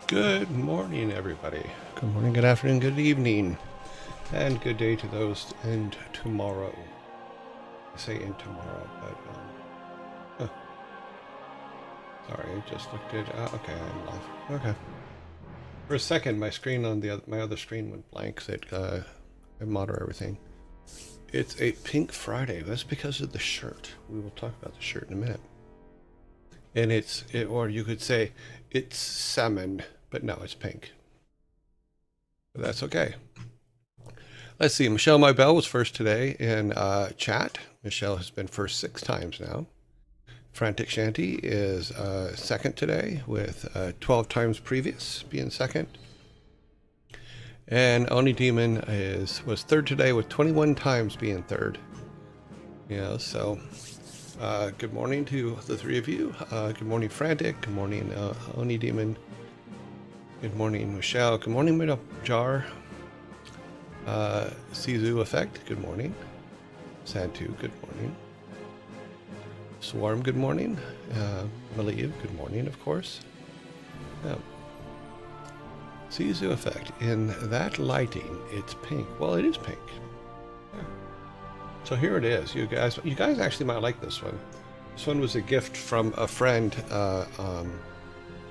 Good morning, everybody. Good morning, good afternoon, good evening, and good day to those in tomorrow. I say in tomorrow, but sorry, I just looked at. Okay, I'm live. Okay. For a second, my screen on my other screen went blank. So I monitor everything. It's a Pink Friday. That's because of the shirt. We will talk about the shirt in a minute. And or you could say it's salmon, but no, it's pink. But that's okay. Let's see. Michelle Mybell was first today in chat. Michelle has been first 6 times now. Frantic Shanty is second today with 12 times previous being second. And Oni Demon was third today with 21 times being third. So good morning to the 3 of you. Good morning, Frantic. Good morning, Oni Demon. Good morning, Michelle. Good morning, Jar. Sizu Effect, good morning. Santu, good morning. Swarm, good morning. Maliv, good morning, of course. Sizu Effect, in that lighting, it's pink. Well, it is pink. Yeah. So here it is. You guys actually might like this one. This one was a gift from a friend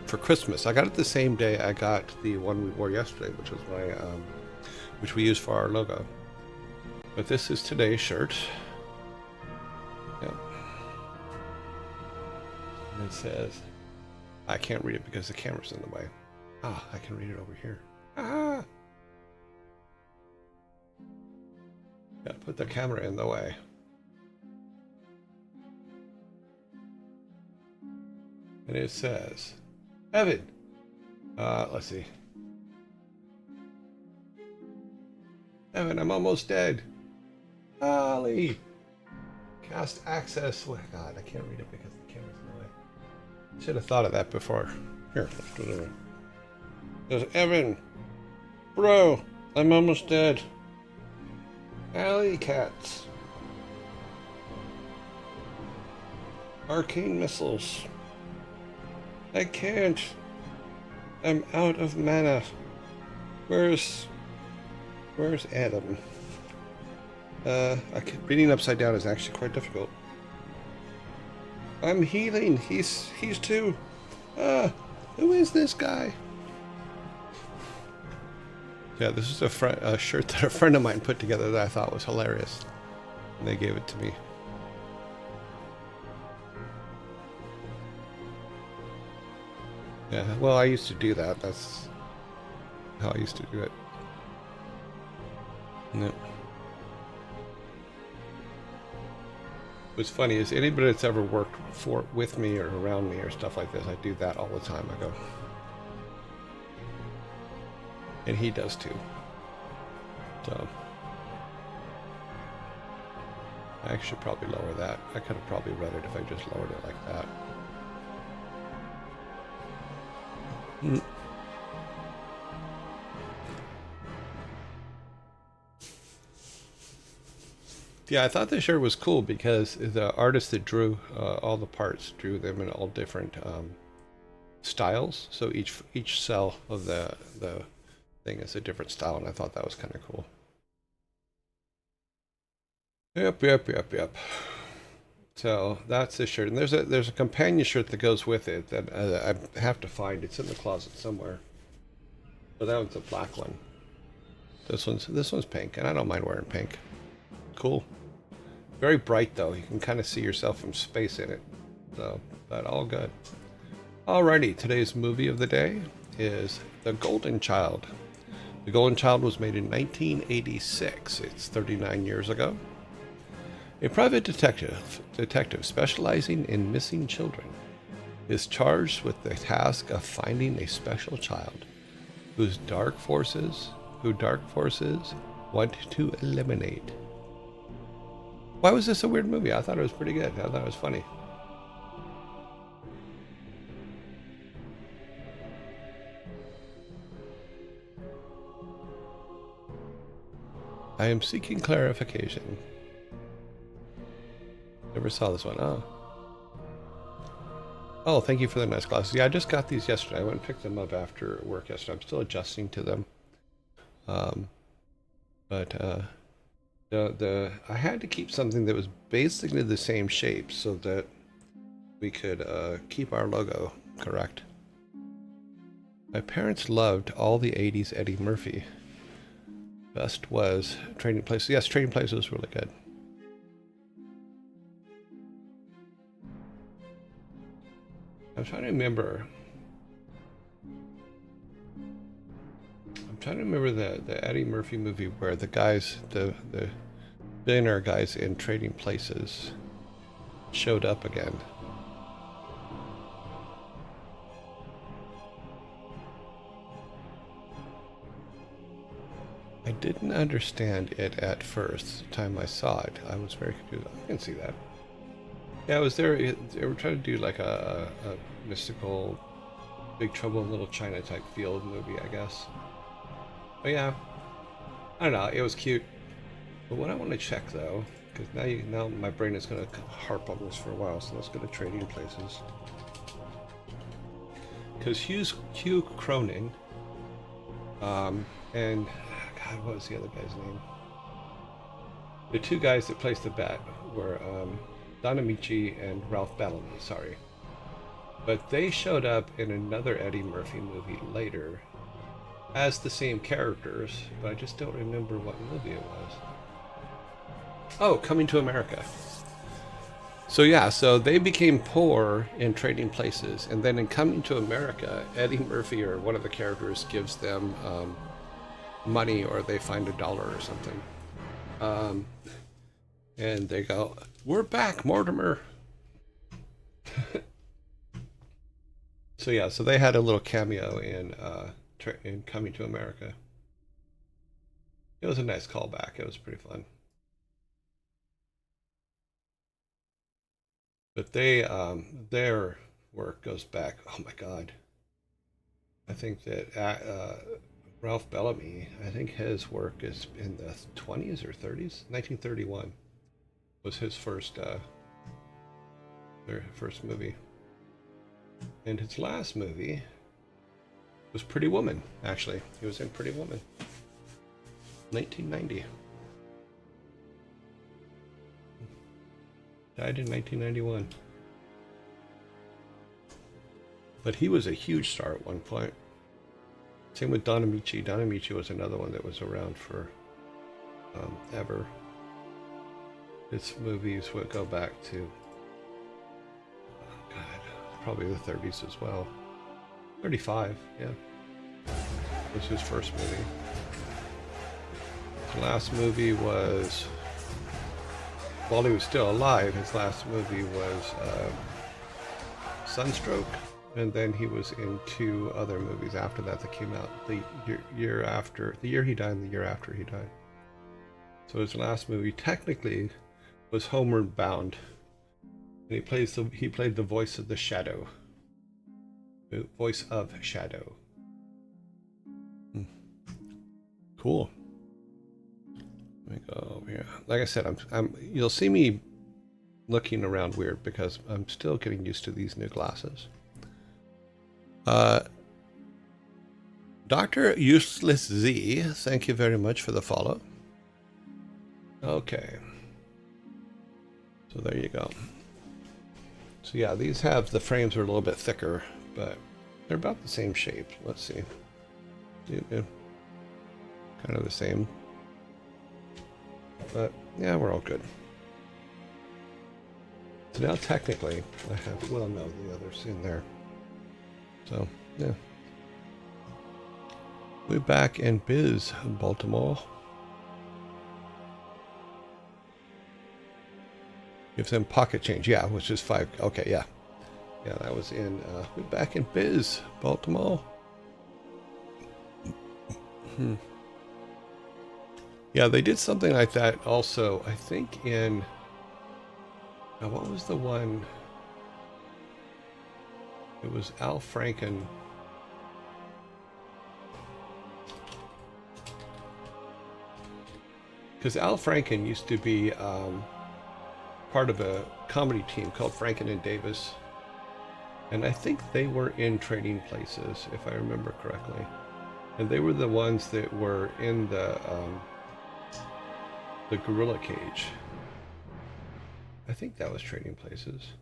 for Christmas. I got it the same day I got the one we wore yesterday, which was which we use for our logo. But this is today's shirt. Yep. And it says, I can't read it because the camera's in the way. Ah, I can read it over here. Ah! Gotta put the camera in the way. And it says, Evan. Let's see. Evan, I'm almost dead. Ollie! Cast access. Oh, God, I can't read it because the camera's in the way. Should have thought of that before. Here, let's do it. There's Evan. Bro, I'm almost dead. Alley cats. Arcane missiles. I can't. I'm out of mana. Where's Adam? Reading upside down is actually quite difficult. I'm healing. He's too. Who is this guy? Yeah, this is a shirt that a friend of mine put together that I thought was hilarious, and they gave it to me. Yeah, well, I used to do that. That's how I used to do it. No. What's funny is anybody that's ever worked with me or around me or stuff like this, I do that all the time. I go, and he does too. So I should probably lower that. I could have probably read it if I just lowered it like that. Yeah, I thought this shirt was cool because the artist that drew all the parts drew them in all different styles. So each cell of the thing is a different style, and I thought that was kind of cool. Yep. So that's the shirt, and there's a companion shirt that goes with it that I have to find. It's in the closet somewhere. But that one's a black one. This one's pink, and I don't mind wearing pink. Cool. Very bright though. You can kind of see yourself from space in it. So, but all good. Alrighty, today's movie of the day is The Golden Child. The Golden Child was made in 1986. It's 39 years ago. A private detective specializing in missing children is charged with the task of finding a special child who dark forces want to eliminate. Why was this a weird movie? I thought it was pretty good. I thought it was funny. I am seeking clarification. Never saw this one. Oh. Oh, thank you for the nice glasses. Yeah, I just got these yesterday. I went and picked them up after work yesterday. I'm still adjusting to them. Um, but I had to keep something that was basically the same shape so that we could keep our logo correct. My parents loved all the 80s Eddie Murphy. Best was Trading Places. Yes, Trading Places was really good. I'm trying to remember. I'm trying to remember the Eddie Murphy movie where the guys, the billionaire guys in Trading Places showed up again. I didn't understand it at first. The time I saw it, I was very confused. I can see that. Yeah, I was there. They were trying to do like a mystical, Big Trouble in Little China type field movie, I guess. But yeah, I don't know. It was cute. But what I want to check though, because now my brain is going to harp on this for a while, so let's go to Trading Places. Because Hugh Cronin, and God, what was the other guy's name? The two guys that placed the bet were Don Amici and Ralph Bellamy. Sorry, but they showed up in another Eddie Murphy movie later as the same characters, but I just don't remember what movie it was. Oh, Coming to America. So yeah, so they became poor in Trading Places, and then in Coming to America, Eddie Murphy or one of the characters gives them money, or they find $1 or something, and they go, "We're back, Mortimer." So yeah, so they had a little cameo in Coming to America. It was a nice callback. It was pretty fun. But their work goes back. Oh my God! I think that Ralph Bellamy. I think his work is in the 20s or 30s. 1931 was his their first movie, and his last movie was Pretty Woman. Actually, he was in Pretty Woman. 1990. Died in 1991. But he was a huge star at one point. Same with Don Amici. Don Amici was another one that was around for ever. His movies would go back to, God, probably the 30s as well. 35, yeah. Was his first movie. His last movie was, while he was still alive, his last movie was Sunstroke, and then he was in 2 other movies after that came out the year after, the year he died and the year after he died. So his last movie technically was Homeward Bound, and he played the voice of the Shadow, the voice of Shadow. Cool. Let me go over here. Like I said, you'll see me looking around weird because I'm still getting used to these new glasses. Dr. Useless Z, thank you very much for the follow. Okay. So there you go. So yeah, these have, the frames are a little bit thicker, but they're about the same shape. Let's see. Kind of the same. But yeah, we're all good. So now technically I have, well, no, the other's in there. So yeah. We're back in biz, Baltimore. Give them pocket change, yeah, which is 5. Okay, yeah. Yeah, that was in, we're back in biz, Baltimore. Yeah, they did something like that also, I think in, now what was the one? It was Al Franken. Because Al Franken used to be part of a comedy team called Franken and Davis. And I think they were in Trading Places, if I remember correctly. And they were the ones that were in the gorilla cage. I think that was Trading Places.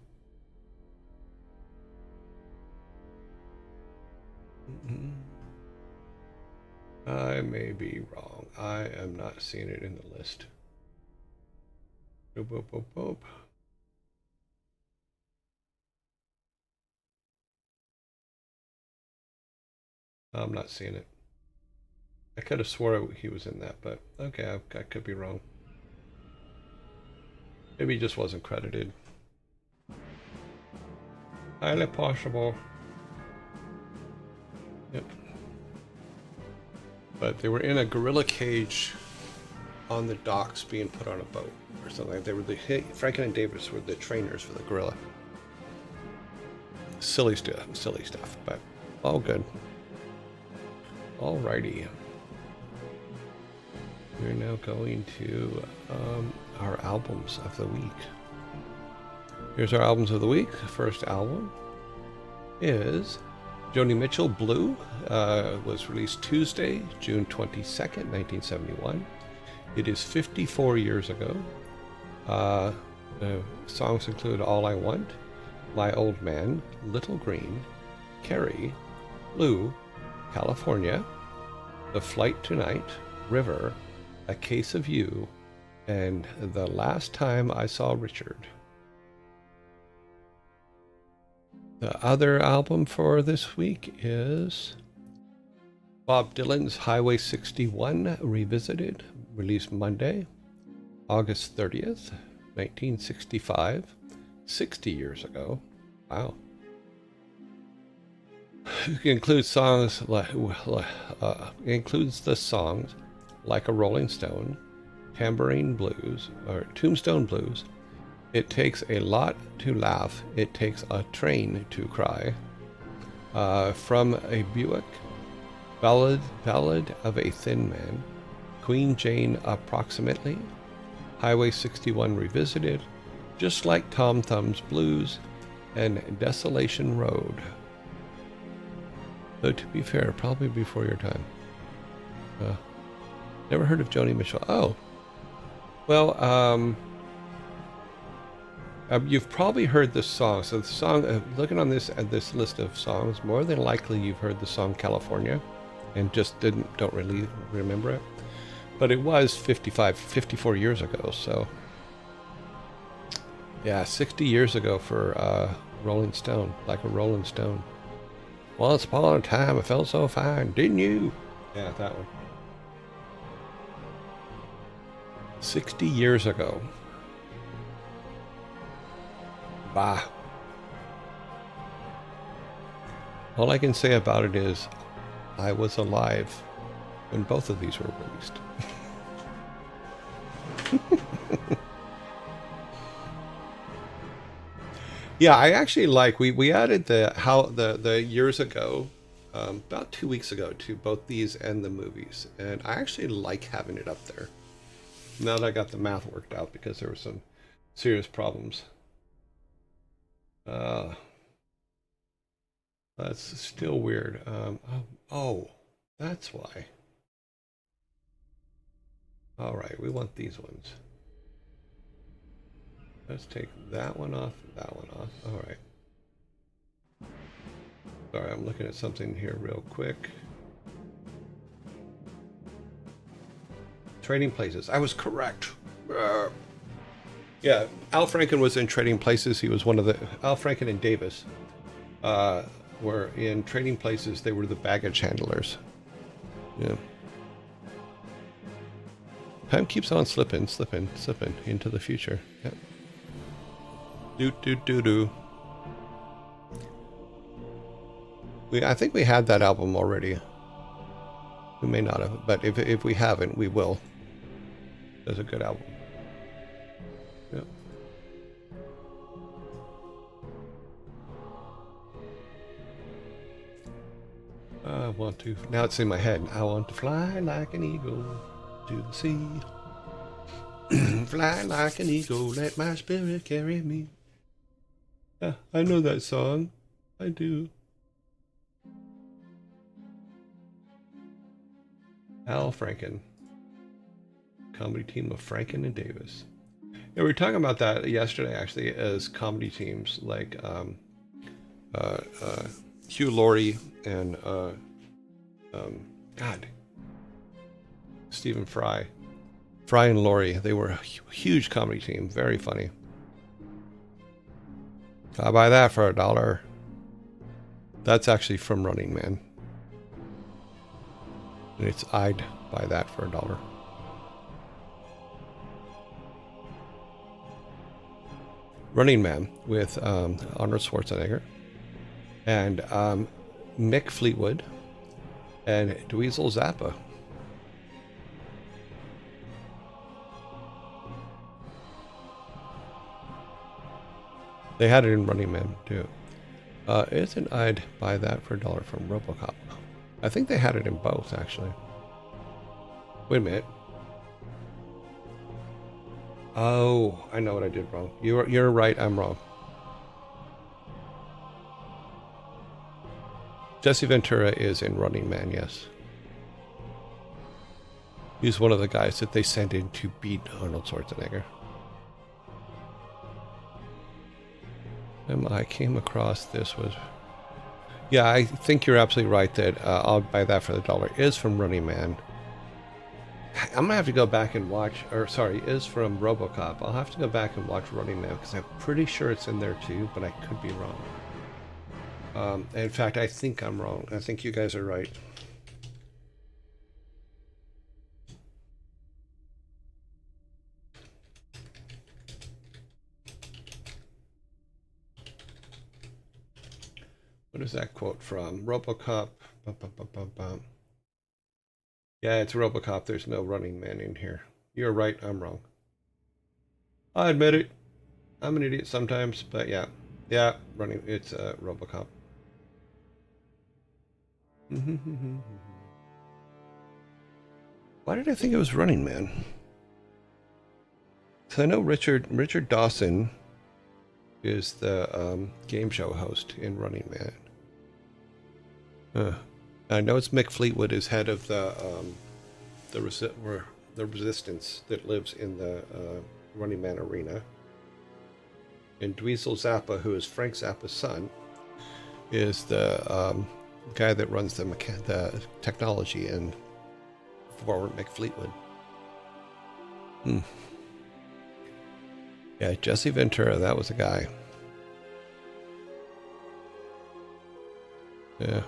I may be wrong. I am not seeing it in the list. Boop, boop, boop, boop. I'm not seeing it. I could have swore he was in that, but okay, I could be wrong. Maybe he just wasn't credited. Highly possible. Yep. But they were in a gorilla cage on the docks being put on a boat or something. They were Franken and Davis were the trainers for the gorilla. Silly stuff, but all good. Alrighty. We're now going to our albums of the week. Here's our albums of the week. The first album is Joni Mitchell, Blue. Was released Tuesday, June 22nd, 1971. It is 54 years ago. The songs include All I Want, My Old Man, Little Green, Carrie, Blue, California, The Flight Tonight, River, A Case of You, and The Last Time I Saw Richard. The other album for this week is Bob Dylan's Highway 61 Revisited, released Monday, August 30th, 1965, 60 years ago. Wow. It includes songs includes the songs Like a Rolling Stone, Tambourine Blues, or Tombstone Blues, It Takes a Lot to Laugh, It Takes a Train to Cry, From a Buick, Ballad of a Thin Man, Queen Jane Approximately, Highway 61 Revisited, Just Like Tom Thumb's Blues, and Desolation Road. Though to be fair, probably before your time. Never heard of Joni Mitchell. Oh, well, you've probably heard this song. So the song, looking on this list of songs, more than likely you've heard the song California, and just don't really remember it. But it was 54 years ago. So yeah, 60 years ago for Rolling Stone, Like a Rolling Stone. Once upon a time, I felt so fine, didn't you? Yeah, that one. 60 years ago. Bah. All I can say about it is I was alive when both of these were released. Yeah, I actually like, we added the years ago, about 2 weeks ago, to both these and the movies, and I actually like having it up there. Now that I got the math worked out, because there were some serious problems. That's still weird. Oh, that's why. All right, we want these ones. Let's take that one off, that one off. All right. Sorry, I'm looking at something here real quick. Trading Places. I was correct. Yeah, Al Franken was in Trading Places. He was one of the... Al Franken and Davis were in Trading Places. They were the baggage handlers. Yeah. Time keeps on slipping into the future. Yep. Do. I think we had that album already. We may not have, but if we haven't, we will. That's a good album. Yep. I want to. Now it's in my head. I want to fly like an eagle to the sea. Fly like an eagle, let my spirit carry me. Yeah, I know that song. I do. Al Franken. Comedy team of Franken and Davis. Yeah, we were talking about that yesterday, actually, as comedy teams like Hugh Laurie and God, Stephen Fry. Fry and Laurie. They were a huge comedy team. Very funny. I'll buy that for $1. That's actually from Running Man. And it's I'd buy that for $1. Running Man with Arnold Schwarzenegger and Mick Fleetwood and Dweezil Zappa. They had it in Running Man too. Isn't I'd buy that for $1 from RoboCop? I think they had it in both actually. Wait a minute. Oh, I know what I did wrong. You're right. I'm wrong. Jesse Ventura is in Running Man. Yes. He's one of the guys that they sent in to beat Arnold Schwarzenegger. I came across this was... Yeah, I think you're absolutely right that I'll buy that for $1 is from Running Man. I'm gonna have to go back and watch, or sorry, is from RoboCop. I'll have to go back and watch Running Man because I'm pretty sure it's in there too, but I could be wrong. In fact, I think I'm wrong. I think you guys are right. What is that quote from? RoboCop. Yeah, it's RoboCop. There's no Running Man in here. You're right. I'm wrong. I admit it. I'm an idiot sometimes, but yeah. Yeah, running. It's RoboCop. Why did I think it was Running Man? Because I know Richard Dawson is the game show host in Running Man. I know it's Mick Fleetwood is head of the resistance that lives in the Running Man arena. And Dweezil Zappa, who is Frank Zappa's son, is the guy that runs the technology in forward Mick Fleetwood. Yeah, Jesse Ventura, that was a guy. Yeah.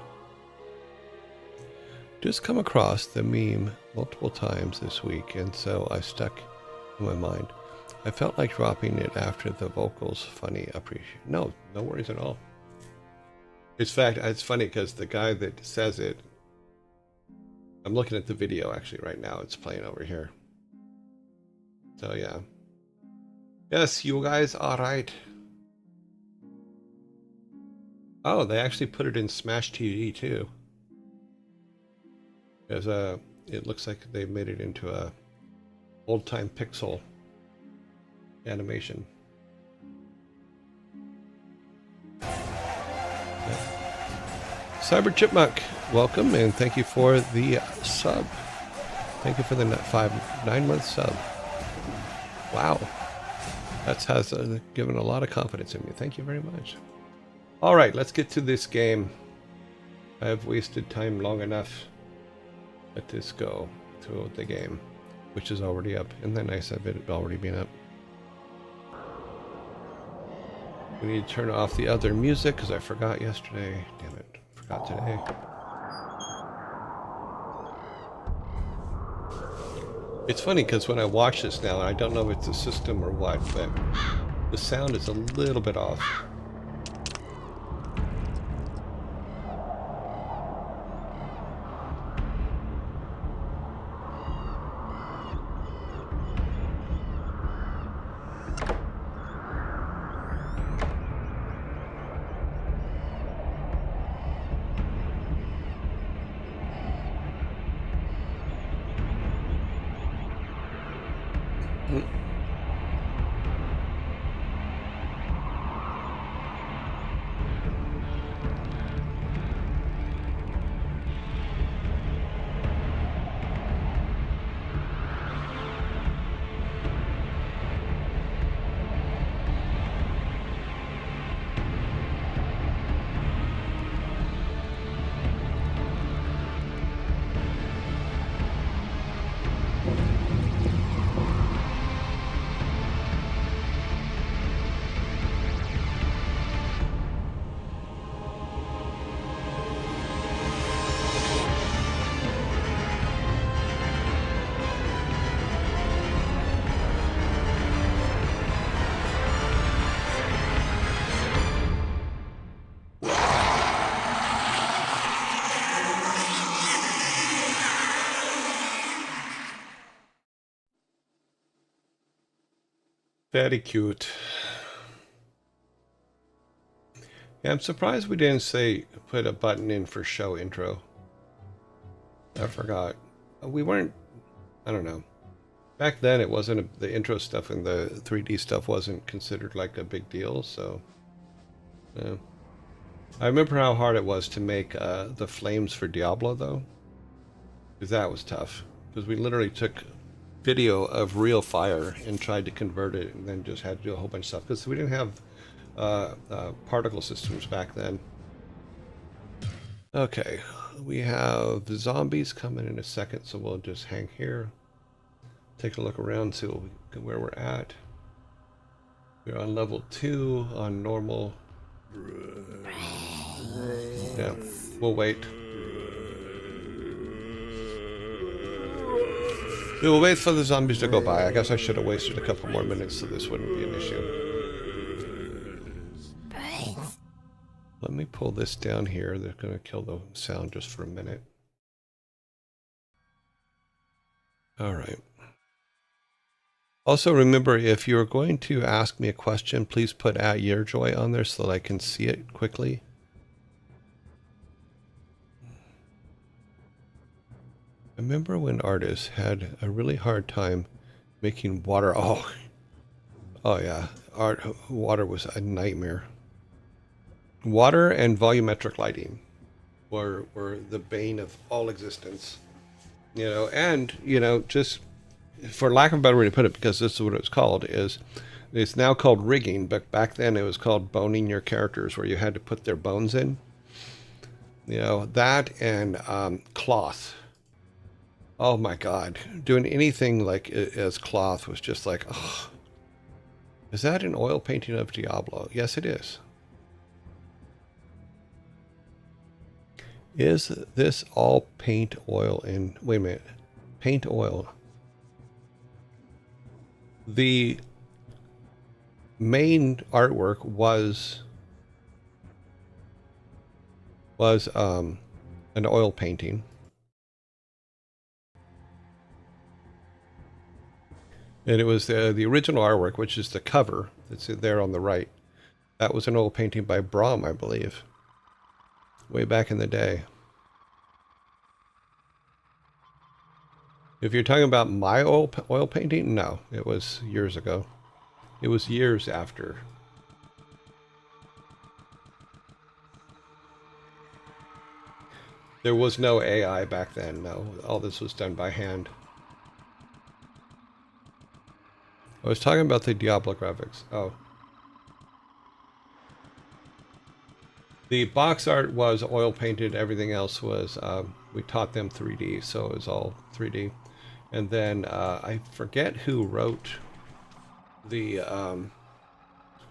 Just come across the meme multiple times this week, and so I stuck in my mind. I felt like dropping it after the vocals. Funny, appreciate. No worries at all. In fact, it's funny because the guy that says it, I'm looking at the video actually right now. It's playing over here. So yeah. Yes, you guys are right. Oh, they actually put it in Smash TV too. As it looks like they made it into a old-time pixel animation. Yep. Cyber Chipmunk, welcome and thank you for the sub. Thank you for the 9-month sub. Wow, that has given a lot of confidence in me. Thank you very much. All right, let's get to this game. I've wasted time long enough. Let this go to the game, which is already up. Isn't that nice of it already being up? We need to turn off the other music because I forgot yesterday. Damn it, forgot today. It's funny because when I watch this now, I don't know if it's the system or what, but the sound is a little bit off. Very cute. Yeah, I'm surprised we didn't say put a button in for show intro. I forgot. We weren't, I don't know. Back then it wasn't, the intro stuff and the 3D stuff wasn't considered like a big deal, so. Yeah. I remember how hard it was to make the flames for Diablo, though. Because that was tough. Because we literally took video of real fire and tried to convert it and then just had to do a whole bunch of stuff. Because we didn't have particle systems back then. Okay, we have the zombies coming in a second, so we'll just hang here. Take a look around, see where we're at. We're on level 2 on normal. Yeah, we'll wait. We will wait for the zombies to go by. I guess I should have wasted a couple more minutes so this wouldn't be an issue. Let me pull this down here. They're going to kill the sound just for a minute. All right. Also remember, if you're going to ask me a question, please put @YearJoy on there so that I can see it quickly. I remember when artists had a really hard time making water. Oh yeah, water was a nightmare. Water and volumetric lighting were the bane of all existence. You know, and you know, just for lack of a better way to put it, because this is what it's called, is it's now called rigging, but back then it was called boning your characters, where you had to put their bones in. You know, that and cloth. Oh my God, doing anything like as cloth was just like, oh. Is that an oil painting of Diablo? Yes, it is. Is this all paint oil in, wait a minute, paint oil? The main artwork was an oil painting. And it was the original artwork, which is the cover that's there on the right. That was an oil painting by Brahm, I believe, way back in the day. If you're talking about my oil painting, no, it was years ago. It was years after. There was no AI back then, no. All this was done by hand. I was talking about the Diablo graphics. Oh. The box art was oil painted. Everything else was, we taught them 3D, so it was all 3D. And then I forget who wrote the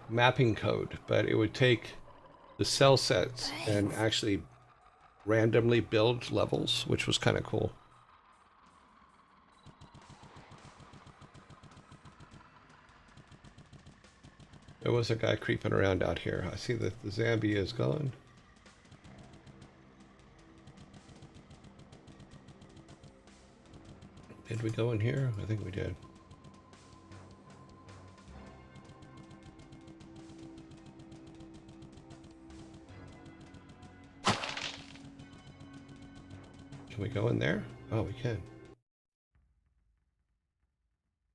mapping code, but it would take the cell sets and actually randomly build levels, which was kind of cool. There was a guy creeping around out here. I see that the zombie is gone. Did we go in here? I think we did. Can we go in there? Oh, we can.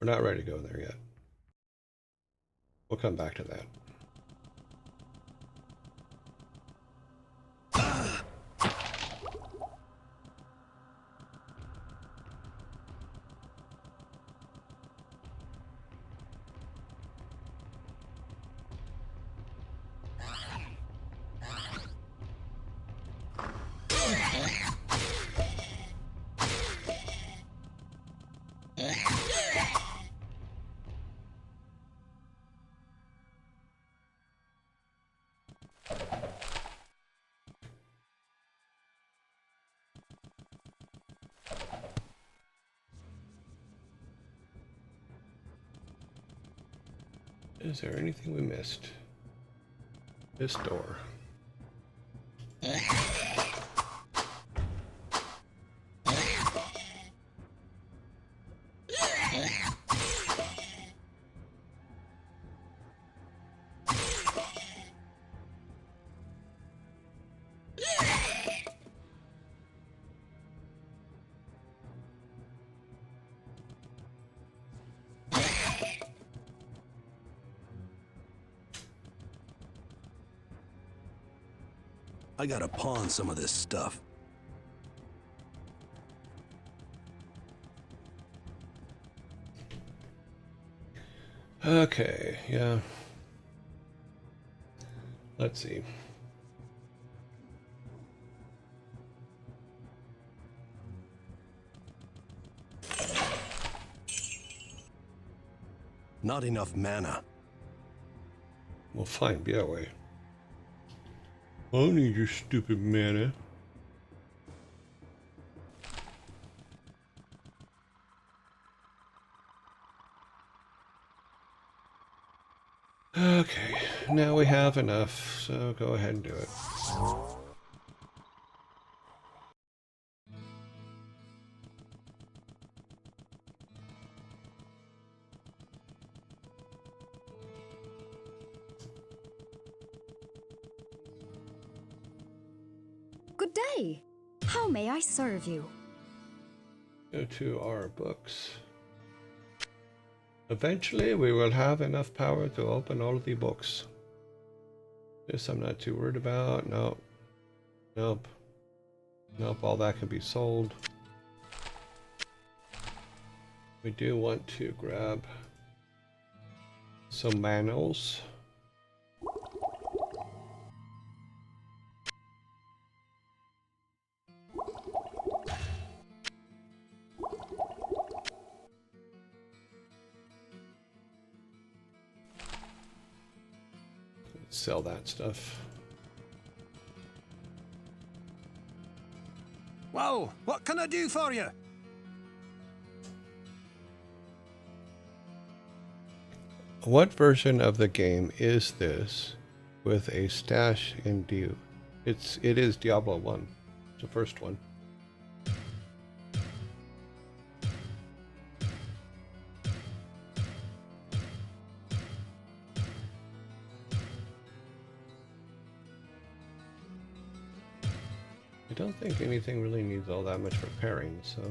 We're not ready to go in there yet. We'll come back to that. Is there anything we missed? This door. I gotta pawn some of this stuff. Okay, yeah. Let's see. Not enough mana. We'll find be that way. I don't need your stupid mana. Okay, now we have enough, so go ahead and do it. Good day. How may I serve you? Go to our books. Eventually, we will have enough power to open all of the books. This I'm not too worried about. Nope. Nope. Nope, all that can be sold. We do want to grab some manuals. Sell that stuff. Whoa, what can I do for you? What version of the game is this with a stash in Diu? It is Diablo 1. It's the first one. I don't think anything really needs all that much repairing, so.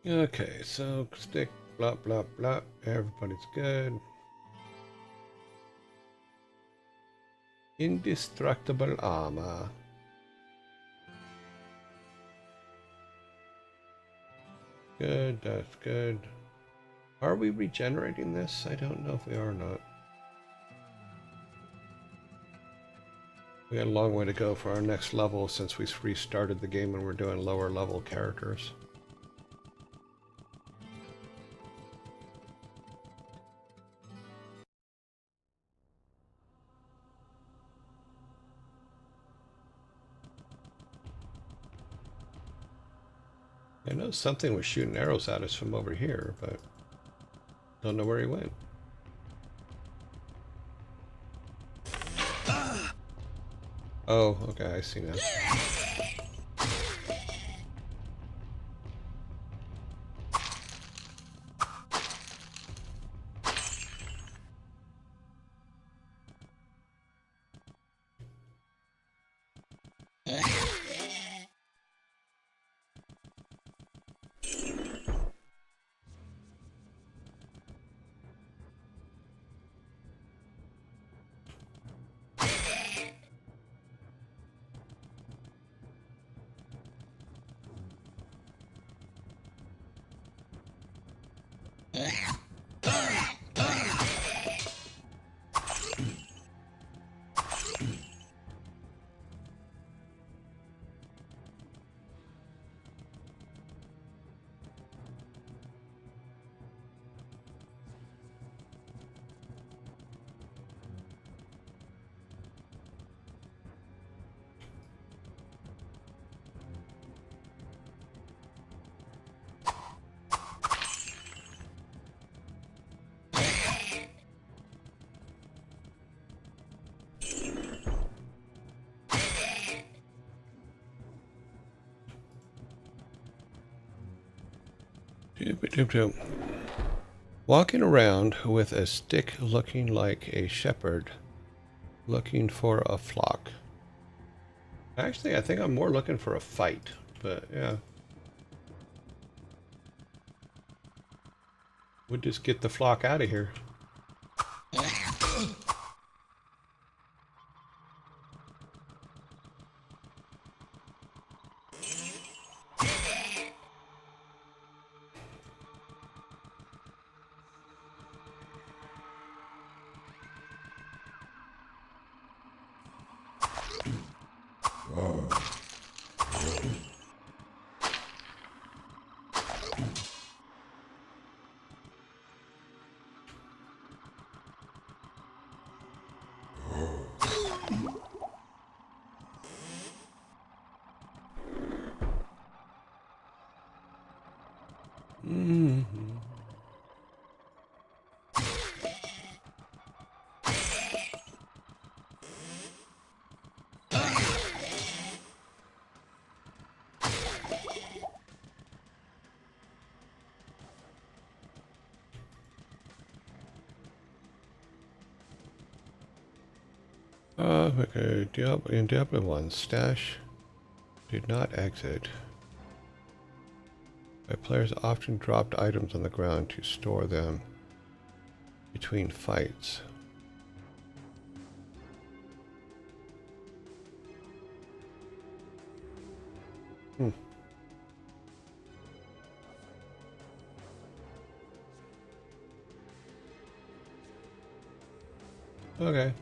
Okay, so stick, blah, blah, blah. Everybody's good. Indestructible armor. Good, that's good. Are we regenerating this? I don't know if we are or not. We got a long way to go for our next level since we restarted the game and we're doing lower level characters. I know something was shooting arrows at us from over here, but don't know where he went. Oh, okay, I see now. Walking around with a stick looking like a shepherd looking for a flock. Actually, I think I'm more looking for a fight, but yeah. We'll just get the flock out of here. Okay, in Diablo 1, stash did not exit. My players often dropped items on the ground to store them between fights. Okay.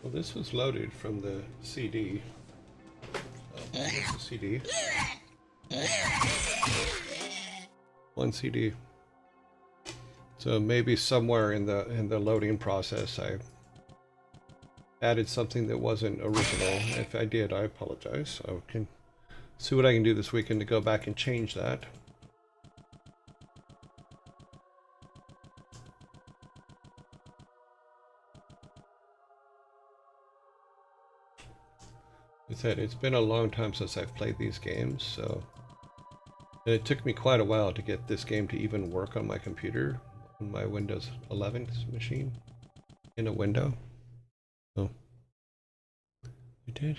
Well, this was loaded from the CD. Oh, the CD. One CD. So maybe somewhere in the loading process, I added something that wasn't original. If I did, I apologize. I can see what I can do this weekend to go back and change that. I said it's been a long time since I've played these games, so and it took me quite a while to get this game to even work on my computer, on my Windows 11 machine, in a window. So we did.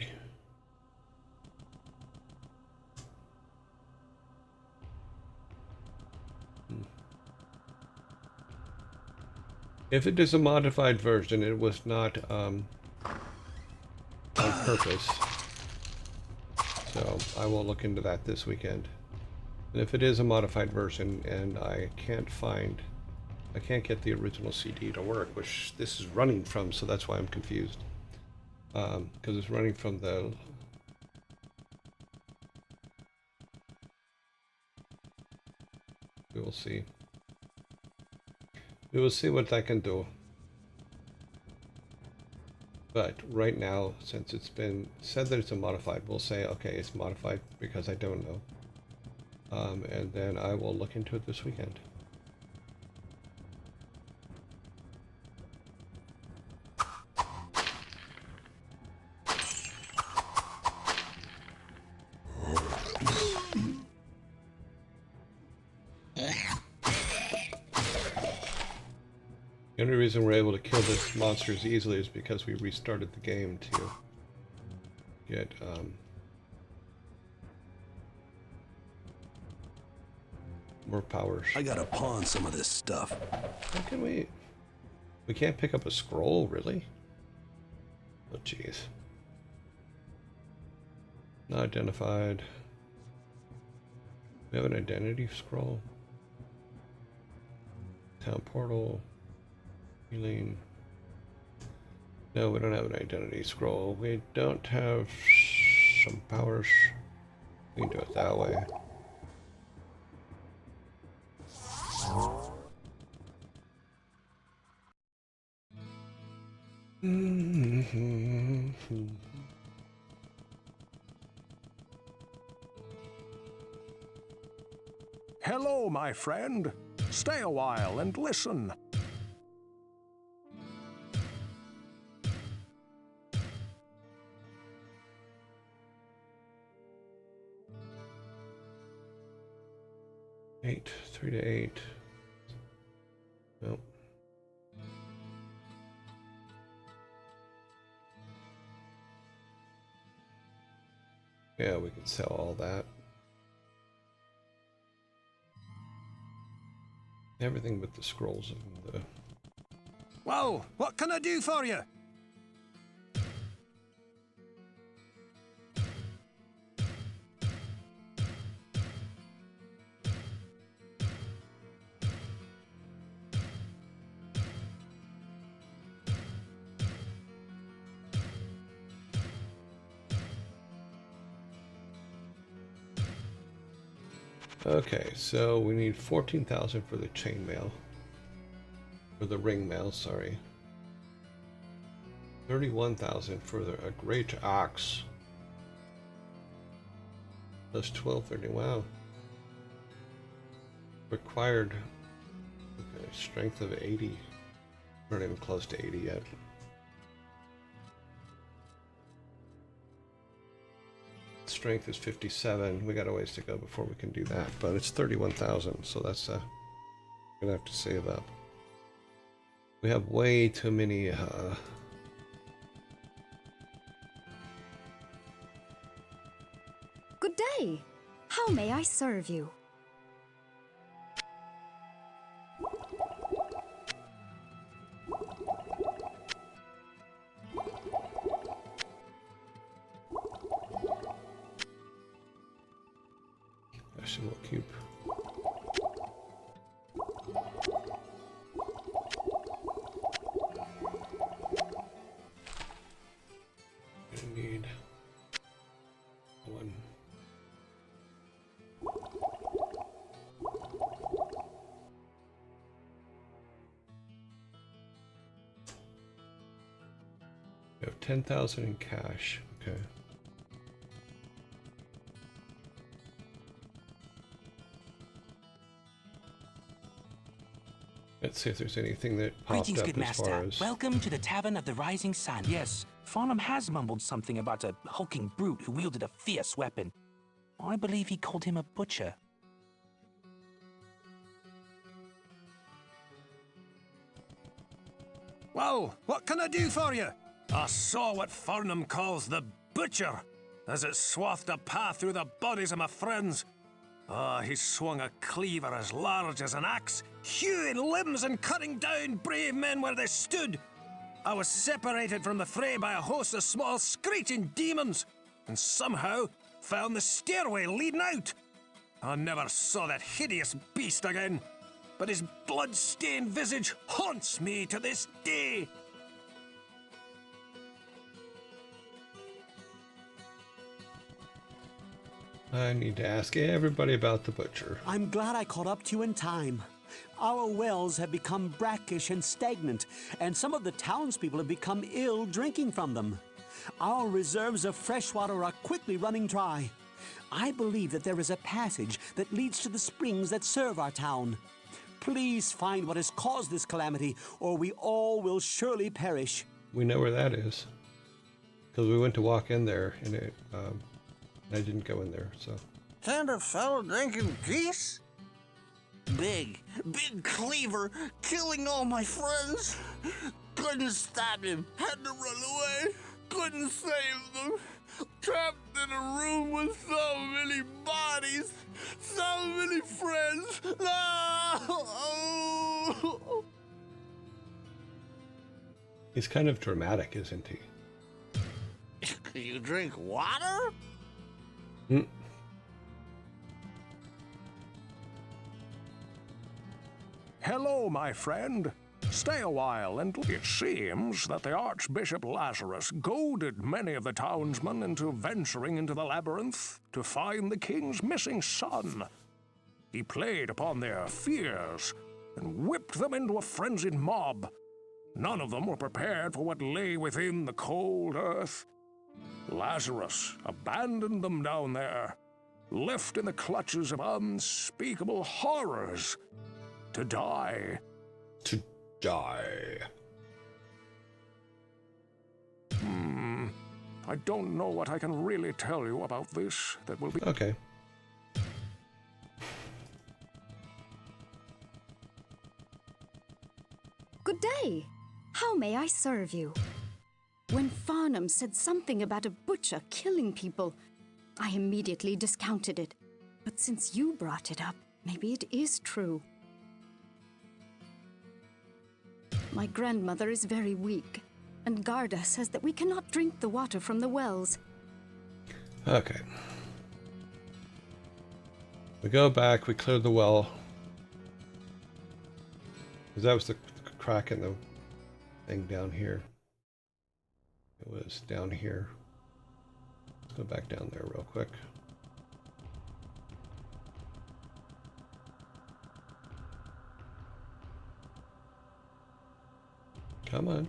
If it is a modified version, it was not on purpose. So I will look into that this weekend. And if it is a modified version and I can't get the original CD to work, which this is running from, so that's why I'm confused. Because it's running from the... We will see. We will see what I can do. But right now, since it's been said that it's a modified, we'll say, okay, it's modified because I don't know. And then I will look into it this weekend. The only reason we're able to kill this monsters easily is because we restarted the game to get more powers. I gotta pawn some of this stuff. How can we... We can't pick up a scroll, really? Oh, jeez. Not identified. We have an identity scroll. Town portal. Healing. No, we don't have an identity scroll. We don't have some powers. We can do it that way. Hello, my friend. Stay a while and listen. Eight, 3 to 8. Nope. Yeah, we can sell all that. Everything but the scrolls and the Well, what can I do for you? Okay, so we need 14,000 for the chainmail. For the ring mail, sorry. 31,000 for a great axe. Plus 1230. Wow. Required strength of 80. We're not even close to 80 yet. Strength is 57. We got a ways to go before we can do that, but it's 31,000, so that's gonna have to save up. We have way too many Good day. How may I serve you? actually we'll keep we need one. We have 10,000 in cash. Okay. Let's see if there's anything that popped Greetings, up good as far master. as... Welcome to the Tavern of the Rising Sun. Yes, Farnham has mumbled something about a hulking brute who wielded a fierce weapon. I believe he called him a butcher. Well, what can I do for you? I saw what Farnham calls the Butcher, as it swathed a path through the bodies of my friends. Ah, he swung a cleaver as large as an axe, hewing limbs and cutting down brave men where they stood. I was separated from the fray by a host of small screeching demons, and somehow found the stairway leading out. I never saw that hideous beast again, but his blood-stained visage haunts me to this day. I need to ask everybody about the butcher. I'm glad I caught up to you in time. Our wells have become brackish and stagnant, and some of the townspeople have become ill drinking from them. Our reserves of fresh water are quickly running dry. I believe that there is a passage that leads to the springs that serve our town. Please find what has caused this calamity, or we all will surely perish. We know where that is. Because we went to walk in there, and I didn't go in there, so... Found a fellow drinking peace? Big cleaver, killing all my friends. Couldn't stop him, had to run away. Couldn't save them. Trapped in a room with so many bodies, so many friends. No! He's kind of dramatic, isn't he? You drink water? Hmm. Hello, my friend. Stay a while, and it seems that the Archbishop Lazarus goaded many of the townsmen into venturing into the labyrinth to find the king's missing son. He played upon their fears and whipped them into a frenzied mob. None of them were prepared for what lay within the cold earth. Lazarus abandoned them down there, left in the clutches of unspeakable horrors, to die. To die. I don't know what I can really tell you about this that will be... Okay. Good day. How may I serve you? When Farnham said something about a butcher killing people, I immediately discounted it. But since you brought it up, maybe it is true. My grandmother is very weak, and Garda says that we cannot drink the water from the wells. Okay. We go back, we clear the well. Because that was the crack in the thing down here. It was down here. Let's go back down there real quick. Come on.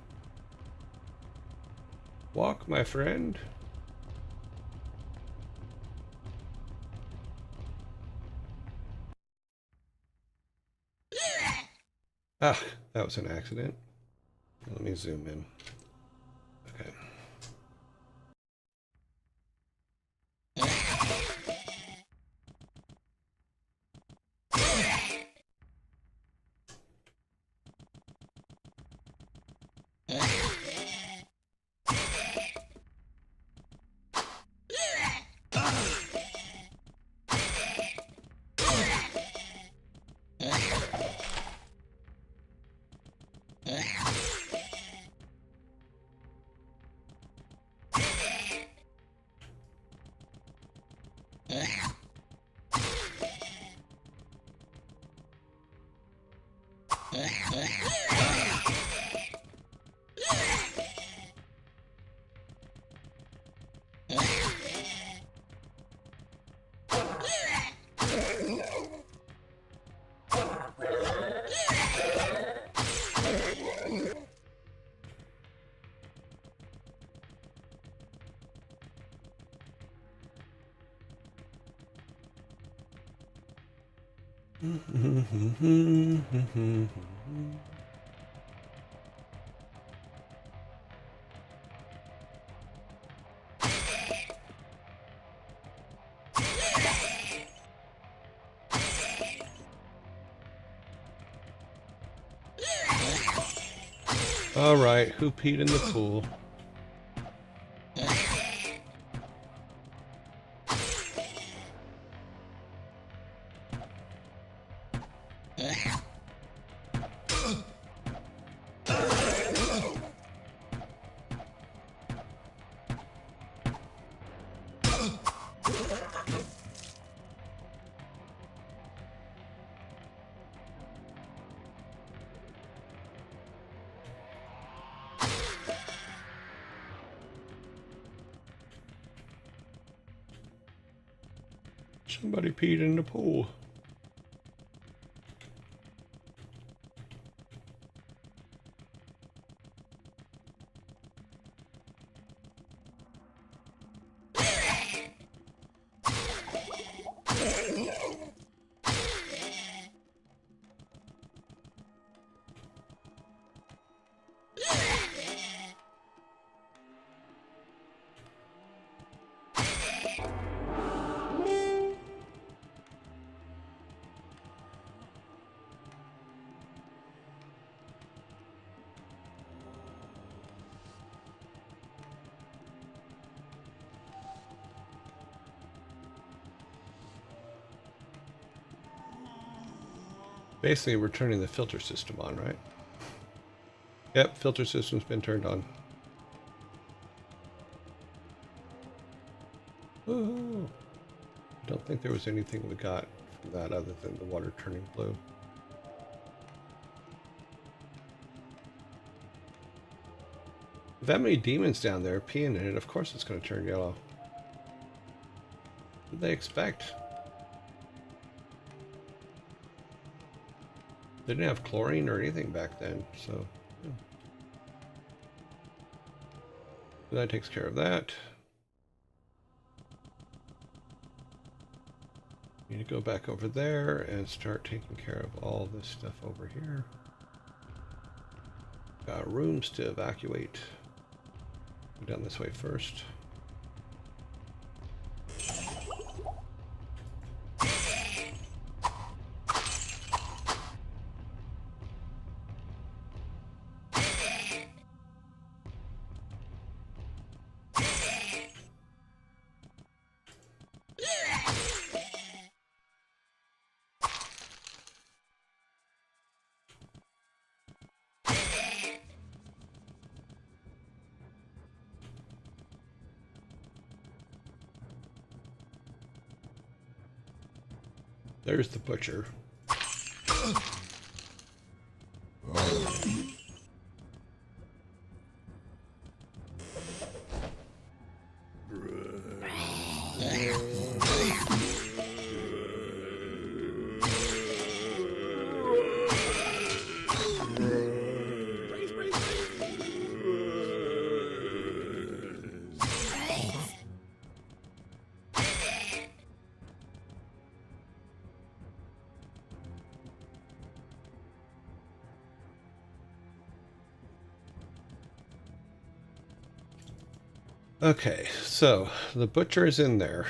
Walk, my friend. Ah, that was an accident. Let me zoom in. Okay. All right, who peed in the pool? Somebody peed in the pool. Basically, we're turning the filter system on, right? Yep, filter system's been turned on. Woohoo! I don't think there was anything we got from that other than the water turning blue. With that many demons down there peeing in it, of course it's going to turn yellow. What did they expect? They didn't have chlorine or anything back then, so yeah. That takes care of that. Need to go back over there and start taking care of all this stuff over here. Got rooms to evacuate. Go down this way first. There's the butcher. Okay, so the butcher is in there.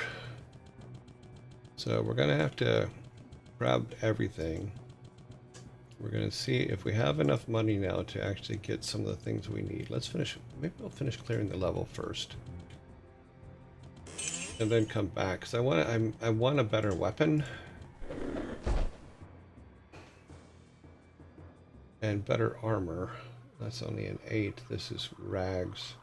So we're going to have to grab everything. We're going to see if we have enough money now to actually get some of the things we need. Let's finish. Maybe we'll finish clearing the level first. And then come back, because I want a better weapon. And better armor. That's only an 8. This is rags.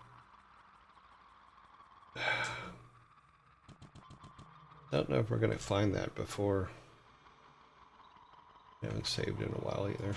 Don't know if we're going to find that before. I haven't saved in a while either.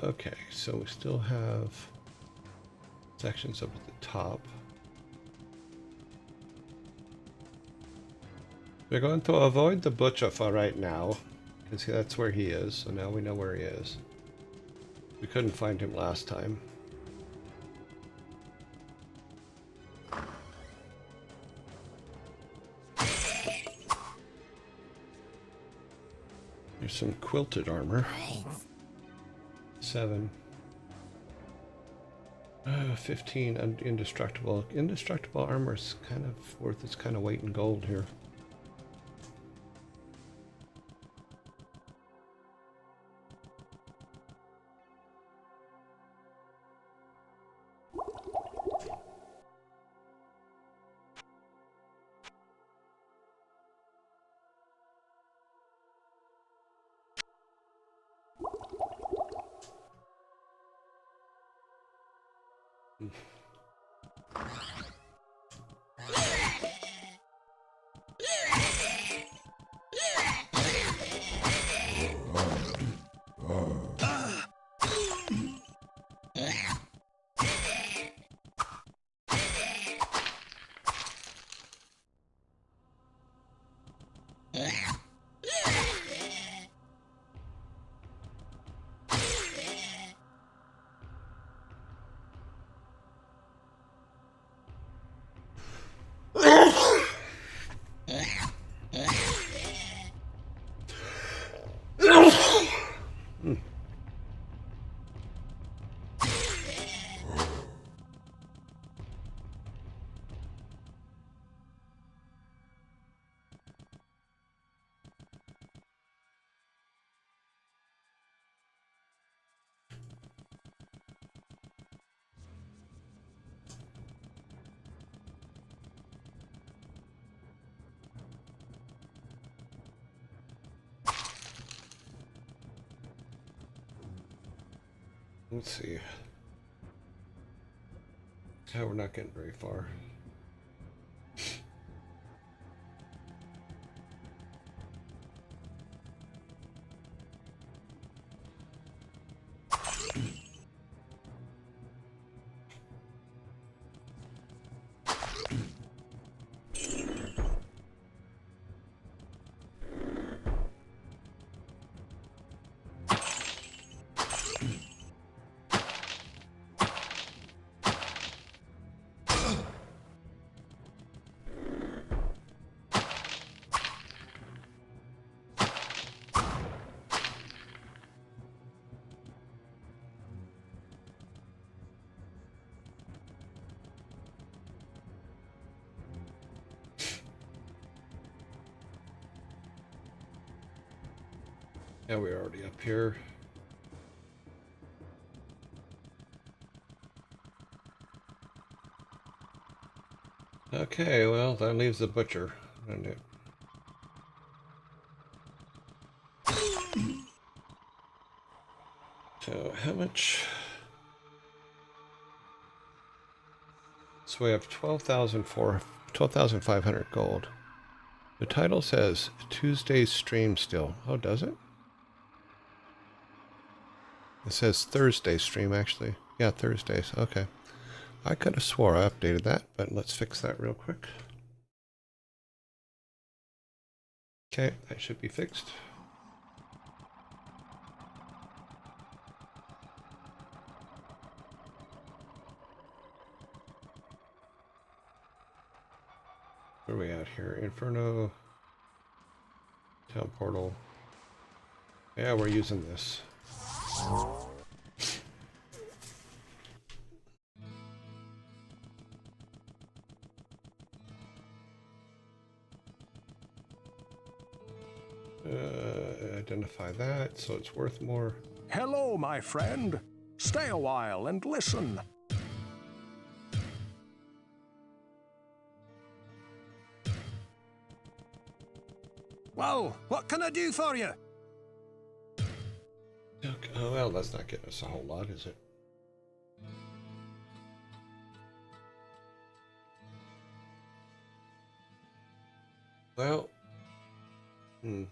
Okay, so we still have sections up at the top. We're going to avoid the butcher for right now, because that's where he is, so now we know where he is. We couldn't find him last time. There's some quilted armor. 7. 15 indestructible. Indestructible armor is kind of worth its kind of weight in gold here. Let's see. Yeah, we're not getting very far. Yeah, we're already up here. Okay, well, that leaves the butcher. Doesn't it? So, how much? So we have 12,500 gold. The title says Tuesday's stream still. Oh, does it? It says Thursday stream, actually. Yeah, Thursdays. Okay. I could have swore I updated that, but let's fix that real quick. Okay, that should be fixed. Where are we at here? Inferno. Town portal. Yeah, we're using this. Identify that, so it's worth more. Hello, my friend. Stay a while and listen. Well, what can I do for you? Okay. Oh, well, that's not getting us a whole lot, is it? Well, I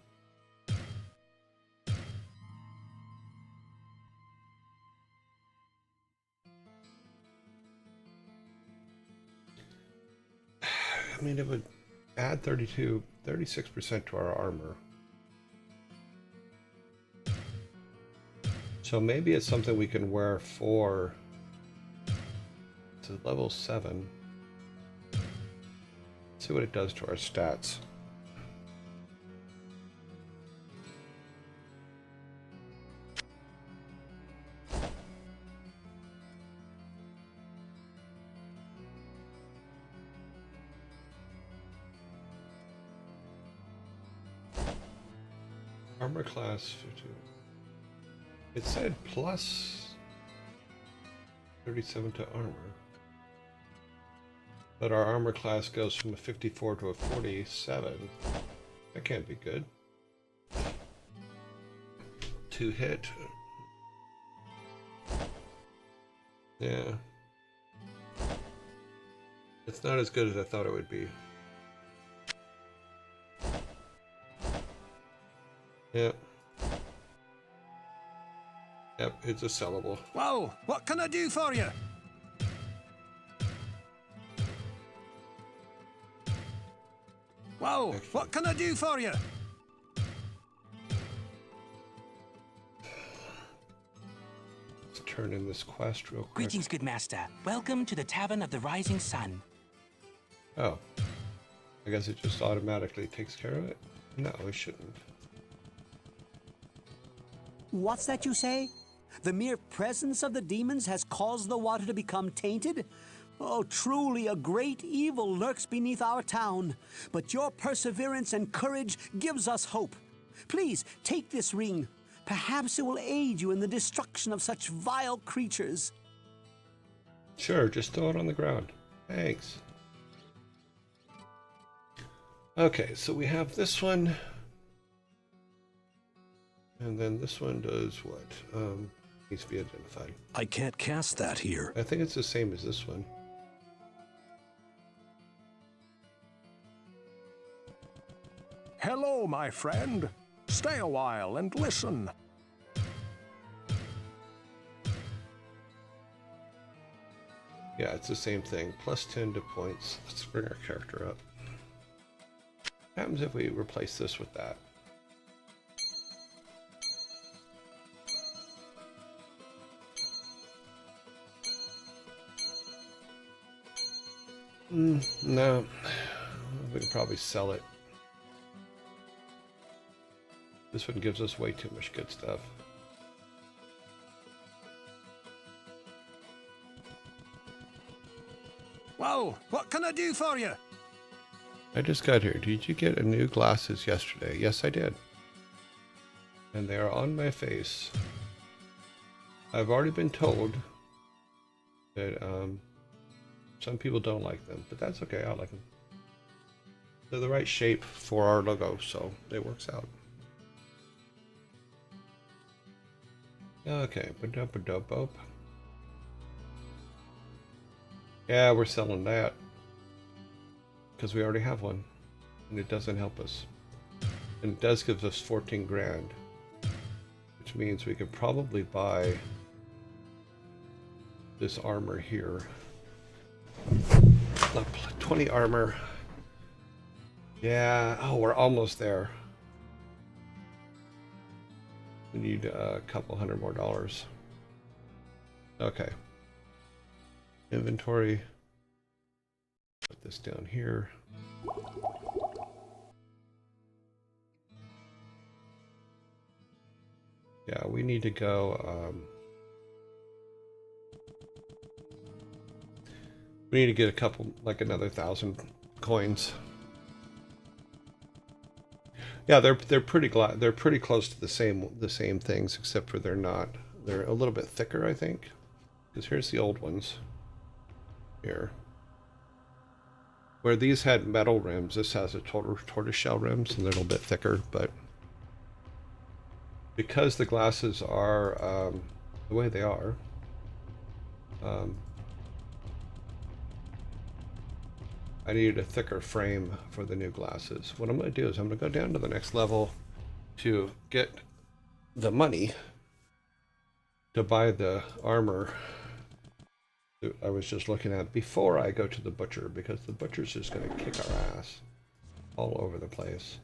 mean, it would add 36% to our armor. So maybe it's something we can wear for to level 7. See what it does to our stats. Armor class 52. It said plus 37 to armor. But our armor class goes from a 54 to a 47. That can't be good. 2 hit. Yeah. It's not as good as I thought it would be. Yep. Yep, it's a sellable. Well, what can I do for you? Well, what can I do for you? Let's turn in this quest real quick. Greetings, good master. Welcome to the Tavern of the Rising Sun. Oh. I guess it just automatically takes care of it? No, it shouldn't. What's that you say? The mere presence of the demons has caused the water to become tainted? Oh, truly a great evil lurks beneath our town. But your perseverance and courage gives us hope. Please, take this ring. Perhaps it will aid you in the destruction of such vile creatures. Sure, just throw it on the ground. Thanks. Okay, so we have this one. And then this one does what? Needs to be identified. I can't cast that here. I think it's the same as this one. Hello, my friend. Stay a while and listen. Yeah, it's the same thing. Plus 10 to points. Let's bring our character up. What happens if we replace this with that? No. We can probably sell it. This one gives us way too much good stuff. Well, what can I do for you? I just got here. Did you get a new glasses yesterday? Yes, I did. And they are on my face. I've already been told that some people don't like them, but that's okay. I like them. They're the right shape for our logo, so it works out. Okay, ba-da-ba-da-bop. Yeah, we're selling that because we already have one, and it doesn't help us. And it does give us 14 grand, which means we could probably buy this armor here. 20 armor. Yeah, oh, we're almost there. We need a couple $100 more. Okay. Inventory. Put this down here. Yeah, we need to go. We need to get a couple, like another 1,000 coins. Yeah, they're pretty close to the same things, except for they're not. They're a little bit thicker, I think. Because here's the old ones. Here. Where these had metal rims, this has a tortoiseshell rims, a little bit thicker, but because the glasses are the way they are, I needed a thicker frame for the new glasses. What I'm going to do is I'm going to go down to the next level to get the money to buy the armor that I was just looking at before I go to the butcher, because the butcher's just going to kick our ass all over the place.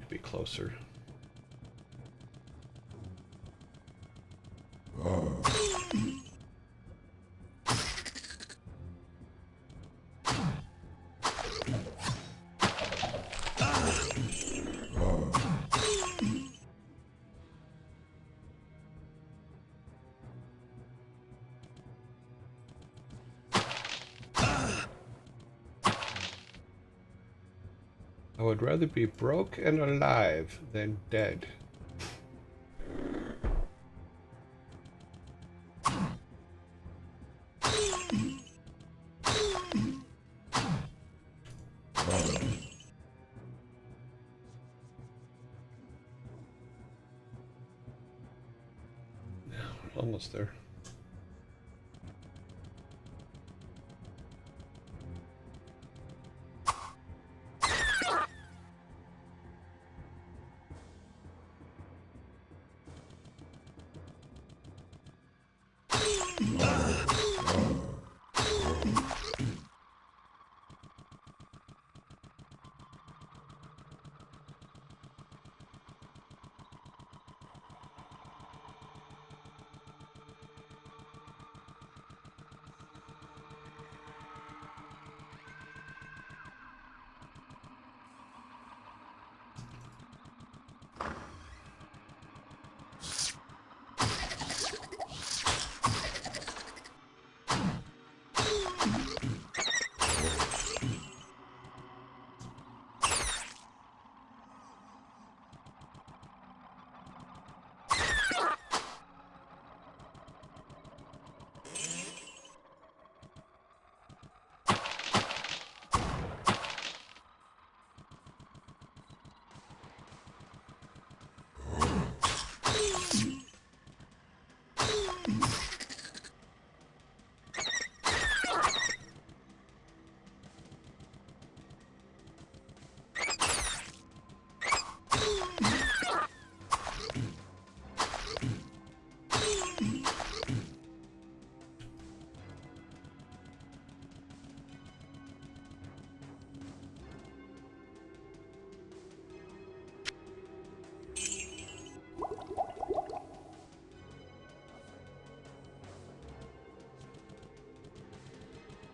Be closer. I would rather be broke and alive than dead. Almost there.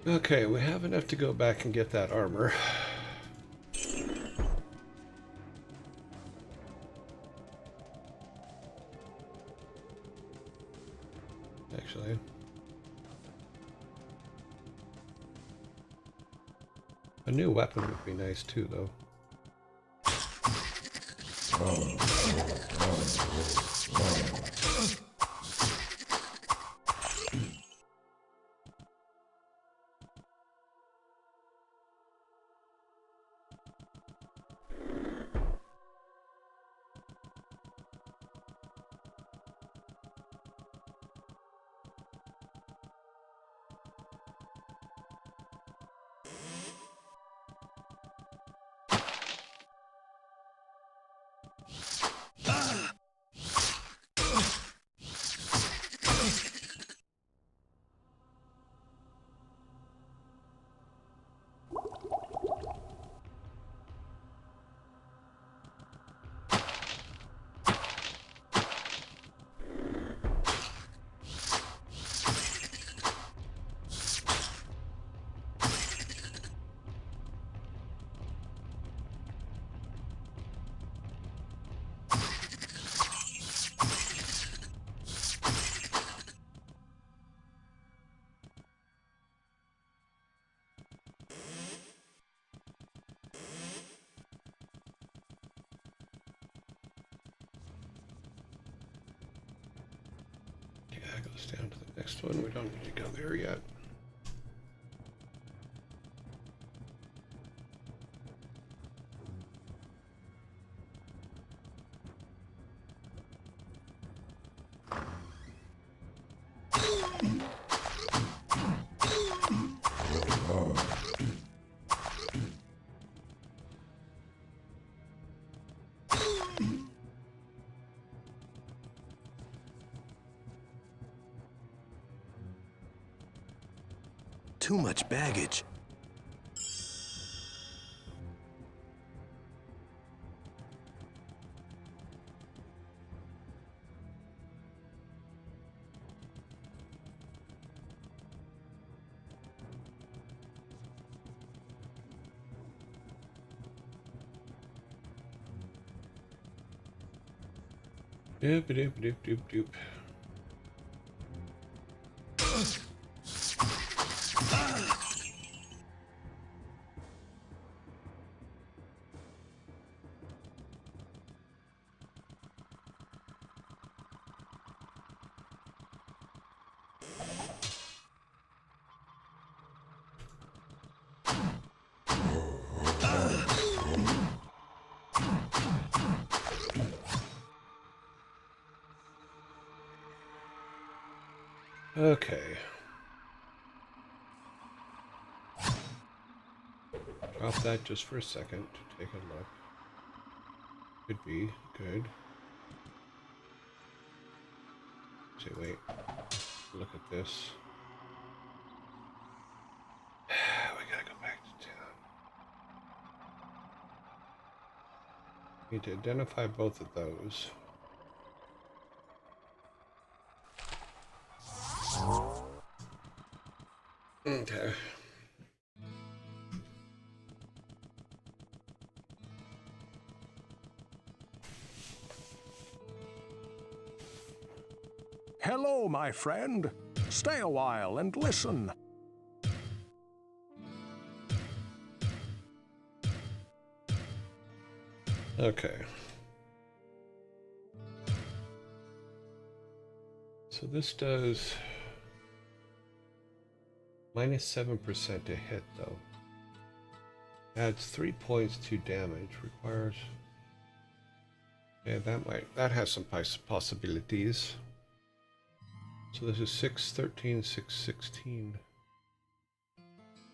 Okay, we have enough to go back and get that armor. Actually. A new weapon would be nice too, though. Yeah, it goes down to the next one. We don't need to go there yet. Too much baggage. Doop doop doop doop doop. Okay. Drop that just for a second to take a look. Could be good. See, wait. Look at this. We gotta go back to town. Need to identify both of those. Okay. Hello, my friend. Stay a while and listen. Okay. So this does minus 7% to hit, though. Adds 3 points to damage. Requires. Yeah, that has some possibilities. So this is 6, 13, 6, 16.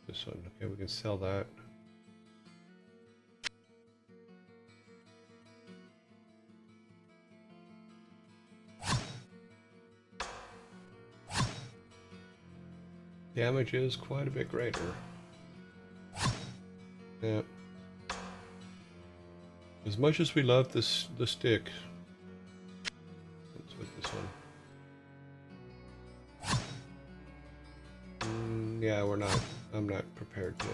This one. Okay, we can sell that. Damage is quite a bit greater. Yeah. As much as we love the stick, let's with this one. Yeah, I'm not prepared to.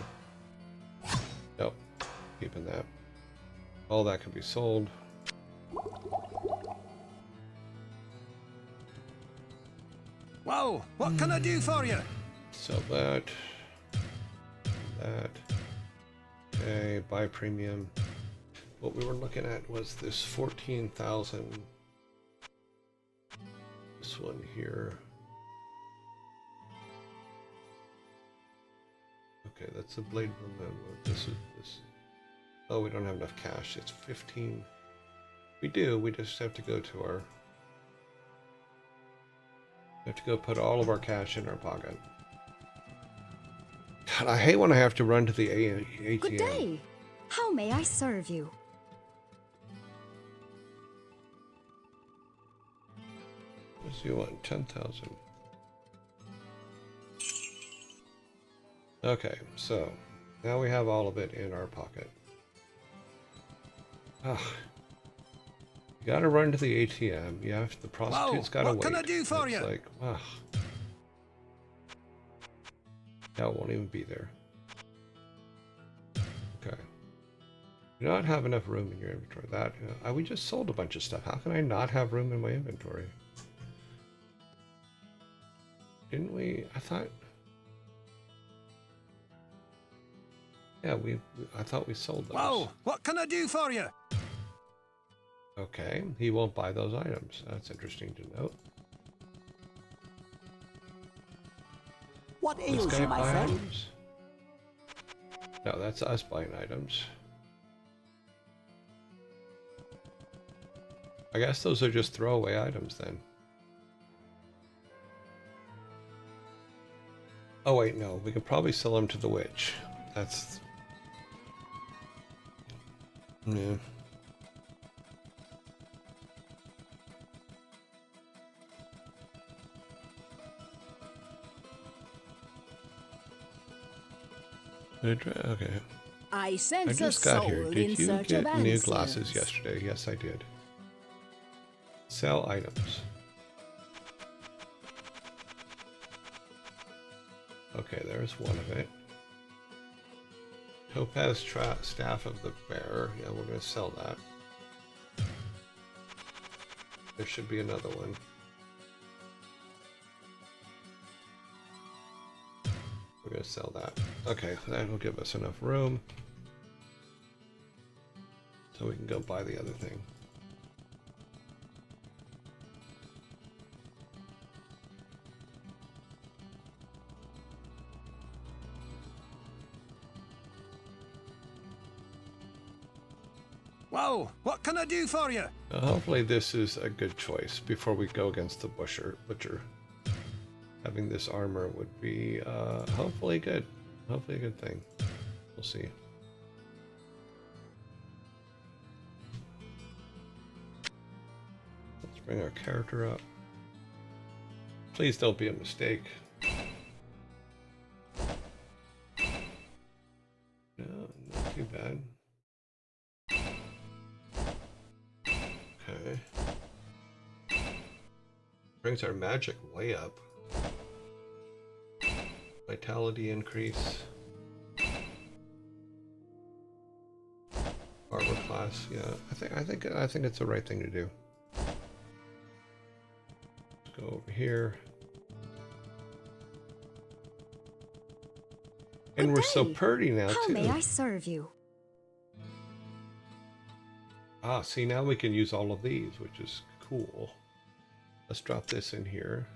Nope. Keeping that. All that can be sold. Well, what can I do for you? Sell that. That. Okay, buy premium. What we were looking at was this 14,000. This one here. Okay, that's the blade room. This is this. Oh, we don't have enough cash. It's 15. We do. We just have to go to our. We have to go put all of our cash in our pocket. God, I hate when I have to run to the ATM. Good day. How may I serve you? What do you want? 10,000. Okay, so now we have all of it in our pocket. Ah, you gotta run to the ATM. You have the prostitute's gotta wait. What can I do for you? It's like, ah, that won't even be there. Okay, you don't have enough room in your inventory. That we just sold a bunch of stuff. How can I not have room in my inventory? Didn't we? I thought. Yeah, I thought we sold those. Whoa! What can I do for you? Okay, he won't buy those items. That's interesting to note. What This ails guy you, my buy friend? items? No, that's us buying items. I guess those are just throwaway items then. Oh wait, no, we could probably sell them to the witch. That's... yeah. Okay. I I sense a just got soul here. in Did you search of get new answers. glasses yesterday? Yes, I did. Sell items. Okay, there's one of it. Topaz Staff of the Bear. Yeah, we're going to sell that. There should be another one. We're going to sell that. Okay, that'll give us enough room. So we can go buy the other thing. Whoa! What can I do for you? Hopefully this is a good choice before we go against the butcher. Having this armor would be hopefully good. Hopefully a good thing. We'll see. Let's bring our character up. Please don't be a mistake. No, not too bad. Okay. Brings our magic way up. Vitality increase. Armor class, yeah. I think it's the right thing to do. Let's go over here. And Good we're so day. purty now How too. may I serve you? Ah, see, now we can use all of these, which is cool. Let's drop this in here.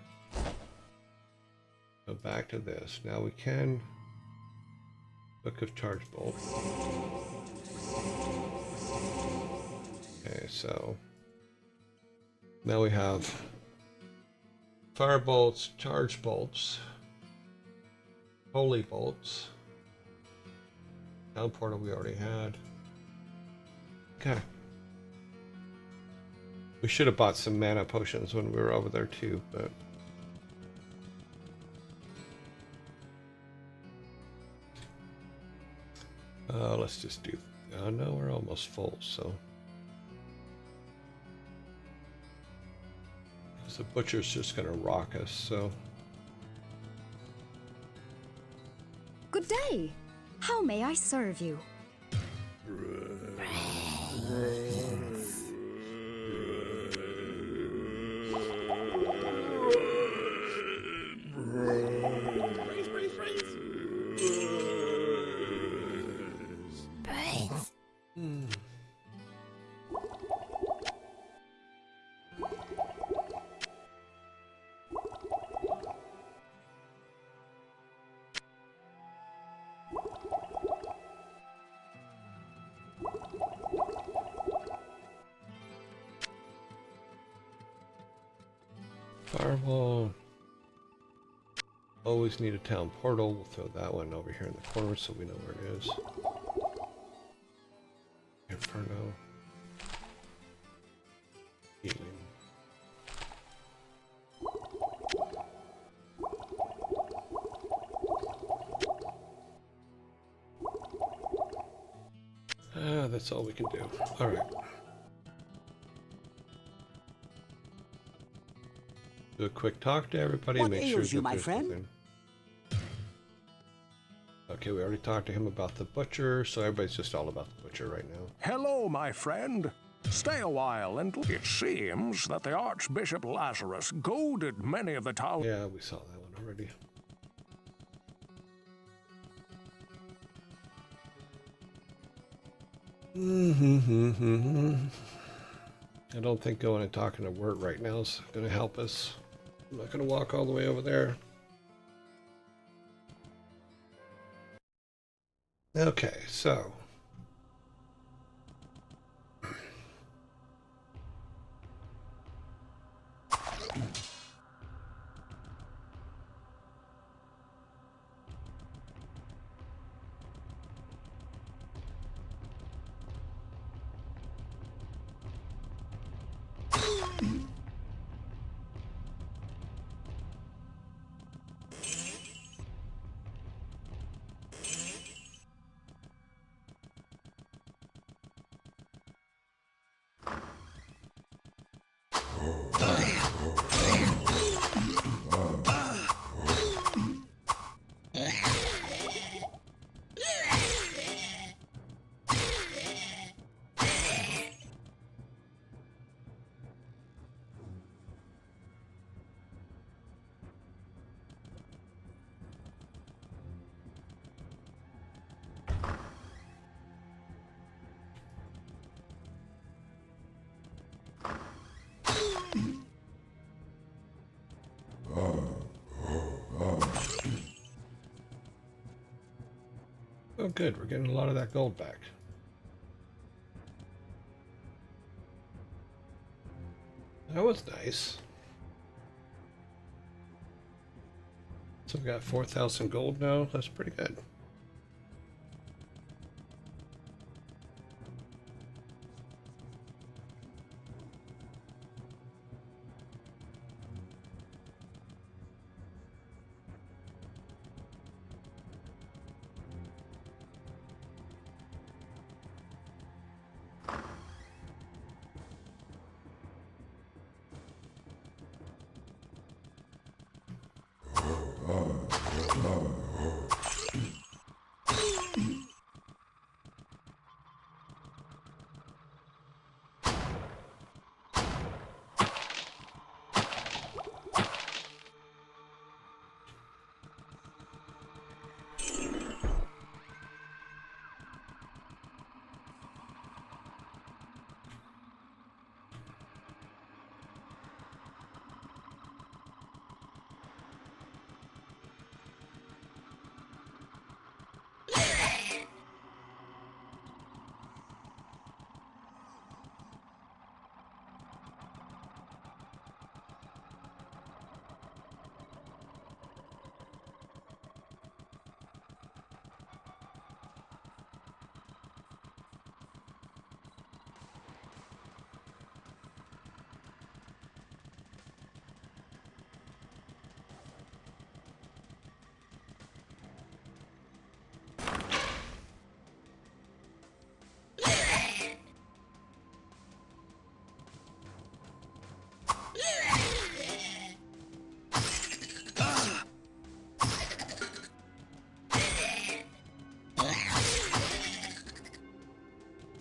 Go back to this. Now we can... Book of Charge Bolts. Okay, so... Now we have... Fire Bolts, Charge Bolts, Holy Bolts. Down Portal we already had. Okay. We should have bought some mana potions when we were over there too, but... let's just do... no, we're almost full, so... Because the butcher's just gonna rock us, so... Good day. How may I serve you? Narwhal. Always need a town portal. We'll throw that one over here in the corner so we know where it is. Inferno. Healing. That's all we can do. All right. Do a quick talk to everybody. What Make sure ails you, that my there's friend? nothing. Okay, we already talked to him about the butcher, so everybody's just all about the butcher right now. Hello, my friend. Stay a while, and it seems that the Archbishop Lazarus goaded many of the town. Yeah, we saw that one already. I don't think going and talking to Wirt right now is going to help us. I'm not going to walk all the way over there. Okay, so. Oh, good. We're getting a lot of that gold back. That was nice. So we got 4,000 gold now. That's pretty good.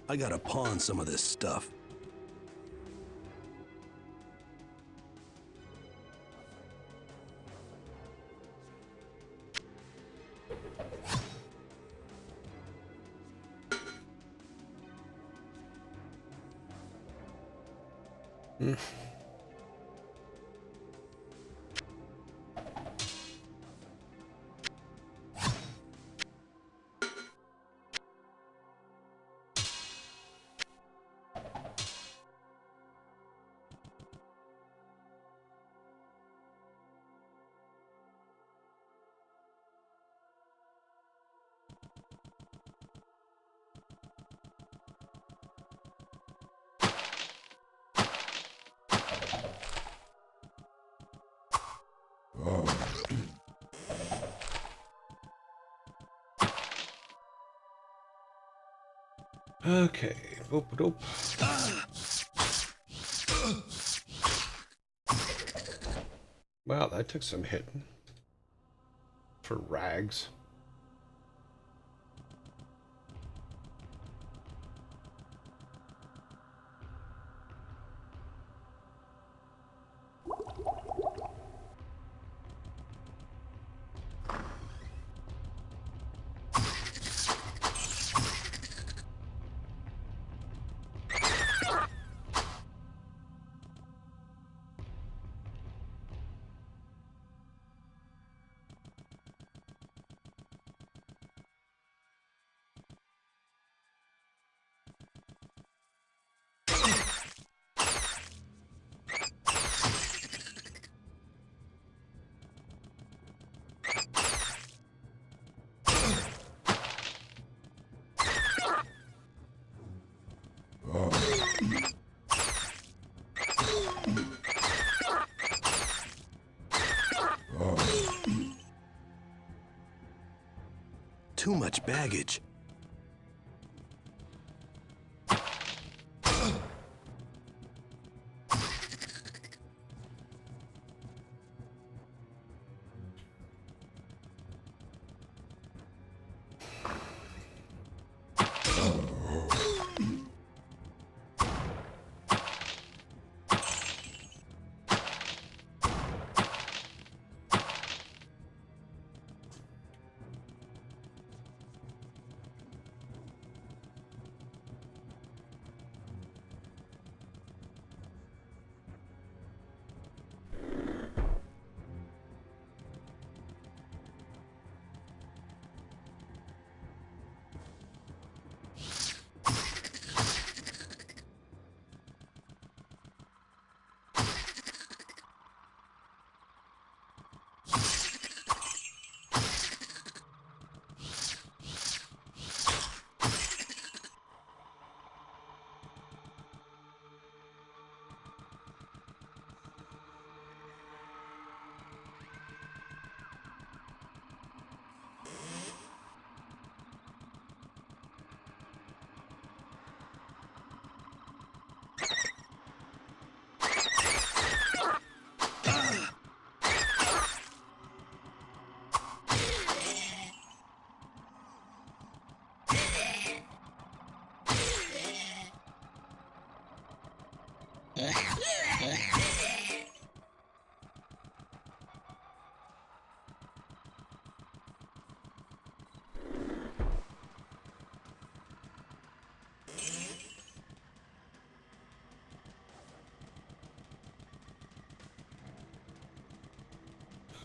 I gotta pawn some of this stuff. Okay. Boop, boop. Wow, that took some hitting for rags. Too much baggage.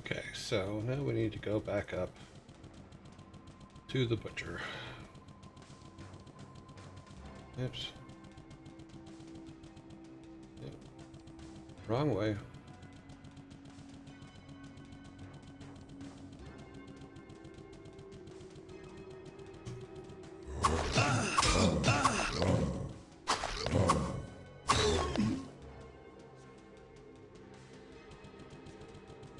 Okay, so now we need to go back up to the butcher. Oops. Yep. Wrong way.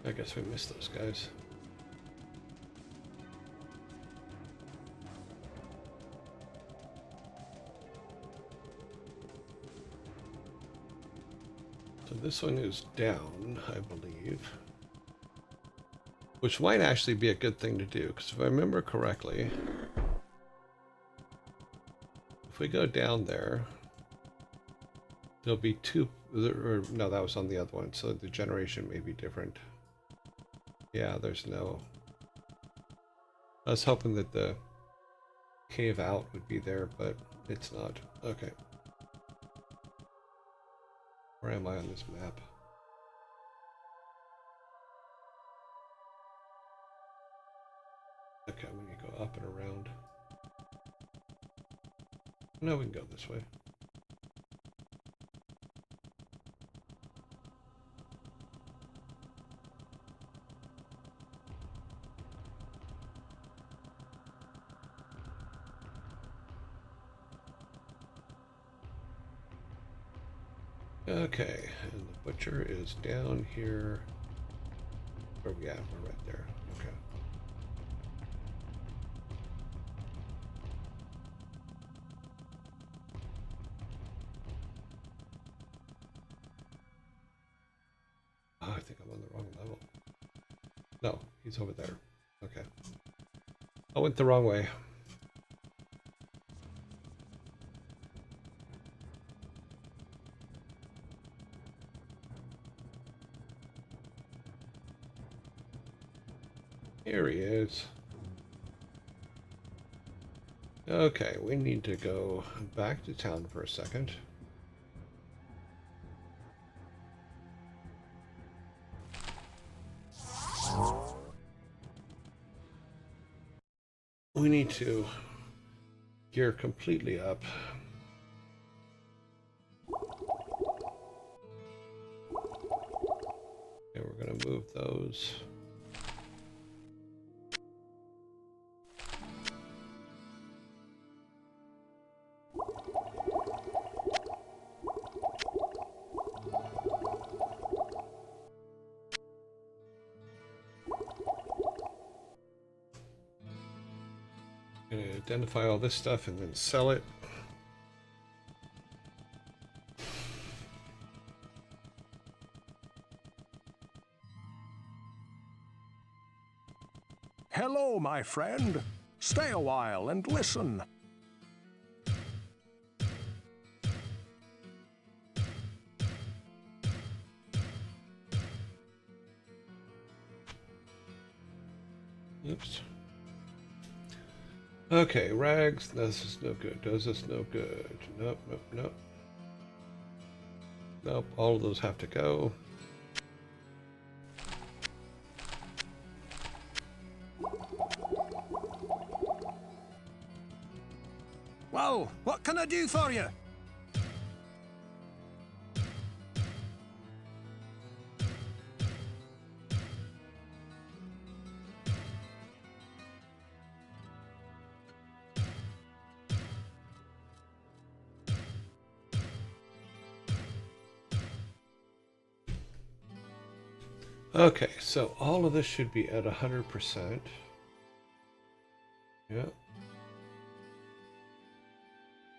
I guess we missed those guys. So this one is down, I believe. Which might actually be a good thing to do, because if I remember correctly, if we go down there, there'll be two, or no, that was on the other one, so the generation may be different. Yeah, there's no... I was hoping that the cave out would be there, but it's not. Okay. Where am I on this map? Okay, I'm gonna go up and around. No, we can go this way. Okay, and the butcher is down here. Where are we at? We're right there. Okay. No, he's over there. Okay. I went the wrong way. Here he is. Okay, we need to go back to town for a second. We need to gear completely up. Okay, we're going to move those. Gonna identify all this stuff and then sell it. Hello, my friend. Stay a while and listen. Oops. Okay, rags. This is no good. Does this no good? Nope, nope, nope. Nope, all of those have to go. Well, what can I do for you? Okay, so all of this should be at 100%. Yeah.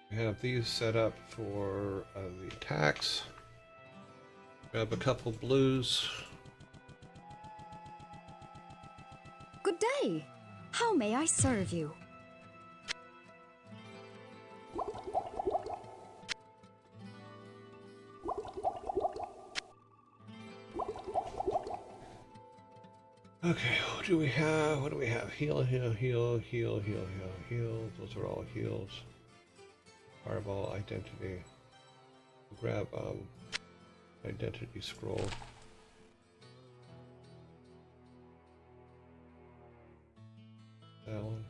We have these set up for the attacks. Grab a couple blues. Good day. How may I serve you? Okay, what do we have? What do we have? Heal, heal, heal, heal, heal, heal, heal. Those are all heals. Fireball, identity. Grab identity scroll. That one.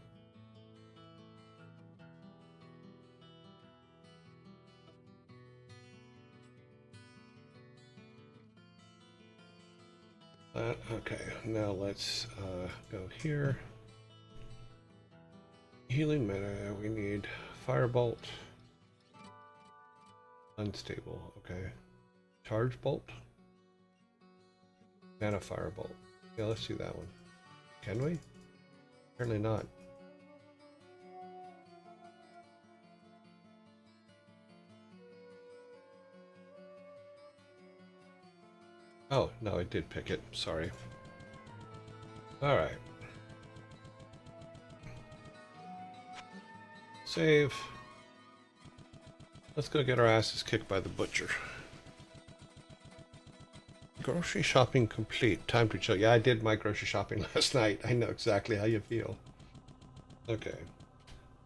Okay, now let's go here. Healing mana, we need Firebolt. Unstable, okay. Charge Bolt. Mana Firebolt. Yeah, let's do that one. Can we? Apparently not. Oh, no, I did pick it. Sorry. Alright. Save. Let's go get our asses kicked by the butcher. Grocery shopping complete. Time to chill. Yeah, I did my grocery shopping last night. I know exactly how you feel. Okay.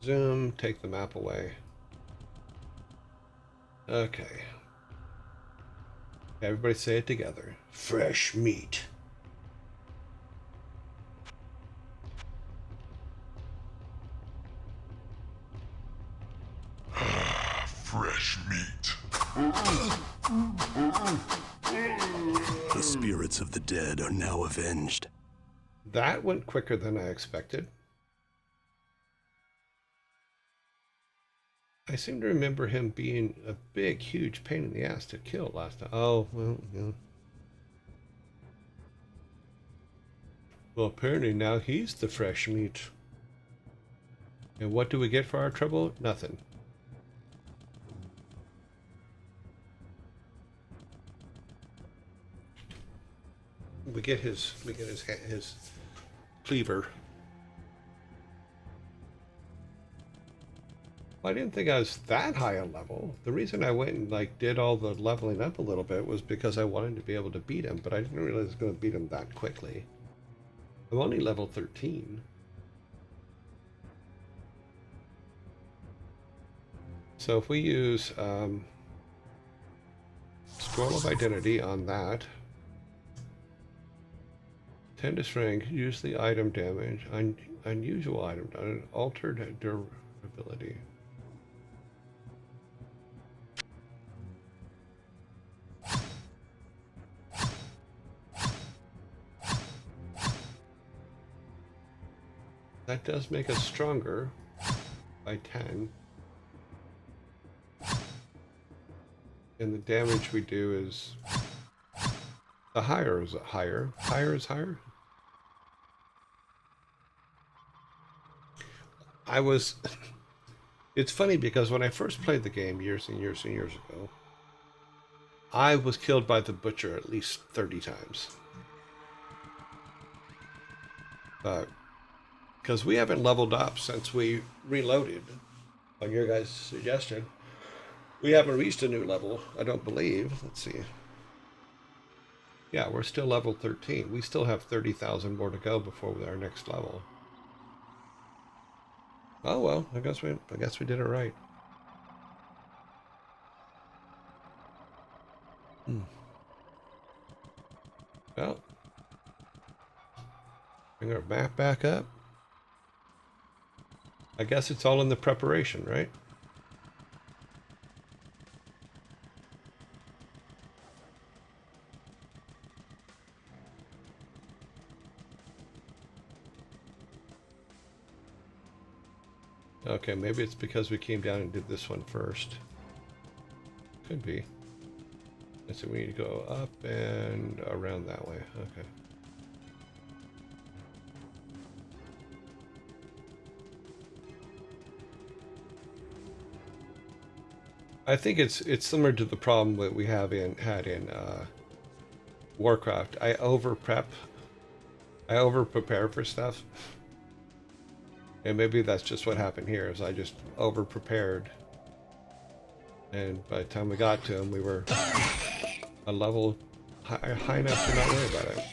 Zoom. Take the map away. Okay. Everybody say it together. Fresh meat. Fresh meat. The spirits of the dead are now avenged. That went quicker than I expected. I seem to remember him being a big, huge pain in the ass to kill last time. Oh, well, yeah. Well, apparently now he's the fresh meat. And what do we get for our trouble? Nothing. We we get his cleaver. I didn't think I was that high a level. The reason I went and like did all the leveling up a little bit was because I wanted to be able to beat him, but I didn't realize I was going to beat him that quickly. I'm only level 13. So if we use Scroll of Identity on that, 10 to strength, use the item damage, unusual item, altered durability. That does make us stronger by 10. And the damage we do is the higher is higher. Higher is higher. It's funny because when I first played the game years and years and years ago, I was killed by the butcher at least 30 times. Because we haven't leveled up since we reloaded on your guys' suggestion. We haven't reached a new level, I don't believe. Let's see. Yeah, we're still level 13. We still have 30,000 more to go before our next level. Oh well, I guess we did it right. Well, bring our map back up. I guess it's all in the preparation, right? Okay, maybe it's because we came down and did this one first. Could be. And so we need to go up and around that way. Okay. I think it's similar to the problem that we had in Warcraft. I over prepare for stuff. And maybe that's just what happened here, is I just over prepared. And by the time we got to him, we were a level high enough to not worry about it.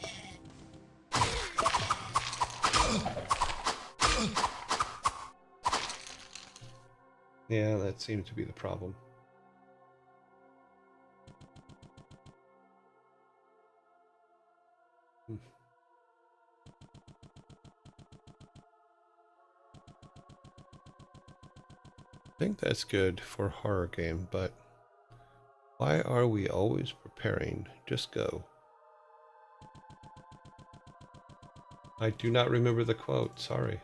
Yeah, that seems to be the problem. I think that's good for a horror game, but why are we always preparing? Just go. I do not remember the quote, sorry.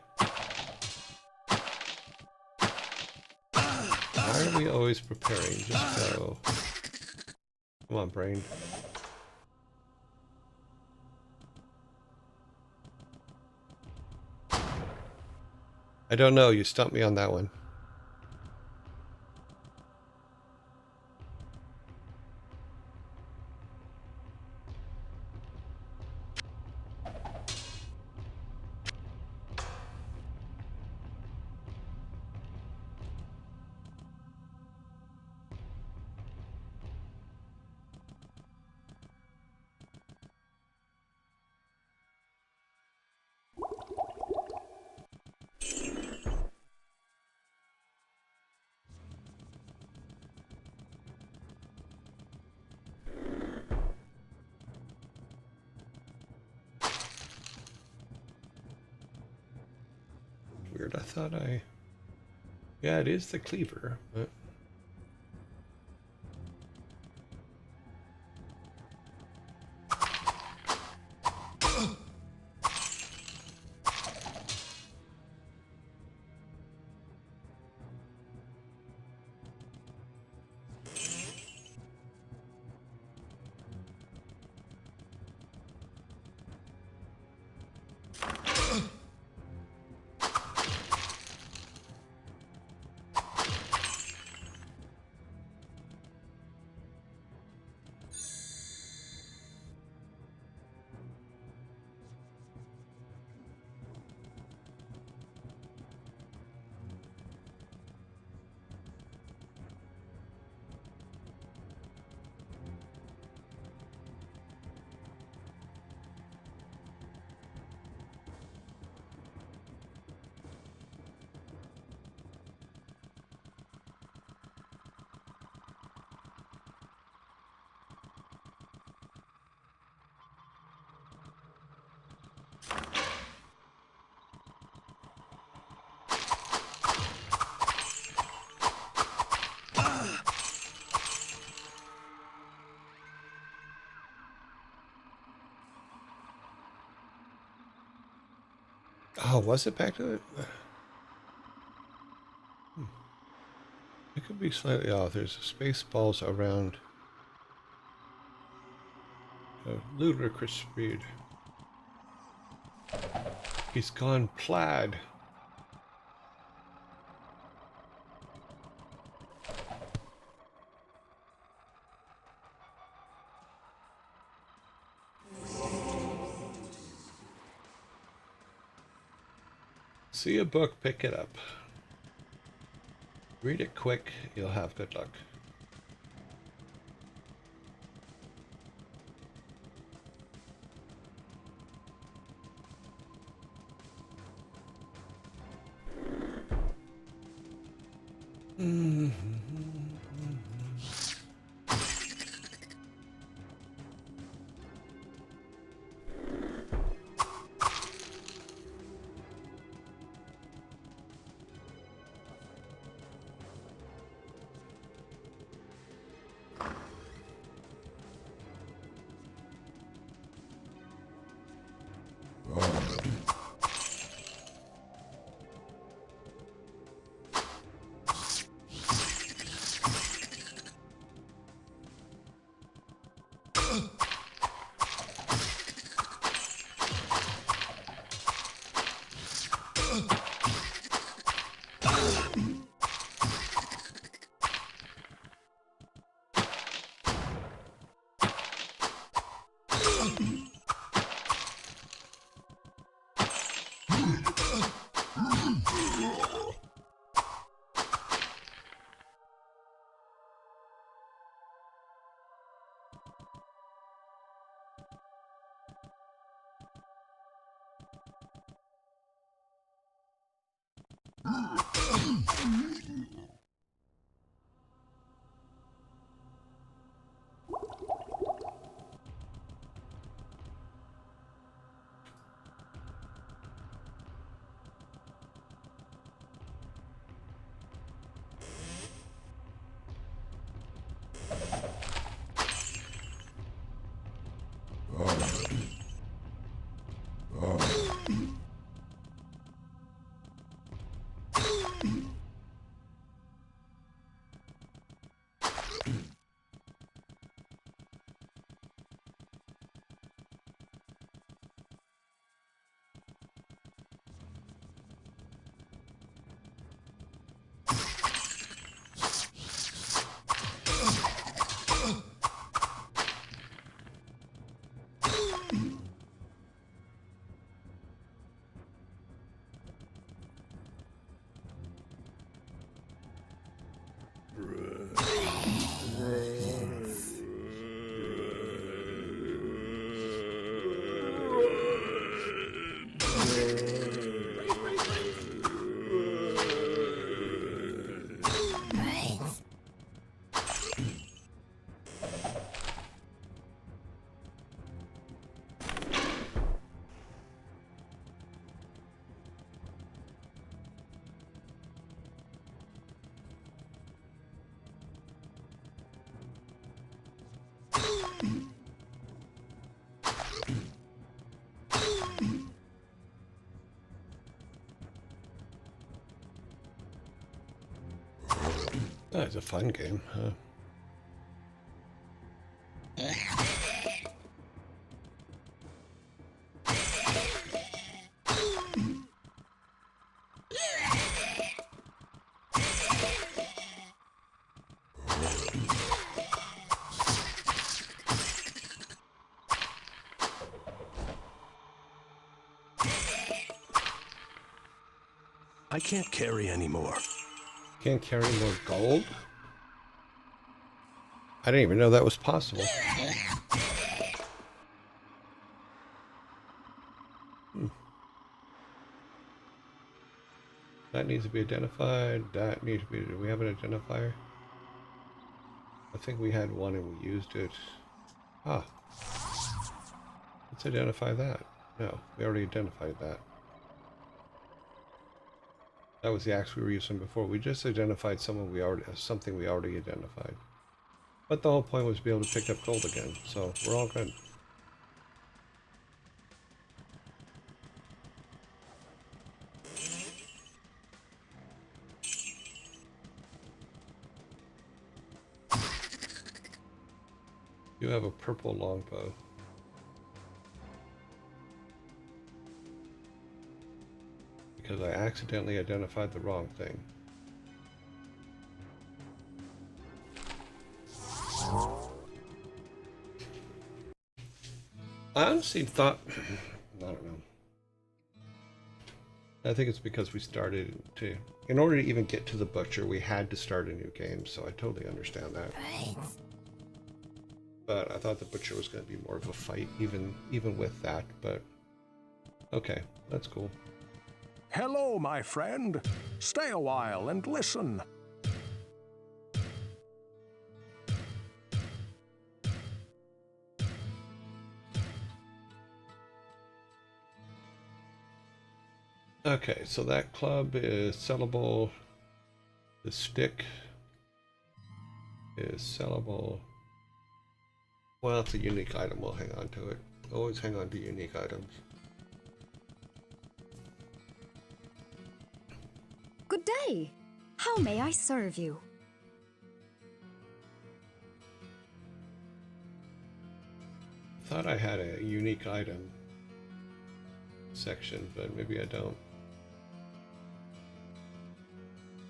Why are we always preparing? Just go. Come on, brain. I don't know, you stumped me on that one. Weird, I thought yeah, it is the cleaver, but... Oh, was it back to it? It could be slightly off. There's space balls around a ludicrous speed. He's gone plaid. See a book, pick it up. Read it quick, you'll have good luck. Oh, it's a fun game, huh? I can't carry anymore. Can't carry more gold? I didn't even know that was possible. That needs to be identified. That needs to be... Do we have an identifier? I think we had one and we used it. Ah. Let's identify that. No, we already identified that. That was the axe we were using before. We just identified something we already identified. But the whole point was to be able to pick up gold again, so we're all good. You have a purple longbow. Because I accidentally identified the wrong thing. I honestly thought, I don't know. I think it's because we started to, in order to even get to the butcher, we had to start a new game, so I totally understand that. But I thought the butcher was going to be more of a fight, even with that, but okay, that's cool. Hello, my friend. Stay a while and listen. Okay, so that club is sellable. The stick is sellable. Well, it's a unique item. We'll hang on to it. Always hang on to unique items. Good day. How may I serve you? Thought I had a unique item section, but maybe I don't.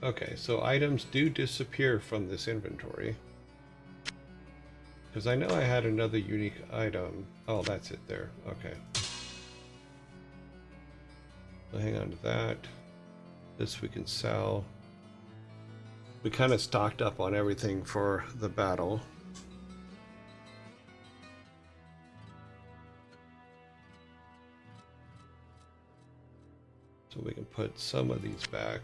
Okay, so items do disappear from this inventory. Because I know I had another unique item. Oh, that's it there. Okay. So hang on to that. This we can sell. We kind of stocked up on everything for the battle. So we can put some of these back.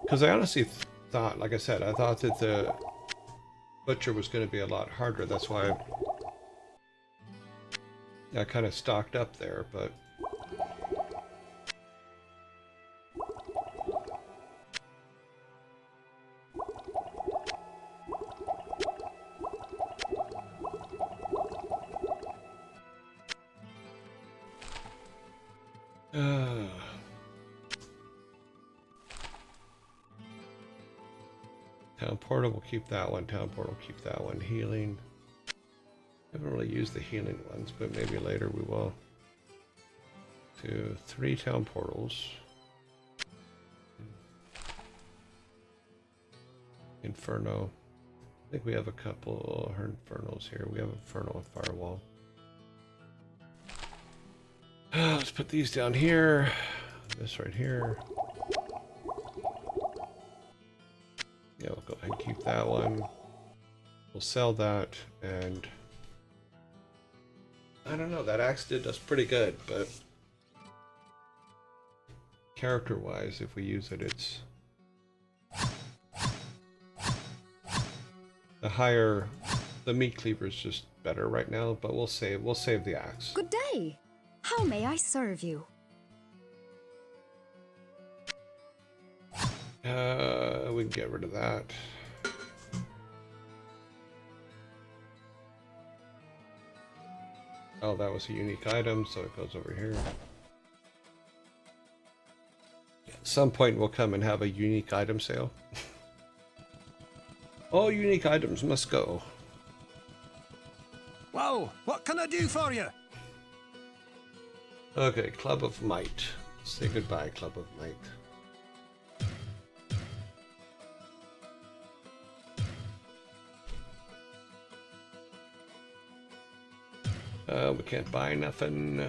Because I honestly thought, like I said, I thought that the butcher was going to be a lot harder. That's why I kind of stocked up there, but Town Portal, we'll keep that one. Town Portal, keep that one. Healing. Haven't really used the healing ones, but maybe later we will. 2, 3 Town Portals. Inferno. I think we have a couple Infernals here. We have Inferno and Firewall. Let's put these down here. This right here. Yeah, we'll go ahead and keep that one. We'll sell that, and I don't know, that axe did us pretty good, but character-wise, if we use it, it's the higher, the meat cleaver is just better right now, but we'll save the axe. Good day. How may I serve you? We can get rid of that. Oh, that was a unique item, so it goes over here. At some point we'll come and have a unique item sale. All unique items must go. Well, what can I do for you? Okay, Club of Might. Say goodbye, Club of Might. We can't buy nothing.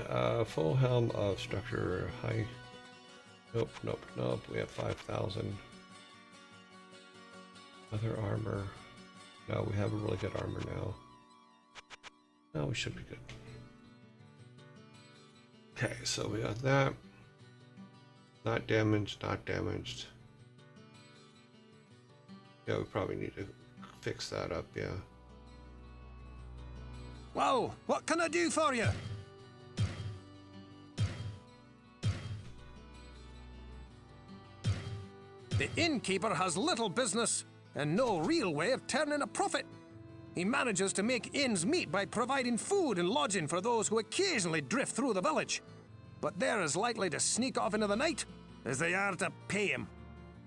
Full helm of structure. High. Nope, nope, nope. We have 5,000. Other armor. No, we have a really good armor now. No, we should be good. Okay, so we got that. Not damaged, not damaged. Yeah, we probably need to fix that up, yeah. Well, what can I do for you? The innkeeper has little business and no real way of turning a profit. He manages to make ends meet by providing food and lodging for those who occasionally drift through the village. But they're as likely to sneak off into the night as they are to pay him.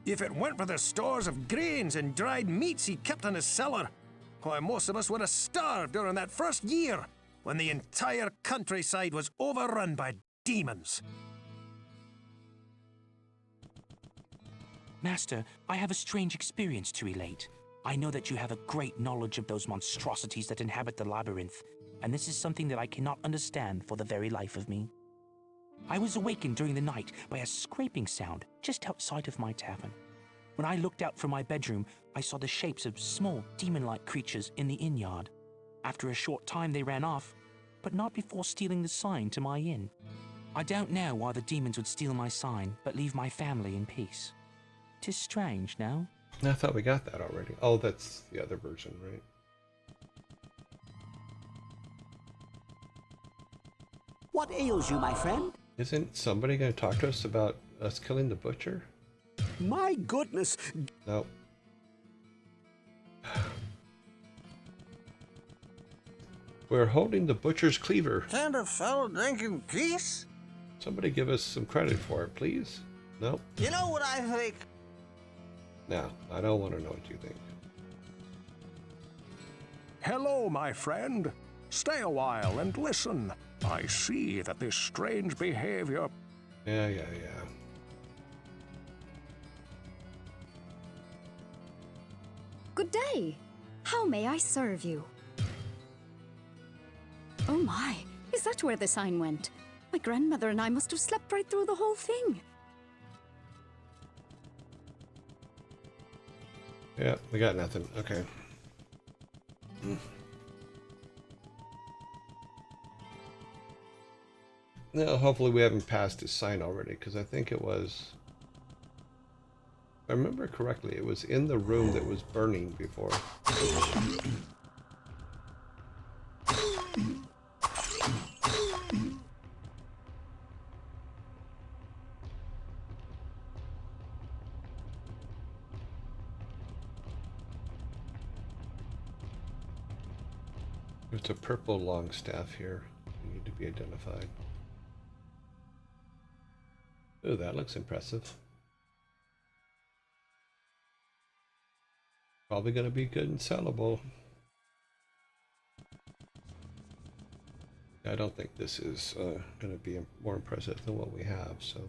If it weren't for the stores of grains and dried meats he kept in his cellar, Why, most of us would have starved during that first year when the entire countryside was overrun by demons. Master, I have a strange experience to relate. I know that you have a great knowledge of those monstrosities that inhabit the labyrinth, and this is something that I cannot understand for the very life of me. I was awakened during the night by a scraping sound just outside of my tavern. When I looked out from my bedroom, I saw the shapes of small, demon-like creatures in the inn yard. After a short time, they ran off, but not before stealing the sign to my inn. I don't know why the demons would steal my sign, but leave my family in peace. 'Tis strange, no? I thought we got that already. Oh, that's the other version, right? What ails you, my friend? Isn't somebody going to talk to us about us killing the butcher? My goodness. No. We're holding the butcher's cleaver. Can't a fellow drink in peace? Somebody give us some credit for it, please. No? You know what I think? No, I don't want to know what you think. Hello, my friend. Stay a while and listen. I see that this strange behavior... Yeah. Good day. How may I serve you? Oh my, is that where the sign went? My grandmother and I must have slept right through the whole thing. Yeah, we got nothing. Okay. No, hopefully we haven't passed his sign already, because I think it was... If I remember correctly, it was in the room that was burning before. There's a purple long staff here. You need to be identified. Oh, that looks impressive. Probably going to be good and sellable. I don't think this is going to be more impressive than what we have, so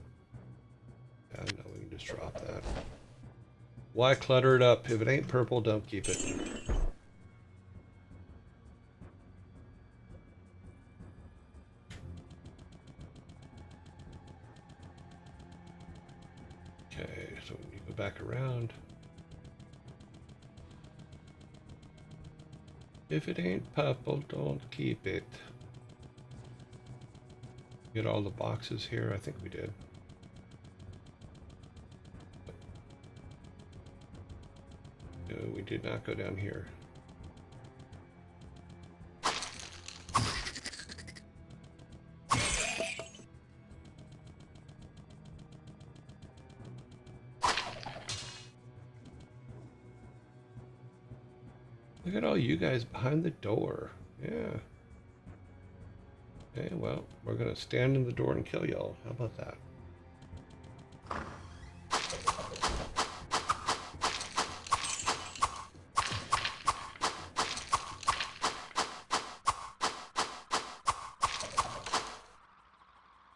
yeah, no, we can just drop that. Why clutter it up? If it ain't purple, don't keep it. Okay, so when you go back around, if it ain't purple, don't keep it. Get all the boxes here. I think we did. No, we did not go down here. Look at all you guys behind the door. Yeah. Okay, well, we're gonna stand in the door and kill y'all. How about that?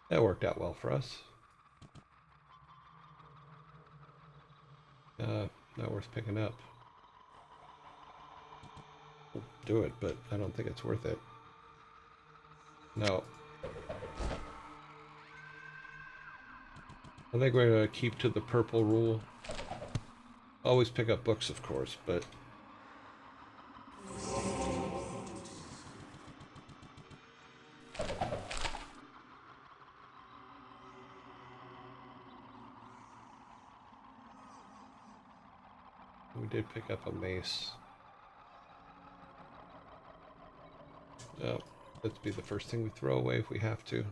That worked out well for us. Not worth picking up. We'll do it, but I don't think it's worth it. No. I think we're going to keep to the purple rule. Always pick up books, of course, but... We did pick up a mace. Oh, let's be the first thing we throw away if we have to.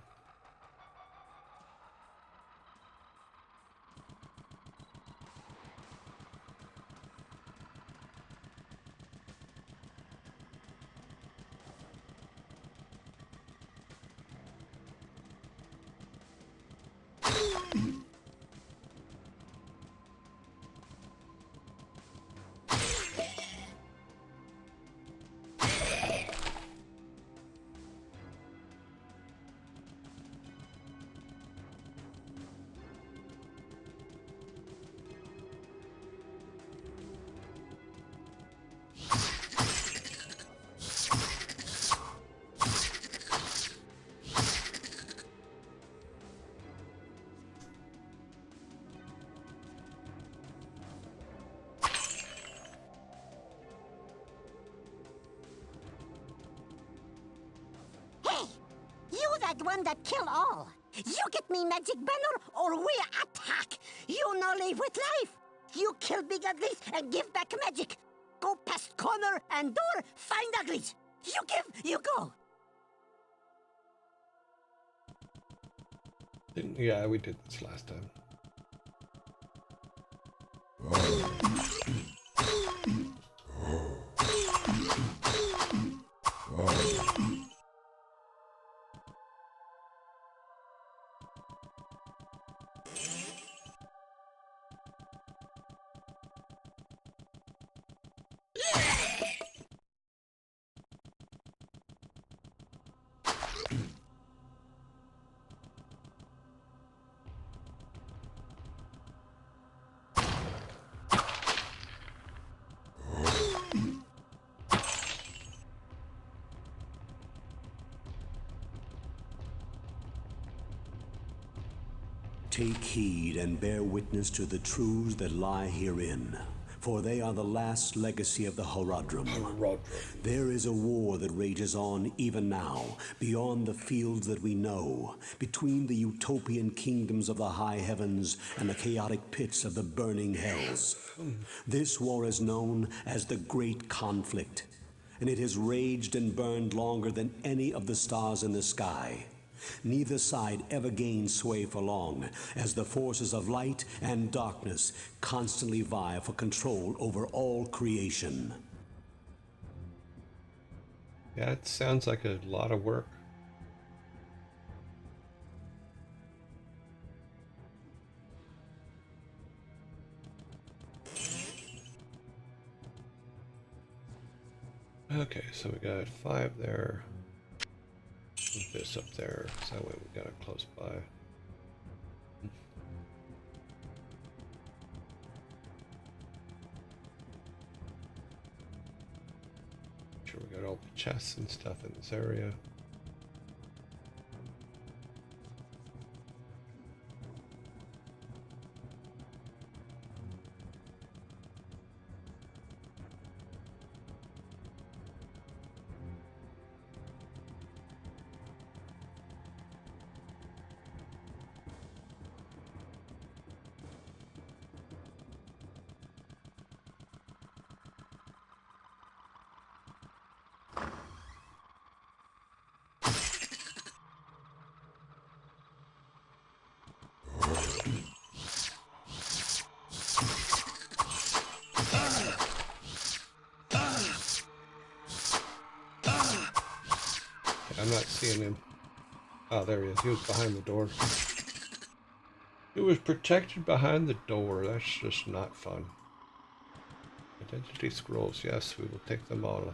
that one that kill all. You get me magic banner or we attack. You no live with life. You kill big uglies and give back magic. Go past corner and door, find uglies. You give, you go. Yeah, we did this last time. Take heed and bear witness to the truths that lie herein, for they are the last legacy of the Horadrim. There is a war that rages on even now, beyond the fields that we know, between the utopian kingdoms of the high heavens and the chaotic pits of the burning hells. This war is known as the Great Conflict, and it has raged and burned longer than any of the stars in the sky. Neither side ever gains sway for long, as the forces of light and darkness constantly vie for control over all creation. Yeah, it sounds like a lot of work. Okay, so we got 5 there. Move this up there, so that way we got it close by. Make sure we got all the chests and stuff in this area. I'm not seeing him. Oh, there he is. He was behind the door. He was protected behind the door. That's just not fun. Identity scrolls. Yes, we will take them all.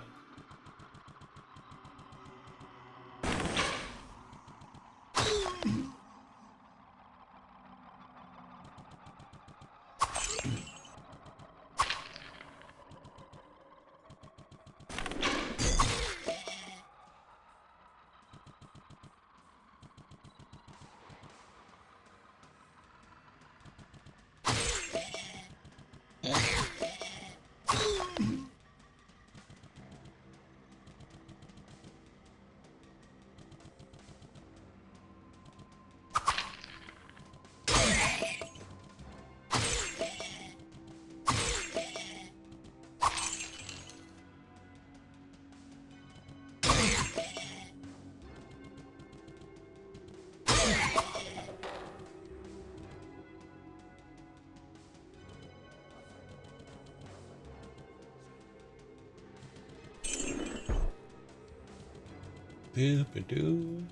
Doop-a-doo.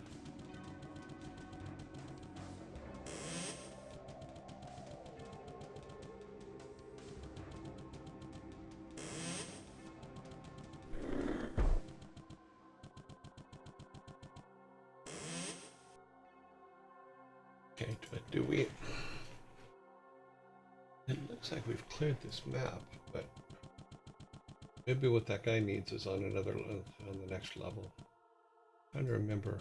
Okay, but do we... It looks like we've cleared this map, but maybe what that guy needs is on another, on the next level. I'm trying to remember.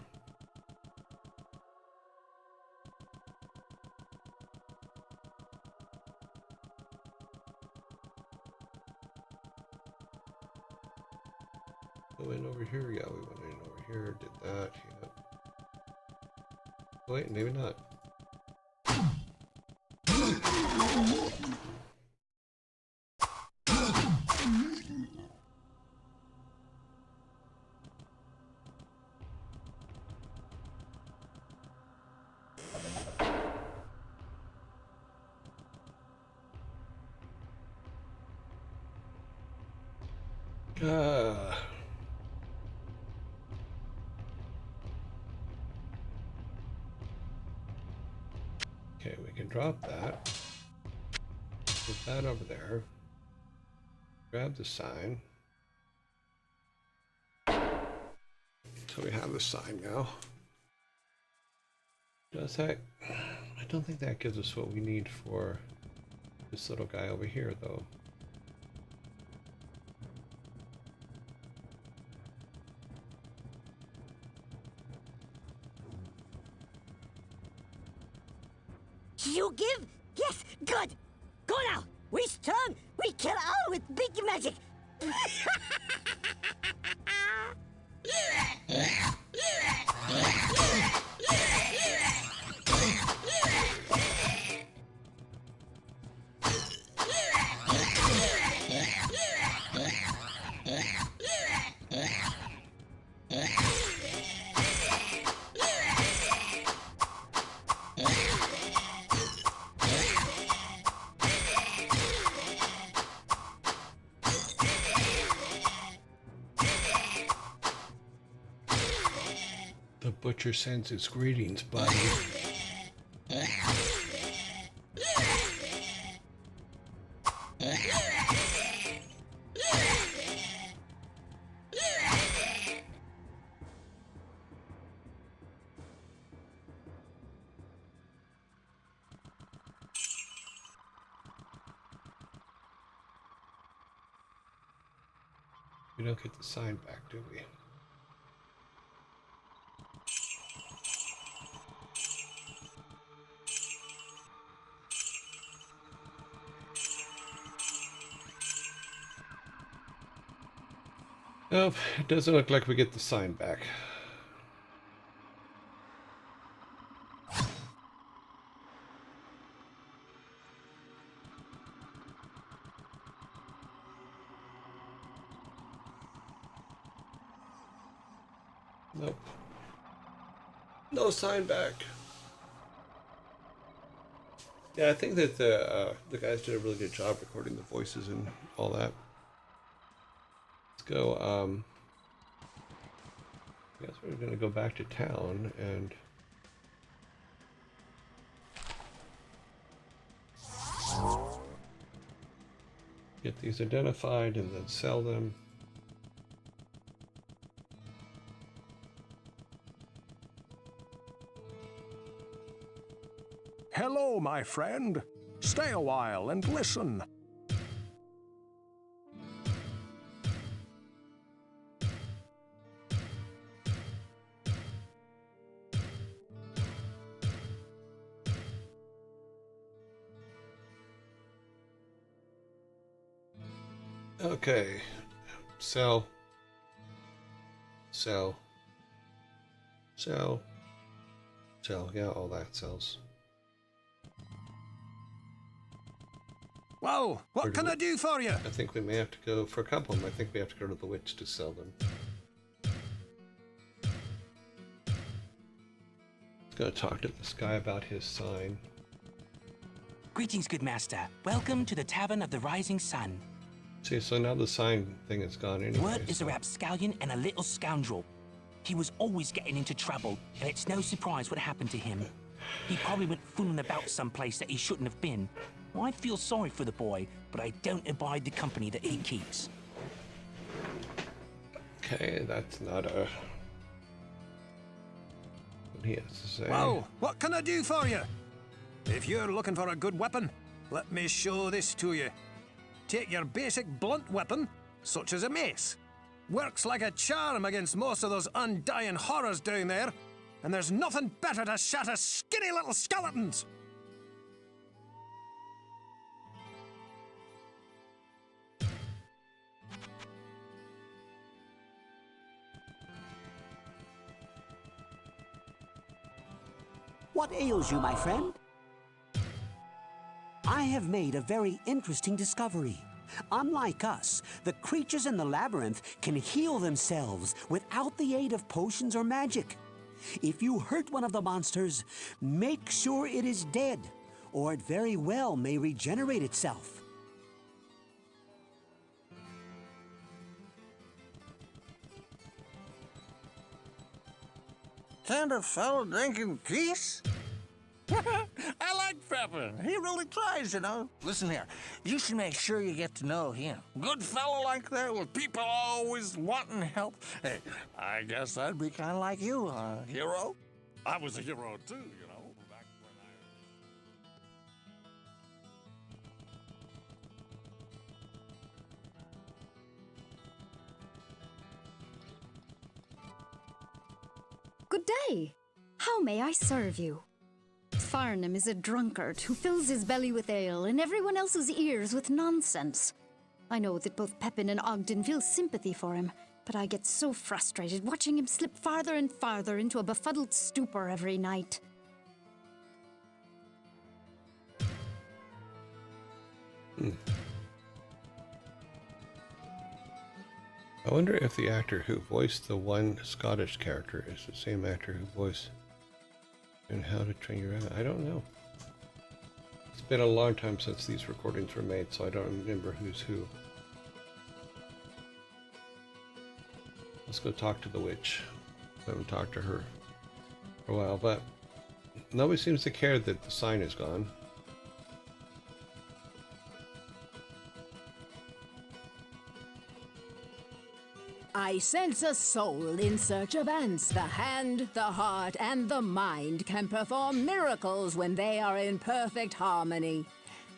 We went over here, yeah, we went in over here, did that, yeah. Wait, maybe not. Okay, we can drop that. Put that over there. Grab the sign. So we have the sign now. Does that... I don't think that gives us what we need for this little guy over here, though. You give? Yes, good. Go now. We strong. We kill all with big magic. The butcher sends his greetings, buddy. We don't get the sign back, do we? Nope, it doesn't look like we get the sign back. Nope. No sign back. Yeah, I think that the guys did a really good job recording the voices and all that. Let's go, I guess we're gonna go back to town and get these identified and then sell them. Hello, my friend. Stay a while and listen. Okay. Sell. Sell. Sell. Sell. Yeah, all that sells. Well, what can I do for you? I think we may have to go for a couple of them. I think we have to go to the witch to sell them. Let's go talk to this guy about his sign. Greetings, good master. Welcome to the Tavern of the Rising Sun. See, so now the sign thing is gone anyway. Word is a rapscallion and a little scoundrel. He was always getting into trouble, and it's no surprise what happened to him. He probably went fooling about someplace that he shouldn't have been. Well, I feel sorry for the boy, but I don't abide the company that he keeps. Okay, that's not a... what he has to say. Well, what can I do for you? If you're looking for a good weapon, let me show this to you. Take your basic blunt weapon, such as a mace. Works like a charm against most of those undying horrors down there, and there's nothing better to shatter skinny little skeletons. What ails you, my friend? I have made a very interesting discovery. Unlike us, the creatures in the labyrinth can heal themselves without the aid of potions or magic. If you hurt one of the monsters, make sure it is dead, or it very well may regenerate itself. Can't a fellow drink in peace? I like Pepper. He really tries, you know. Listen here, you should make sure you get to know him. Good fellow like that with people always wanting help. Hey, I guess I'd be kind of like you, hero. I was a hero too, you know, back when Good day. How may I serve you? Farnham is a drunkard who fills his belly with ale and everyone else's ears with nonsense. I know that both Pepin and Ogden feel sympathy for him, but I get so frustrated watching him slip farther and farther into a befuddled stupor every night. I wonder if the actor who voiced the one Scottish character is the same actor who voiced in How to Train Your Dragon. I don't know. It's been a long time since these recordings were made, so I don't remember who's who. Let's go talk to the witch. I haven't talked to her for a while, but nobody seems to care that the sign is gone. I sense a soul in search of ants. The hand, the heart, and the mind can perform miracles when they are in perfect harmony.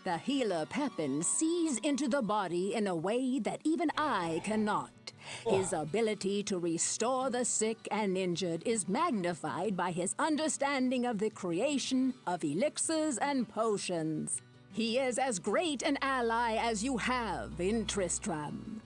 The healer Pepin sees into the body in a way that even I cannot. His ability to restore the sick and injured is magnified by his understanding of the creation of elixirs and potions. He is as great an ally as you have in Tristram.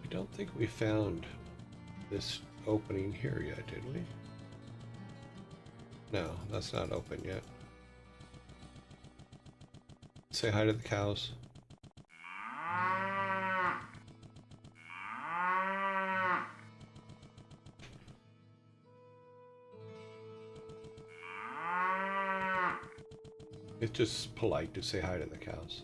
I don't think we found this opening here yet, did we? No, that's not open yet. Say hi to the cows. It's just polite to say hi to the cows.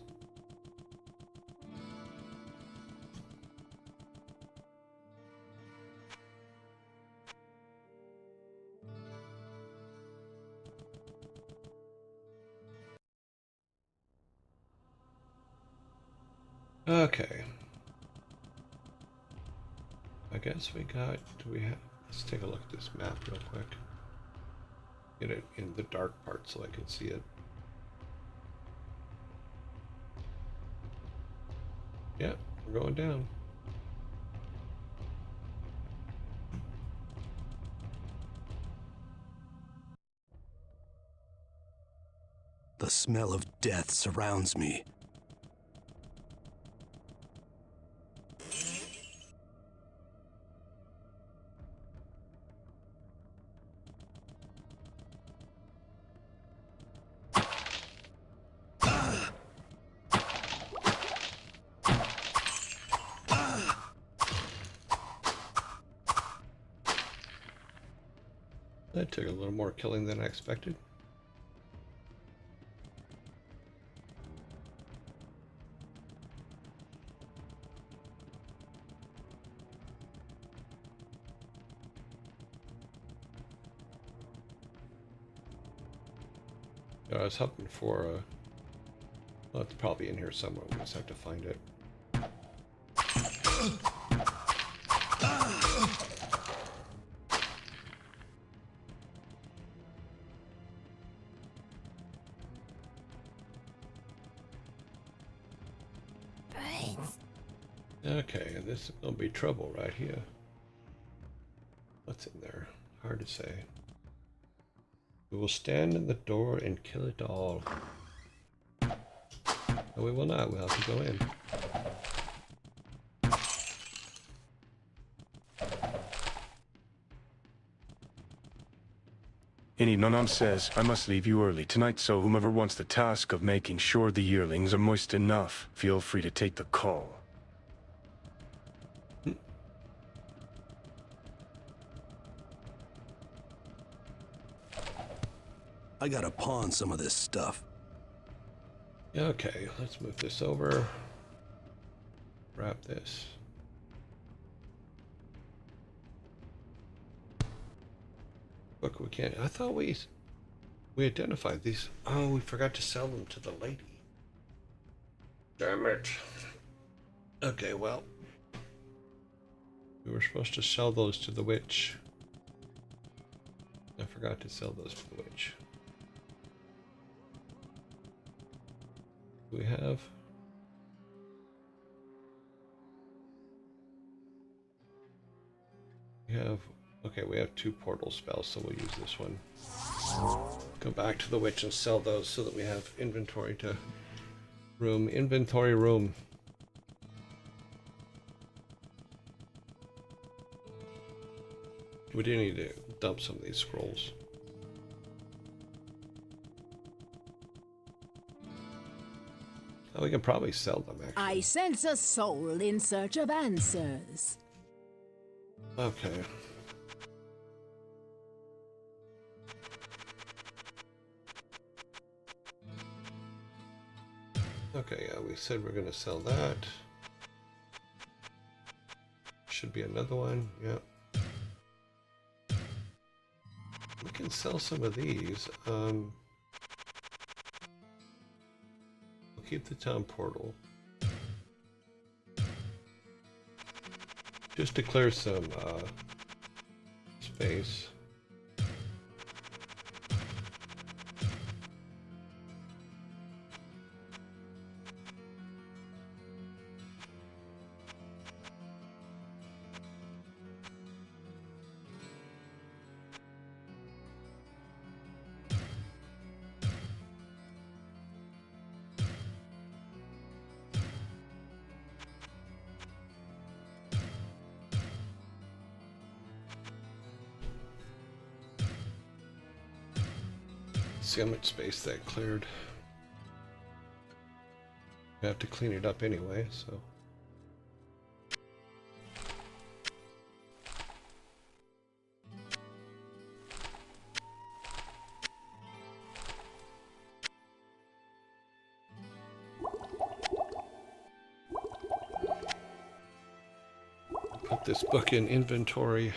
Okay. I guess we got, do we have, let's take a look at this map real quick. Get it in the dark part so I can see it. Yeah, we're going down. The smell of death surrounds me. That took a little more killing than I expected. I was hoping for well, it's probably in here somewhere. We just have to find it. Okay, and this is gonna be trouble right here. What's in there? Hard to say. We will stand in the door and kill it all. No, we will not. We'll have to go in. Any Nonon says, I must leave you early tonight, so whomever wants the task of making sure the yearlings are moist enough, feel free to take the call. I gotta pawn some of this stuff. Okay, let's move this over. Wrap this. Look, we can't. I thought we identified these. Oh, we forgot to sell them to the lady. Damn it. Okay, well, we were supposed to sell those to the witch. I forgot to sell those to the witch. We have. Okay, we have 2 portal spells, so we'll use this one. Go back to the witch and sell those so that we have inventory room. We do need to dump some of these scrolls. Oh, we can probably sell them, actually. I sense a soul in search of answers. Okay. Okay, yeah, we said we're going to sell that. Should be another one, yep. We can sell some of these. We'll keep the town portal. Just to clear some space. See how much space that cleared. I have to clean it up anyway, so. Put this book in inventory.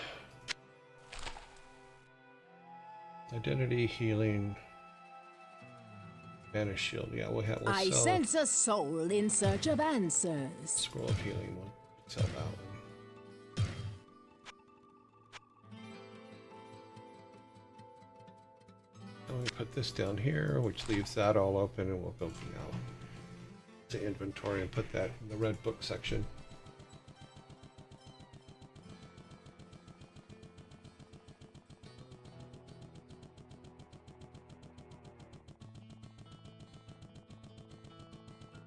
Identity, healing. Mana shield, yeah, we'll I sell. sense a soul in search of answers. Scroll of healing, we'll sell that one. And we put this down here, which leaves that all open, and we'll go now to inventory and put that in the red book section.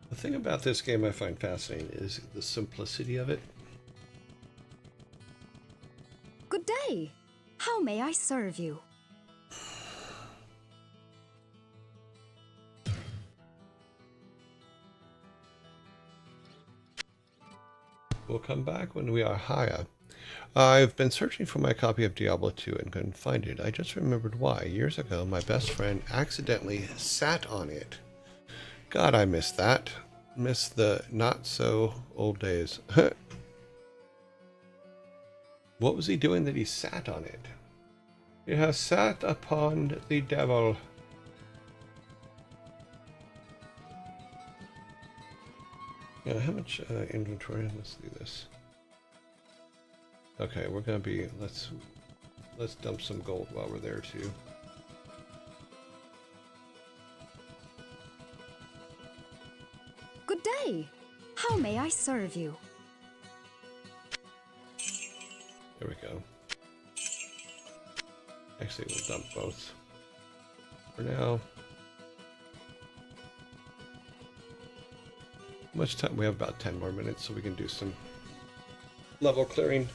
The thing about this game I find fascinating is the simplicity of it. Good day. How may I serve you? We'll come back when we are higher. I've been searching for my copy of Diablo 2 and couldn't find it. I just remembered why. Years ago, my best friend accidentally sat on it. God, I miss that. Miss the not-so-old days. What was he doing that he sat on it? He has sat upon the devil. Yeah, how much inventory? Let's do this. Okay, we're gonna be, let's dump some gold while we're there too. Good day. How may I serve you? There we go. Actually, we'll dump both for now. How much time? We have about 10 more minutes, so we can do some level clearing.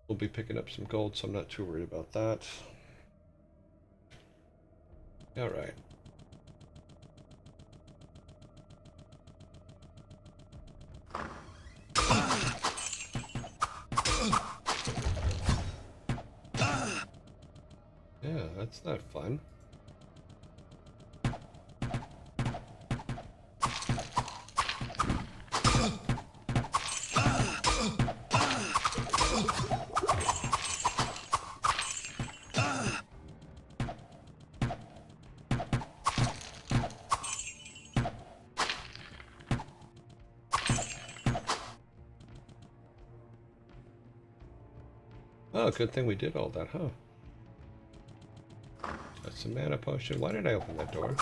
We'll be picking up some gold, so I'm not too worried about that. All right. Yeah, that's not fun. Oh, good thing we did all that, huh? That's a mana potion. Why did I open that door?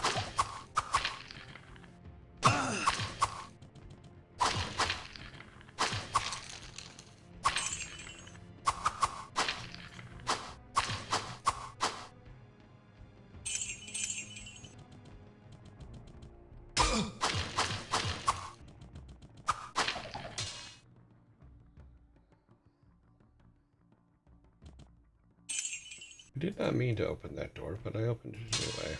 I did not mean to open that door, but I opened it anyway.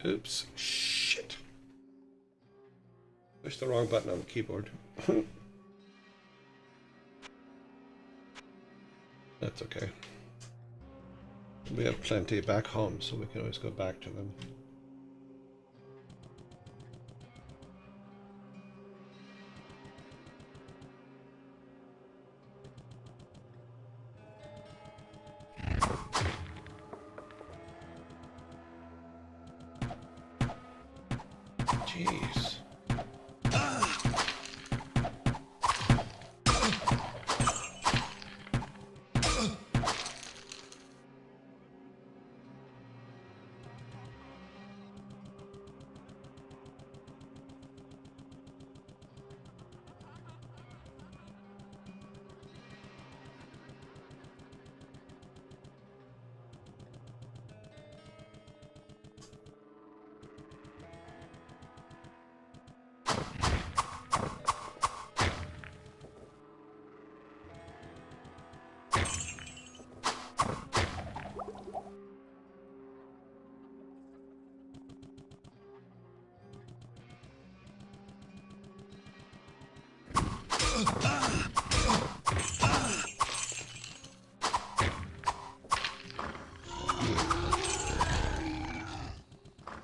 Oops. Shit. Pushed the wrong button on the keyboard. That's okay. We have plenty back home, so we can always go back to them. Jeez.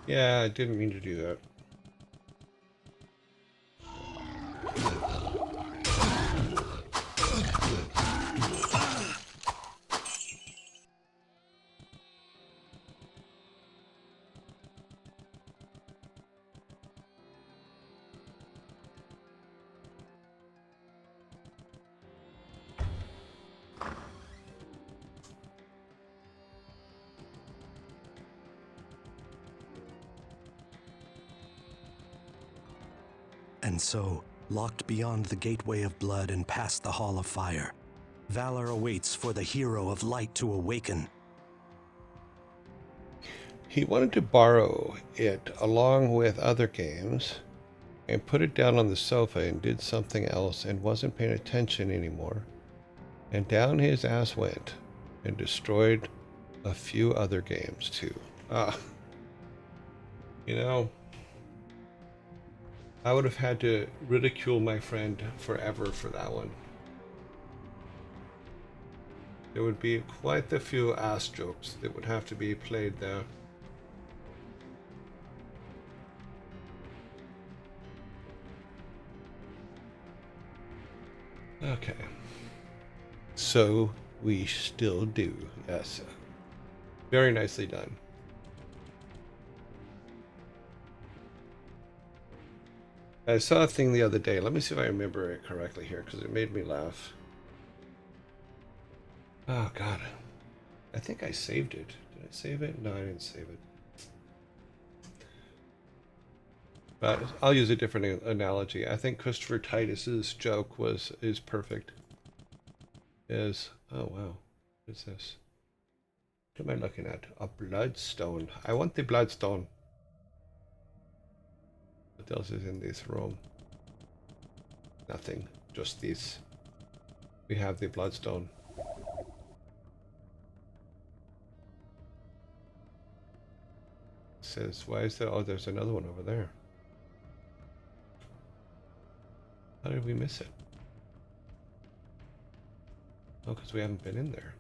Yeah, I didn't mean to do that. And so, locked beyond the gateway of blood and past the hall of fire, valor awaits for the hero of light to awaken. He wanted to borrow it along with other games and put it down on the sofa and did something else and wasn't paying attention anymore. And down his ass went and destroyed a few other games too. You know, I would have had to ridicule my friend forever for that one. There would be quite a few ass jokes that would have to be played there. Okay. So we still do. Yes. Very nicely done. I saw a thing the other day. Let me see if I remember it correctly here, because it made me laugh. Oh, God. I think I saved it. Did I save it? No, I didn't save it. But I'll use a different analogy. I think Christopher Titus's joke is perfect. Oh, wow. What is this? What am I looking at? A bloodstone. I want the bloodstone. What else is in this room? Nothing. Just these. We have the bloodstone. It says, why is there? Oh, there's another one over there. How did we miss it? Oh, because we haven't been in there.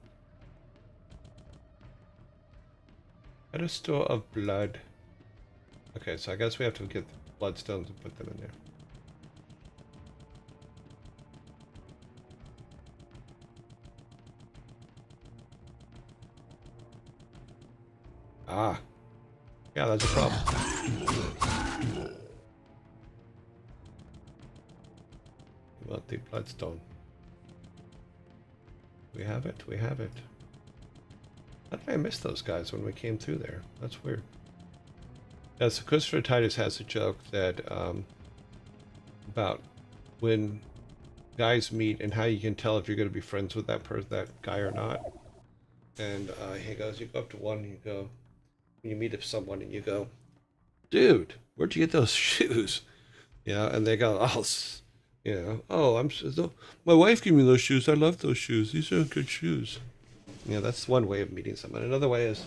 Pedestal of blood. Okay, so I guess we have to get the bloodstones and put them in there. Ah. Yeah, that's a problem. We want the bloodstone. We have it. We have it. How did I miss those guys when we came through there? That's weird. Yeah, so Christopher Titus has a joke that about when guys meet and how you can tell if you're going to be friends with that guy or not. And he goes, you go up to one and you go, when you meet someone and you go, dude, where'd you get those shoes? You know, and they go, oh, you know, oh, my wife gave me those shoes. I love those shoes. These are good shoes. You know, that's one way of meeting someone. Another way is,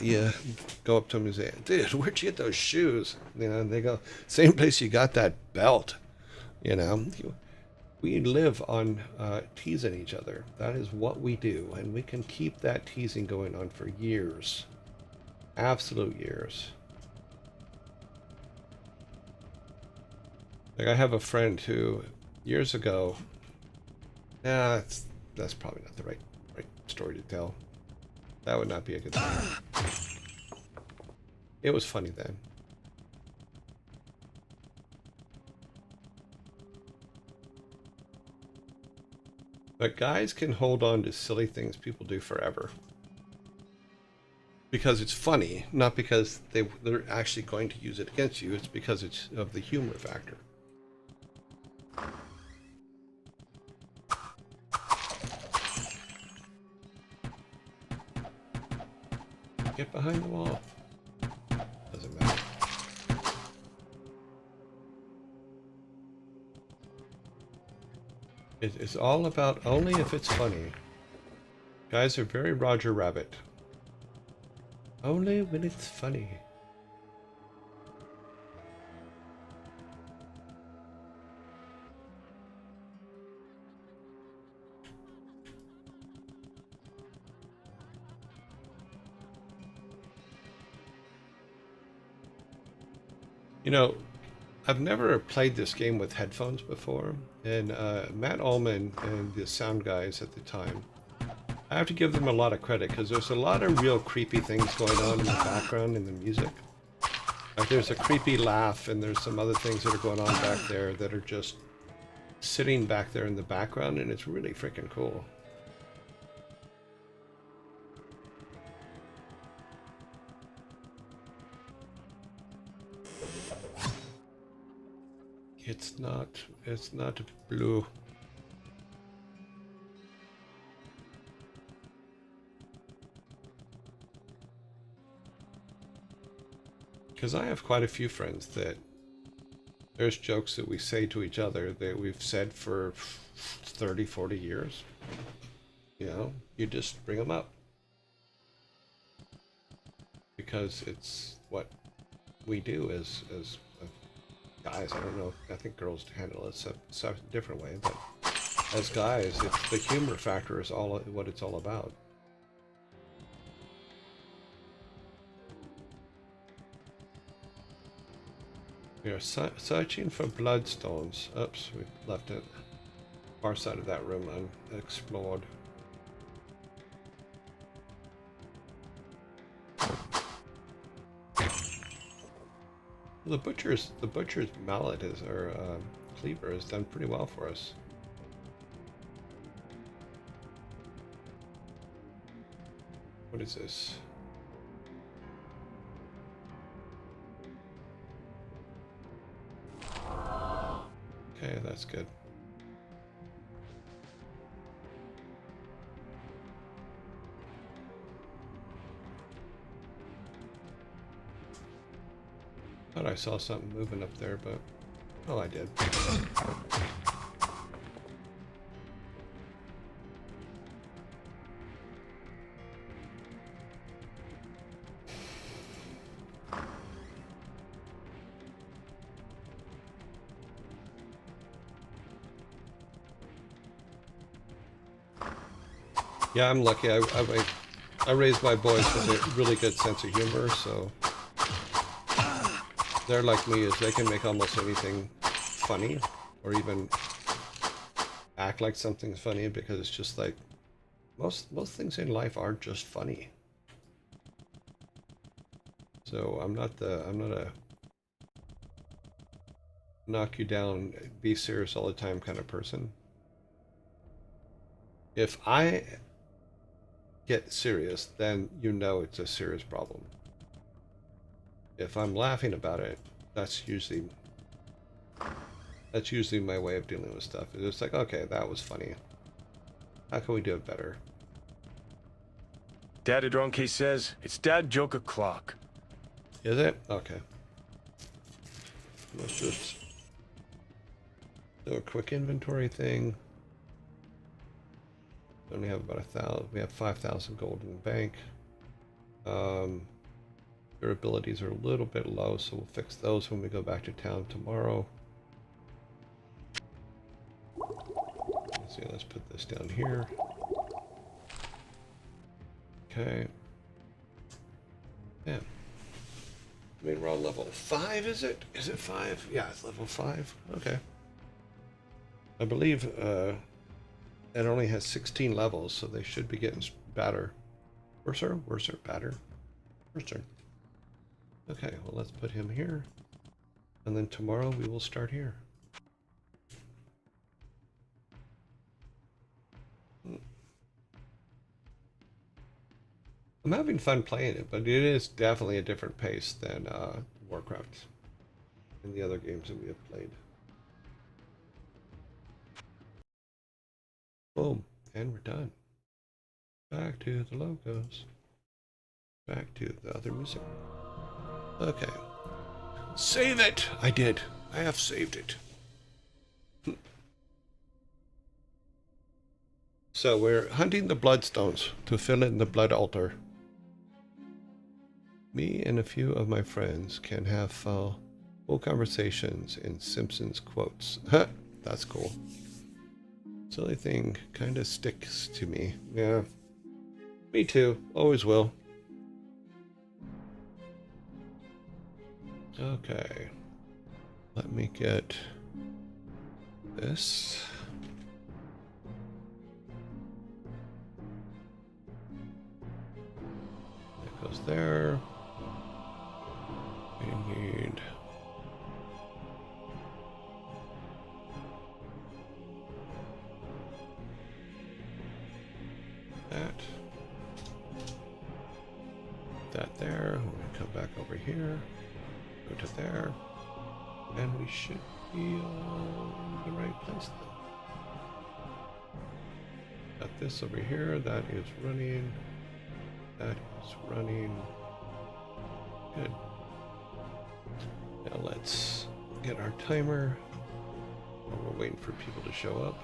yeah, go up to them and say, dude, where'd you get those shoes? You know, and they go, same place you got that belt. You know, we live on teasing each other. That is what we do. And we can keep that teasing going on for years. Absolute years. Like I have a friend who, years ago, that's probably not the right story to tell. That would not be a good thing. It was funny then. But guys can hold on to silly things people do forever. Because it's funny, not because they're actually going to use it against you. It's because it's of the humor factor. Get behind the wall. Doesn't matter. It's all about only if it's funny. Guys are very Roger Rabbit. Only when it's funny. You know, I've never played this game with headphones before, and Matt Ullman and the sound guys at the time, I have to give them a lot of credit because there's a lot of real creepy things going on in the background in the music. Like there's a creepy laugh and there's some other things that are going on back there that are just sitting back there in the background, and it's really freaking cool. It's not blue. Because I have quite a few friends that There's jokes that we say to each other that we've said for 30, 40 years. You know, you just bring them up. Because it's what we do as guys. I don't know. I think girls handle it a different way, but as guys, it's the humor factor is all what it's all about. We are searching for bloodstones. Oops, we left it. Far side of that room unexplored. The butcher's mallet is, or cleaver has done pretty well for us. What is this? Okay, that's good. Thought I saw something moving up there, but oh, I did. Yeah, I'm lucky. I raised my boys with a really good sense of humor, so they're like me, is they can make almost anything funny, or even act like something's funny, because it's just like most things in life are just funny. So I'm not a knock you down, be serious all the time kind of person. If I get serious, then you know it's a serious problem. If I'm laughing about it, that's usually my way of dealing with stuff. It's like, okay, that was funny. How can we do it better? Daddy Drunky says it's Dad joke o'clock. Is it? Okay. Let's just do a quick inventory thing. We only have about 1,000. We have 5,000 gold in the bank. Their abilities are a little bit low, so we'll fix those when we go back to town tomorrow. Let's see, let's put this down here. Okay. Yeah. I mean, we're on level 5, is it? Is it 5? Yeah, it's level 5. Okay. I believe it only has 16 levels, so they should be getting better. Worser, better. Worser. Okay, well, let's put him here. And then tomorrow we will start here. I'm having fun playing it, but it is definitely a different pace than Warcraft and the other games that we have played. Boom, and we're done. Back to the logos. Back to the other music. Okay. Save it! I did. I have saved it. So we're hunting the bloodstones to fill in the blood altar. Me and a few of my friends can have full conversations in Simpsons quotes. That's cool. Silly thing kind of sticks to me. Yeah. Me too. Always will. Okay. Let me get this. That goes there. We need that there. We're gonna come back over here, go to there, and we should be on the right place then. Got this over here. That is running. That is running. Good. Now let's get our timer. While we're waiting for people to show up.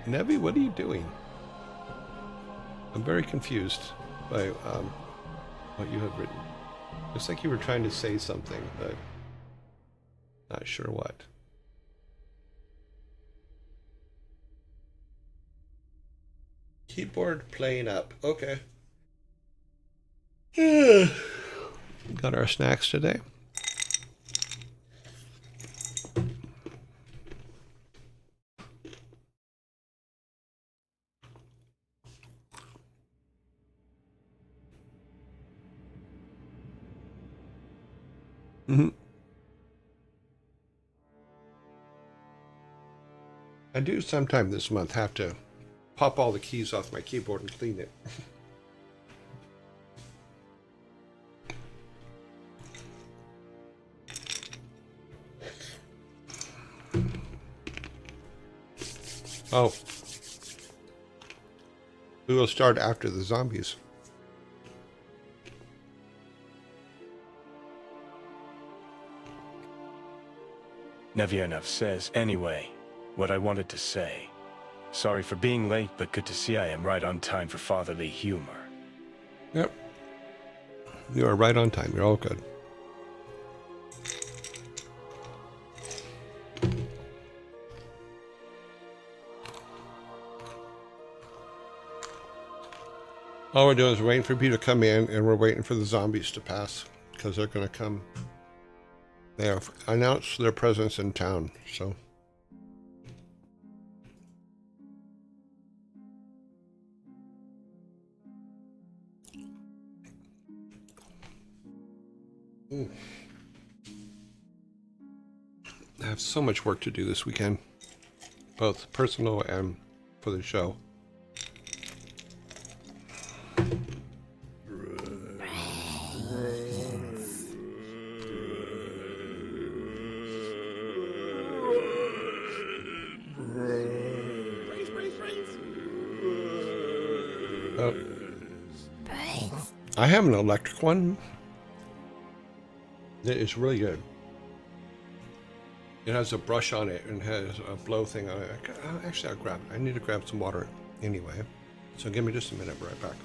Nevi, what are you doing? I'm very confused by what you have written. Looks like you were trying to say something, but not sure what. Keyboard playing up. Okay. Got our snacks today. I do sometime this month have to pop all the keys off my keyboard and clean it. Oh. We will start after the zombies. Nevianov says, anyway, what I wanted to say. Sorry for being late, but good to see I am right on time for fatherly humor. Yep. You are right on time. You're all good. All we're doing is waiting for people to come in, and we're waiting for the zombies to pass, because they're going to come. They have announced their presence in town, so. Ooh. I have so much work to do this weekend, both personal and for the show. I have an electric one that is really good. It has a brush on it and has a blow thing on it. Actually, I'll grab it. I need to grab some water anyway. So give me just a minute. I'll be right back.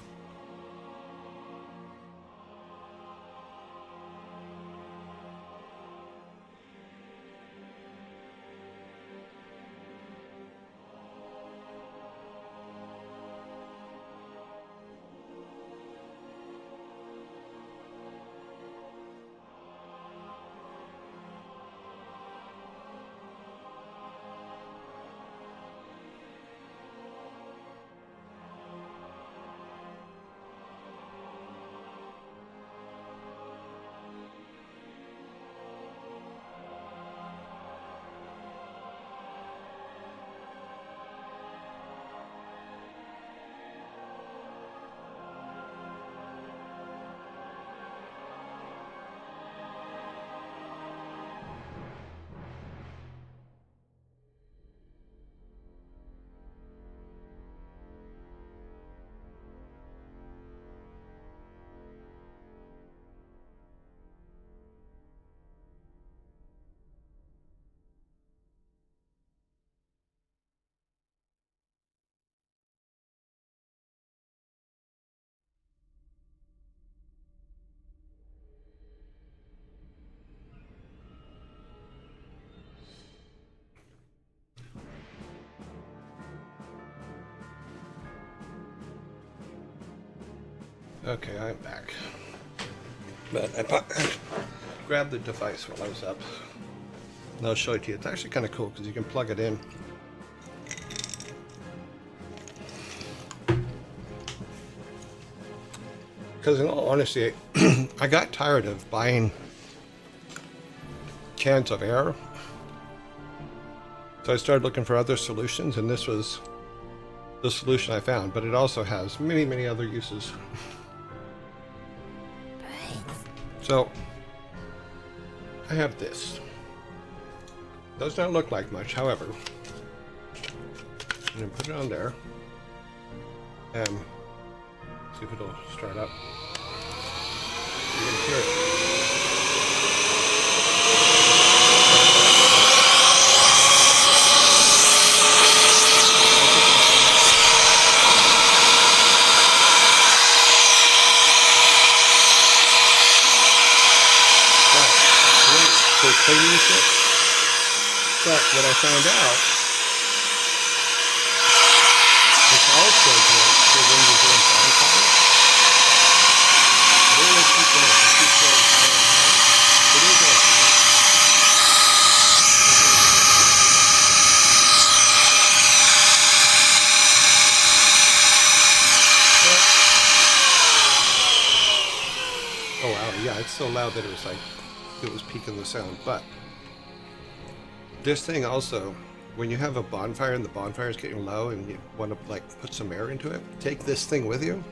Okay, I'm back. But I grabbed the device while I was up. And I'll show it to you. It's actually kind of cool because you can plug it in. Because in all honesty, I got tired of buying cans of air. So I started looking for other solutions, and this was the solution I found, but it also has many, many other uses. So, I have this. Does not look like much, however. I'm going to put it on there. And see if it'll start up. You can hear it. Cleaning shit. But what I found out is also good for when you're doing bonfires. It will keep going. It keeps going higher and higher. It is awesome. Oh wow, yeah, it's so loud that it was like it was peaking the sound. But this thing also, when you have a bonfire and the bonfire is getting low and you want to like put some air into it, take this thing with you,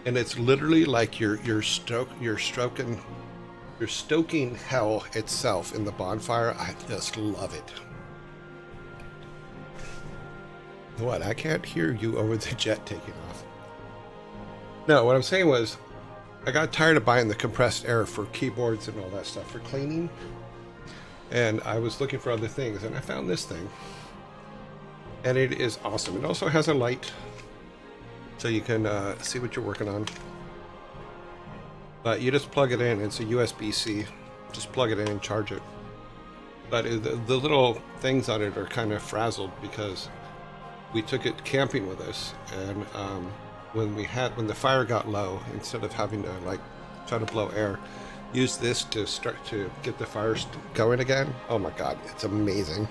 and it's literally like you're stoking hell itself in the bonfire. I just love it. What? I can't hear you over the jet taking off. No, what I'm saying was, I got tired of buying the compressed air for keyboards and all that stuff for cleaning. And I was looking for other things, and I found this thing. And it is awesome. It also has a light, so you can see what you're working on. But you just plug it in. It's a USB-C. Just plug it in and charge it. But the little things on it are kind of frazzled because we took it camping with us, and when the fire got low, instead of having to like try to blow air, use this to start to get the fire going again. Oh my god, it's amazing.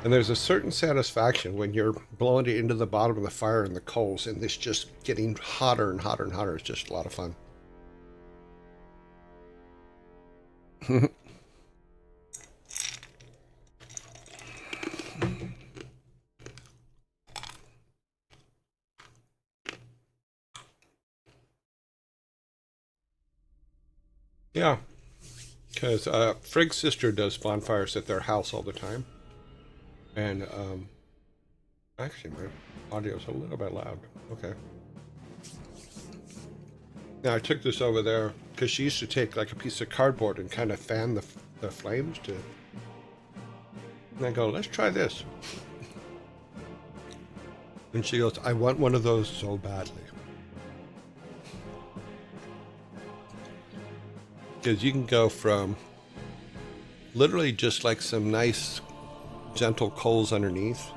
And there's a certain satisfaction when you're blowing it into the bottom of the fire and the coals, and this just getting hotter and hotter and hotter. It's just a lot of fun. Yeah, because Frigg's sister does bonfires at their house all the time. And actually my audio's a little bit loud. Okay. Now I took this over there because she used to take like a piece of cardboard and kind of fan the flames to. And I go, let's try this. And she goes, I want one of those so badly. Because you can go from literally just like some nice gentle coals underneath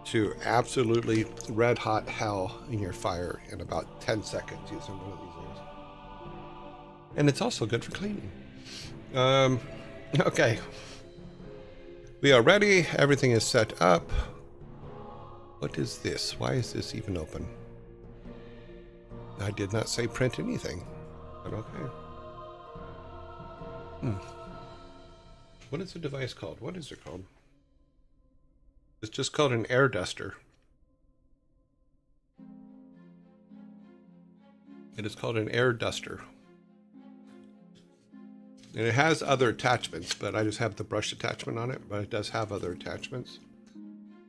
to absolutely red hot hell in your fire in about 10 seconds using one of these things. And it's also good for cleaning. Okay. We are ready. Everything is set up. What is this? Why is this even open? I did not say print anything, but okay. What is the device called? What is it called? It's just called an air duster. It is called an air duster. And it has other attachments, but I just have the brush attachment on it, but it does have other attachments.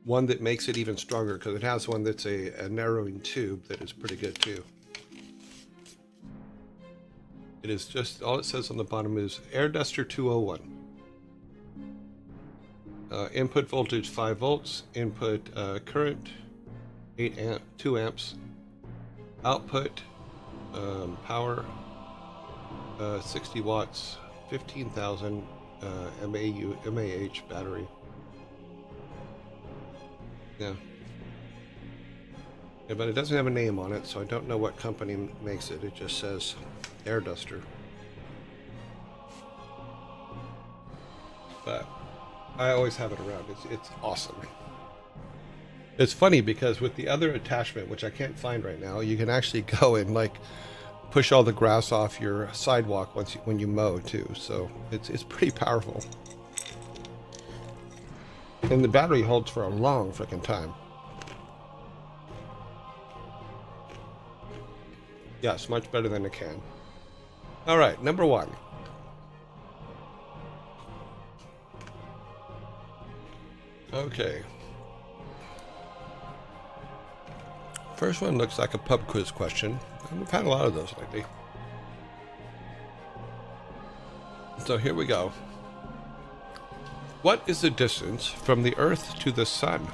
One that makes it even stronger because it has one that's a narrowing tube that is pretty good too. It is just, all it says on the bottom is Air Duster 201. Input voltage 5 volts, input current 2 amps, output power 60 watts, 15,000 mAh battery. Yeah. Yeah, but it doesn't have a name on it, so I don't know what company makes it. It just says air duster. But I always have it around. It's awesome. It's funny because with the other attachment, which I can't find right now, you can actually go and like push all the grass off your sidewalk when you mow too. So it's pretty powerful. And the battery holds for a long freaking time. Yes, much better than a can. All right, number 1. Okay. First one looks like a pub quiz question, and we've had a lot of those lately. So here we go. What is the distance from the Earth to the Sun?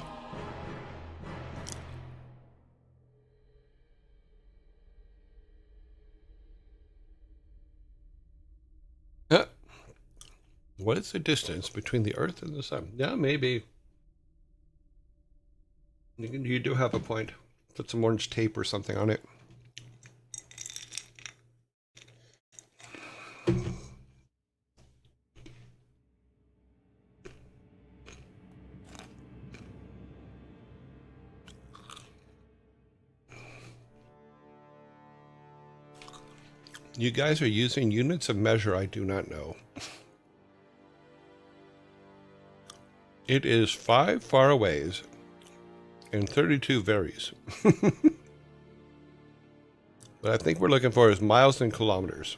What is the distance between the Earth and the Sun? Yeah, maybe. You do have a point. Put some orange tape or something on it. You guys are using units of measure I do not know. It is 5 faraways and 32 varies. What I think we're looking for is miles and kilometers.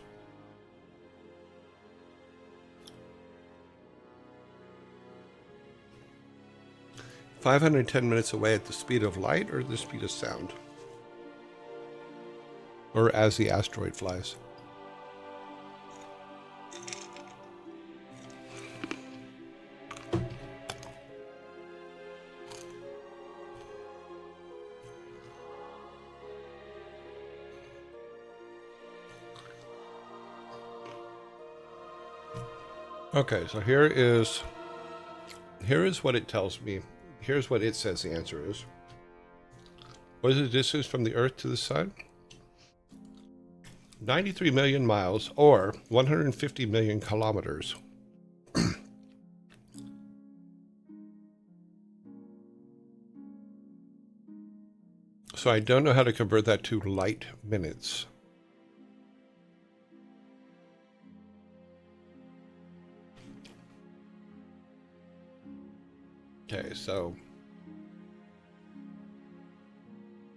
$510 minutes away at the speed of light or the speed of sound? Or as the asteroid flies? Okay, so here is what it tells me. Here's what it says the answer is. What is the distance from the Earth to the Sun? 93 million miles, or 150 million kilometers. So I don't know how to convert that to light minutes. Okay, so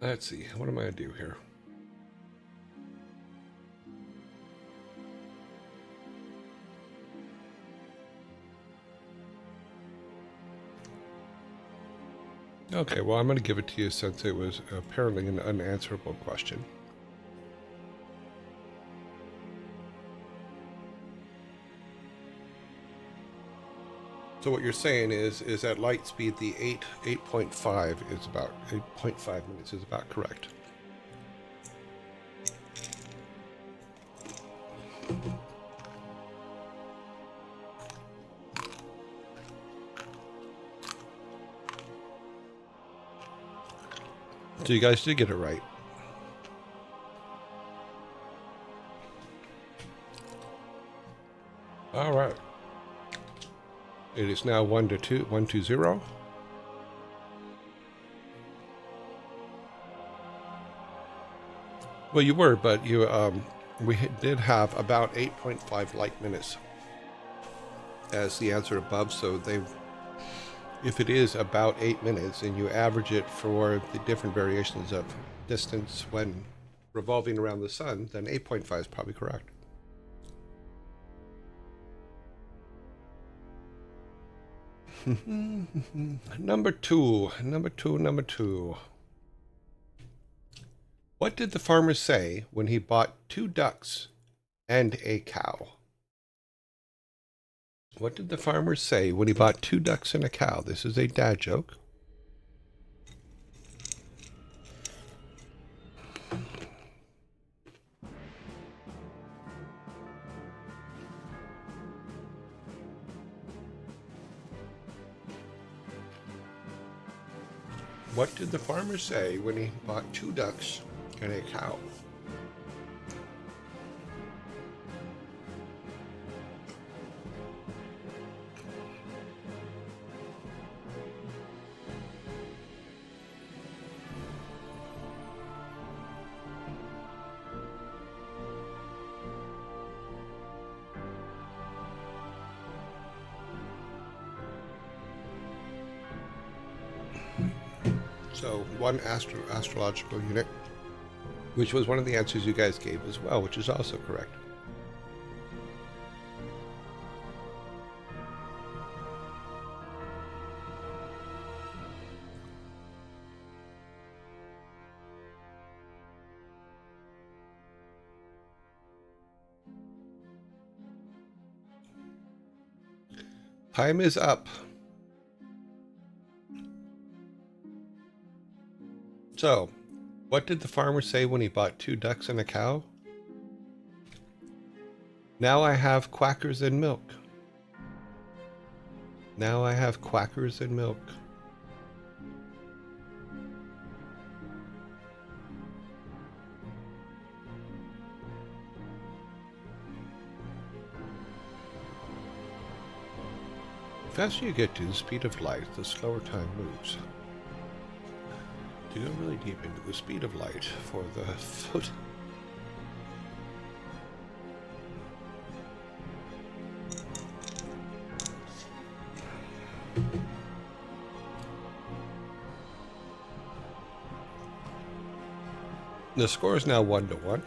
let's see. What am I going to do here? Okay, well, I'm going to give it to you since it was apparently an unanswerable question. So what you're saying is at light speed, the 8.5 is about 8.5 minutes is about correct. So you guys did get it right. All right. It is now 1-2-0. Well, you were, but we did have about 8.5 light minutes as the answer above. So if it is about 8 minutes and you average it for the different variations of distance when revolving around the sun, then 8.5 is probably correct. Number two. What did the farmer say when he bought 2 ducks and a cow? What did the farmer say when he bought 2 ducks and a cow? This is a dad joke. What did the farmer say when he bought 2 ducks and a cow? So 1 astrological unit. which was one of the answers you guys gave as well, which is also correct. Time is up. So, what did the farmer say when he bought 2 ducks and a cow? Now I have quackers and milk. Now I have quackers and milk. The faster you get to the speed of light, the slower time moves. To go really deep into the speed of light for the foot. The score is now 1-1.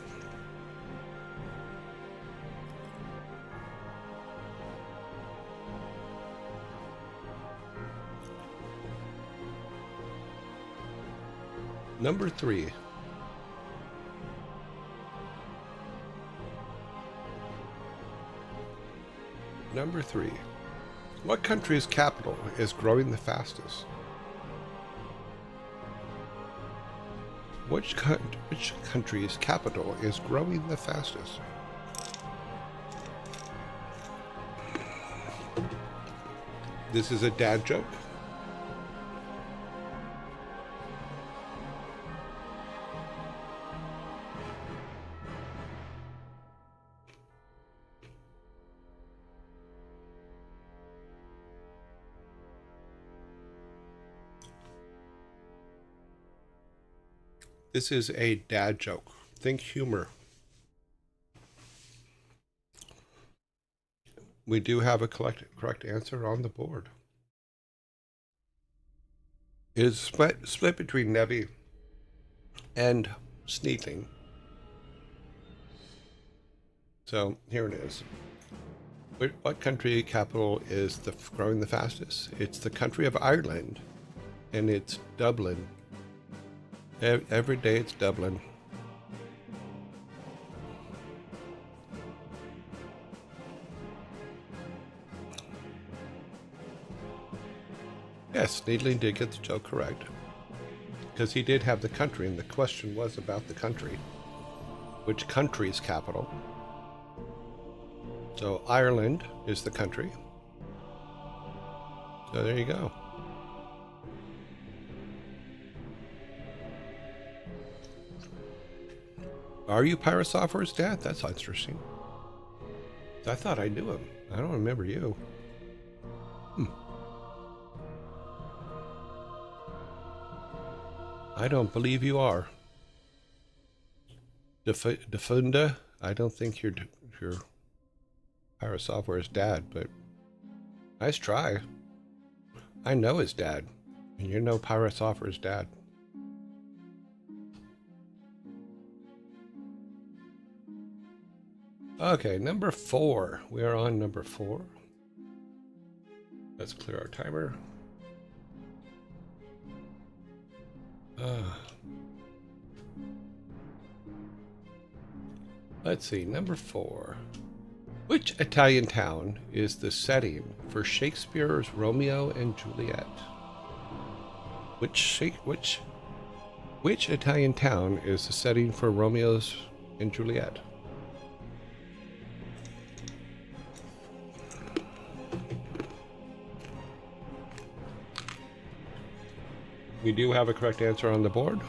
Number 3. Number 3. What country's capital is growing the fastest? Which country's capital is growing the fastest? This is a dad joke. This is a dad joke. Think humor. We do have a correct answer on the board. It is split between Nevi and Sneedling. So here it is. What country capital is growing the fastest? It's the country of Ireland, and it's Dublin. Every day it's Dublin. Yes, Sneedling did get the joke correct. Because he did have the country, and the question was about the country. Which country's capital? So Ireland is the country. So there you go. Are you Pyrosophor's dad? That's interesting. I thought I knew him. I don't remember you. I don't believe you are. Defunda, I don't think you're Pyrosophor's dad, but nice try. I know his dad, and you know Pyrosophor's dad. Okay, number 4. We are on number 4. Let's clear our timer. Let's see, number 4. Which Italian town is the setting for Shakespeare's Romeo and Juliet? Which Italian town is the setting for Romeo's and Juliet? We do have a correct answer on the board.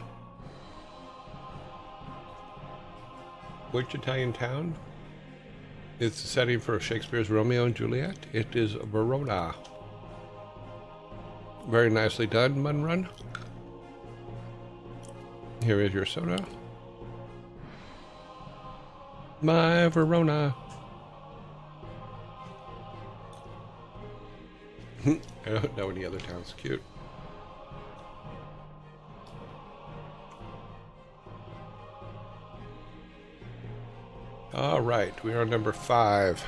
Which Italian town is the setting for Shakespeare's Romeo and Juliet? It is Verona. Very nicely done, Munrun. Here is your soda. My Verona. I don't know any other towns. Cute. All right, we are on number 5.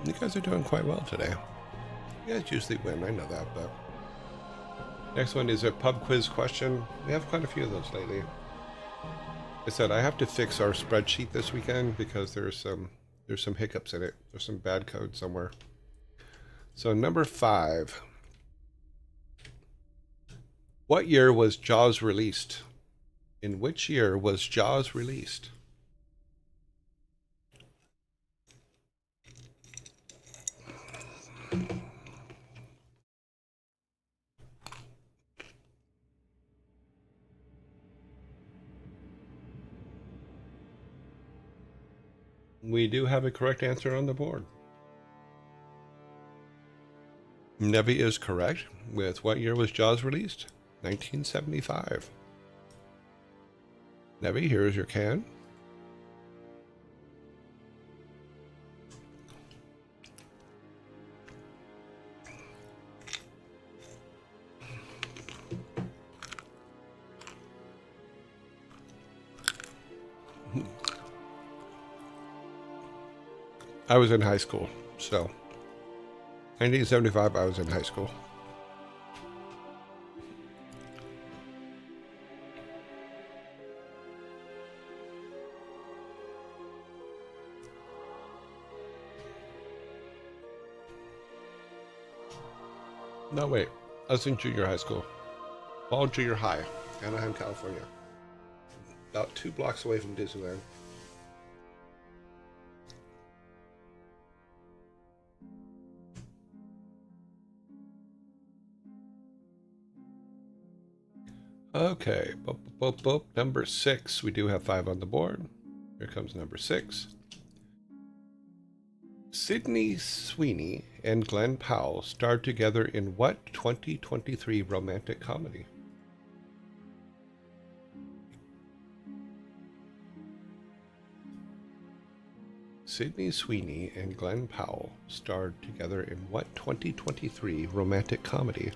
You guys are doing quite well today. You guys usually win, I know that, but... Next one is a pub quiz question. We have quite a few of those lately. I said I have to fix our spreadsheet this weekend because there's some hiccups in it. There's some bad code somewhere. So number 5. What year was Jaws released? In which year was Jaws released? We do have a correct answer on the board. Nevi is correct with what year was Jaws released? 1975. Nevi, here is your can. I was in high school, so 1975 I was in high school. No, wait. I was in junior high school. All junior high, Anaheim, California. About 2 blocks away from Disneyland. Okay, number 6. We do have 5 on the board. Here comes number 6. Sydney Sweeney and Glenn Powell starred together in what 2023 romantic comedy? Sydney Sweeney and Glenn Powell starred together in what 2023 romantic comedy?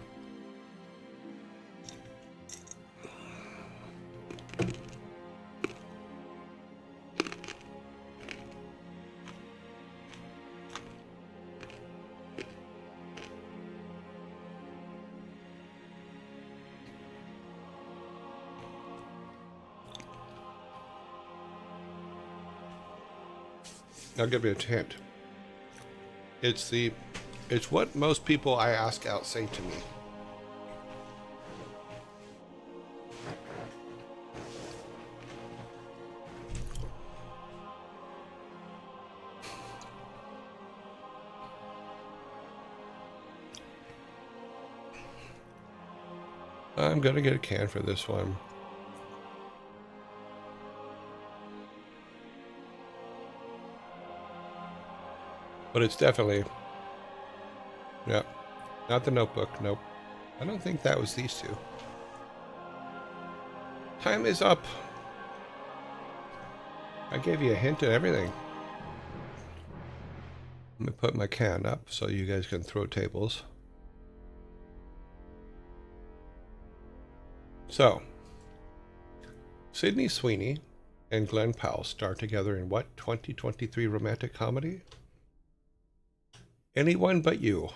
I'll give you a hint. It's what most people I ask out say to me. I'm gonna get a can for this one. But it's definitely, yeah, not the Notebook, nope. I don't think that was these two. Time is up. I gave you a hint and everything. Let me put my can up so you guys can throw tables. So, Sydney Sweeney and Glenn Powell star together in what 2023 romantic comedy? Anyone But You.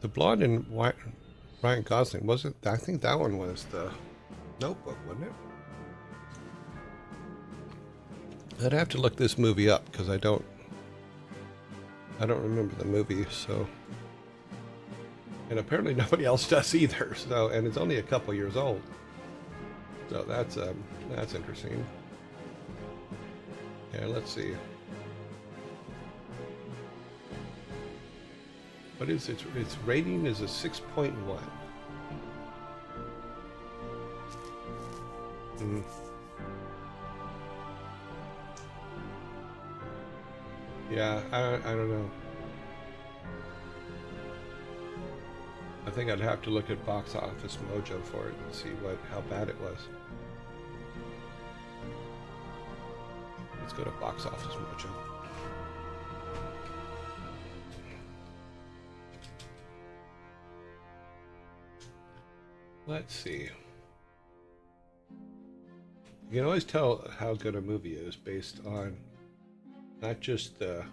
The blonde and white Ryan Gosling, wasn't? I think that one was the Notebook, wasn't it? I'd have to look this movie up because I don't remember the movie, so. And apparently nobody else does either. So, and it's only a couple years old. So that's interesting. Yeah, let's see. What is its rating is a 6.1. Yeah, I don't know. I think I'd have to look at Box Office Mojo for it and see how bad it was. Let's go to Box Office Mojo. Let's see. You can always tell how good a movie is based on not just the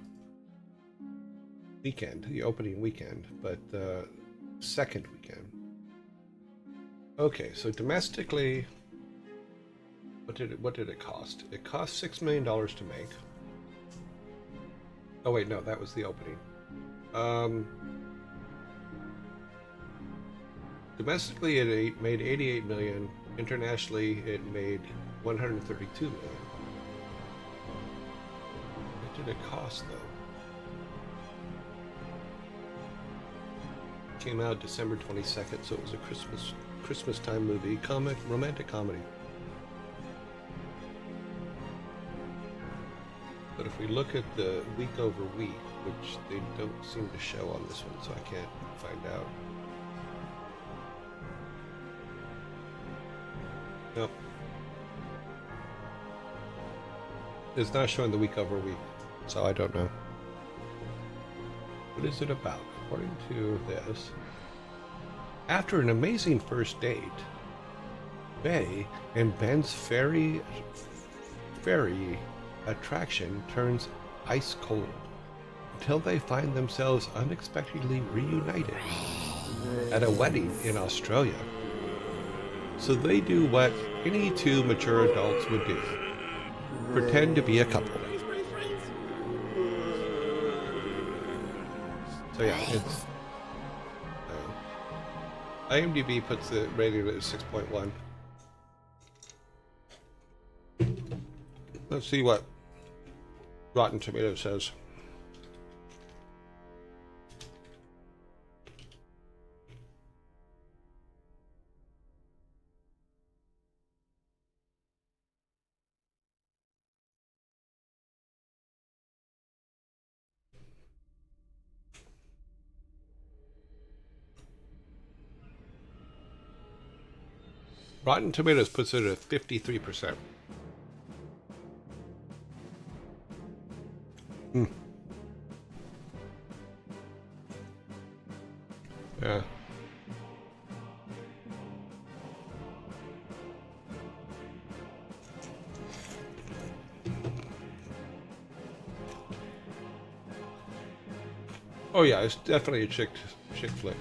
weekend, the opening weekend, but the second weekend. Okay, so domestically, what did it cost? It cost $6 million to make. Oh wait, no, that was the opening. Domestically, it made $88 million. Internationally, it made $132 million. What did it cost, though? It came out December 22nd, so it was a Christmas time movie, romantic comedy. But if we look at the week over week, which they don't seem to show on this one, so I can't find out. Nope. It's not showing the week over week, so I don't know. What is it about? According to this, after an amazing first date, Bay and Ben's ferry attraction turns ice cold until they find themselves unexpectedly reunited at a wedding in Australia. So they do what any two mature adults would do: pretend to be a couple. So yeah, it's IMDb puts the rating at 6.1. Let's see what Rotten Tomatoes says. Rotten Tomatoes puts it at 53%. Yeah. Oh yeah, it's definitely a chick flick.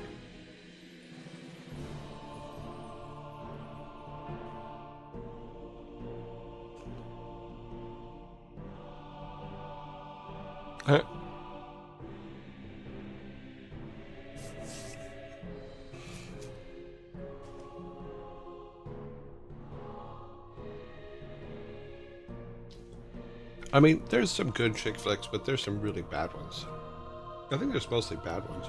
I mean, there's some good chick flicks, but there's some really bad ones. I think there's mostly bad ones.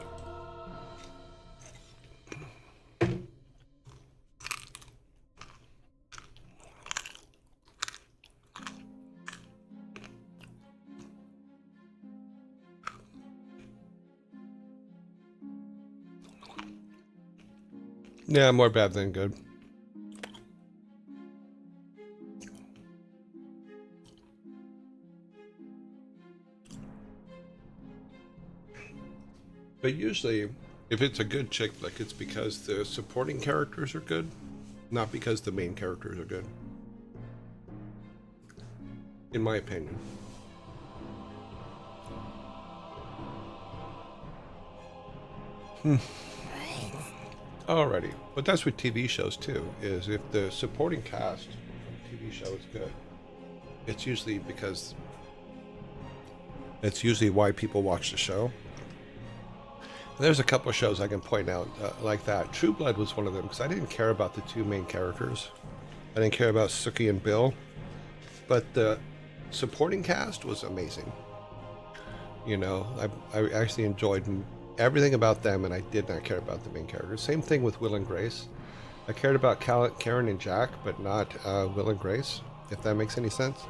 Yeah, more bad than good. But usually, if it's a good chick flick, it's because the supporting characters are good, not because the main characters are good. In my opinion. Alrighty, but that's with TV shows too, is if the supporting cast of a TV show is good, it's usually because it's usually why people watch the show. There's a couple of shows I can point out like that. True Blood was one of them because I didn't care about the two main characters. I didn't care about Sookie and Bill, but the supporting cast was amazing. You know, I actually enjoyed everything about them, and I did not care about the main characters. Same thing with Will and Grace. I cared about Karen and Jack, but not Will and Grace, if that makes any sense.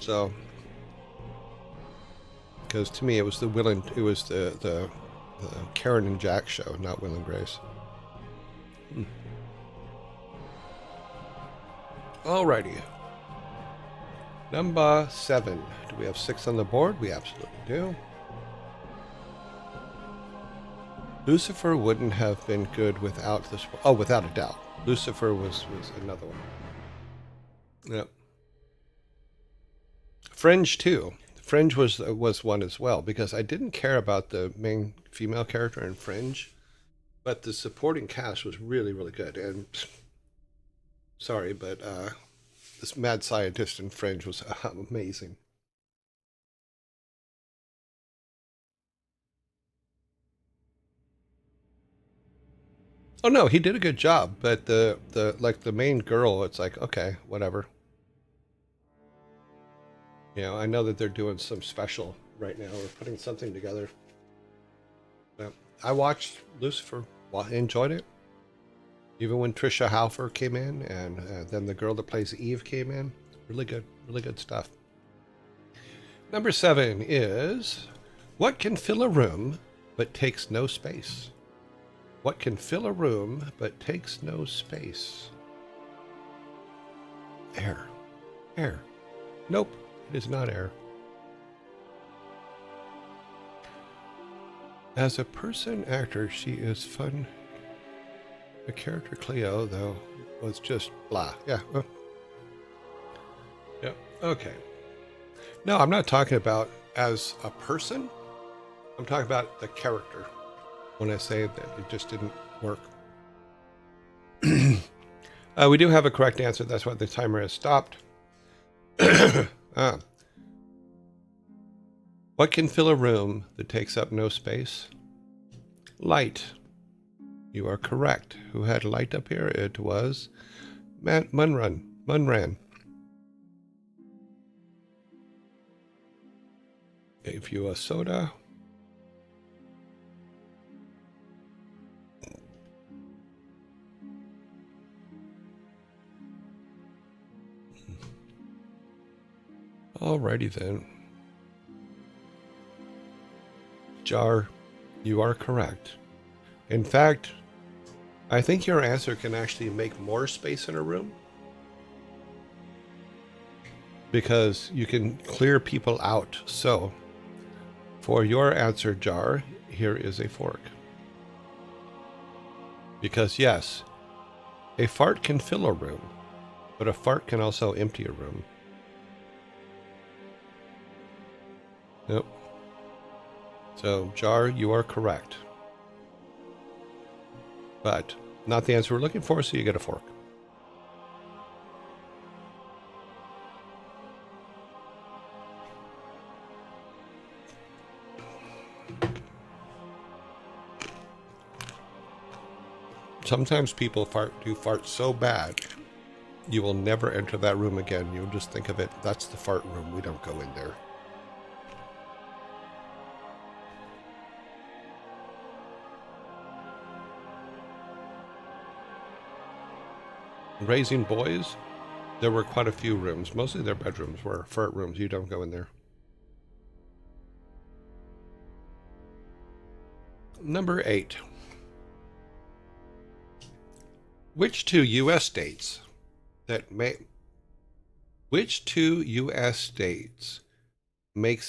So, because to me it was the Karen and Jack show, not Will and Grace. Alrighty. Number 7. Do we have 6 on the board? We absolutely do. Lucifer wouldn't have been good without this. Oh, without a doubt. Lucifer was another one. Yep. Fringe too. Fringe was one as well, because I didn't care about the main female character in Fringe, but the supporting cast was really, really good. And sorry, but this mad scientist in Fringe was amazing. Oh no, he did a good job, but the main girl, it's like, okay, whatever. You know, I know that they're doing some special right now, or putting something together. But I watched Lucifer, enjoyed it. Even when Trisha Halfer came in, and then the girl that plays Eve came in, really good stuff. Number 7 is, what can fill a room but takes no space? What can fill a room but takes no space? Air. Air. Nope, it is not air. As a person actor, she is fun. The character Cleo, though, was just blah. Yeah. Yeah. Okay. No, I'm not talking about as a person. I'm talking about the character when I say that it just didn't work. We do have a correct answer. That's why the timer has stopped. What can fill a room that takes up no space? Light. You are correct. Who had light up here? It was Munran. Gave you a soda. Alrighty then. Jar, you are correct. In fact, I think your answer can actually make more space in a room, because you can clear people out. So, for your answer, Jar, here is a fork. Because yes, a fart can fill a room, but a fart can also empty a room. Nope. So, Jar, you are correct. But not the answer we're looking for, so you get a fork. Sometimes people do fart so bad, you will never enter that room again. You'll just think of it, that's the fart room. We don't go in there. Raising boys, there were quite a few rooms. Mostly their bedrooms were fart rooms. You don't go in there. Number 8. Which two U.S. states makes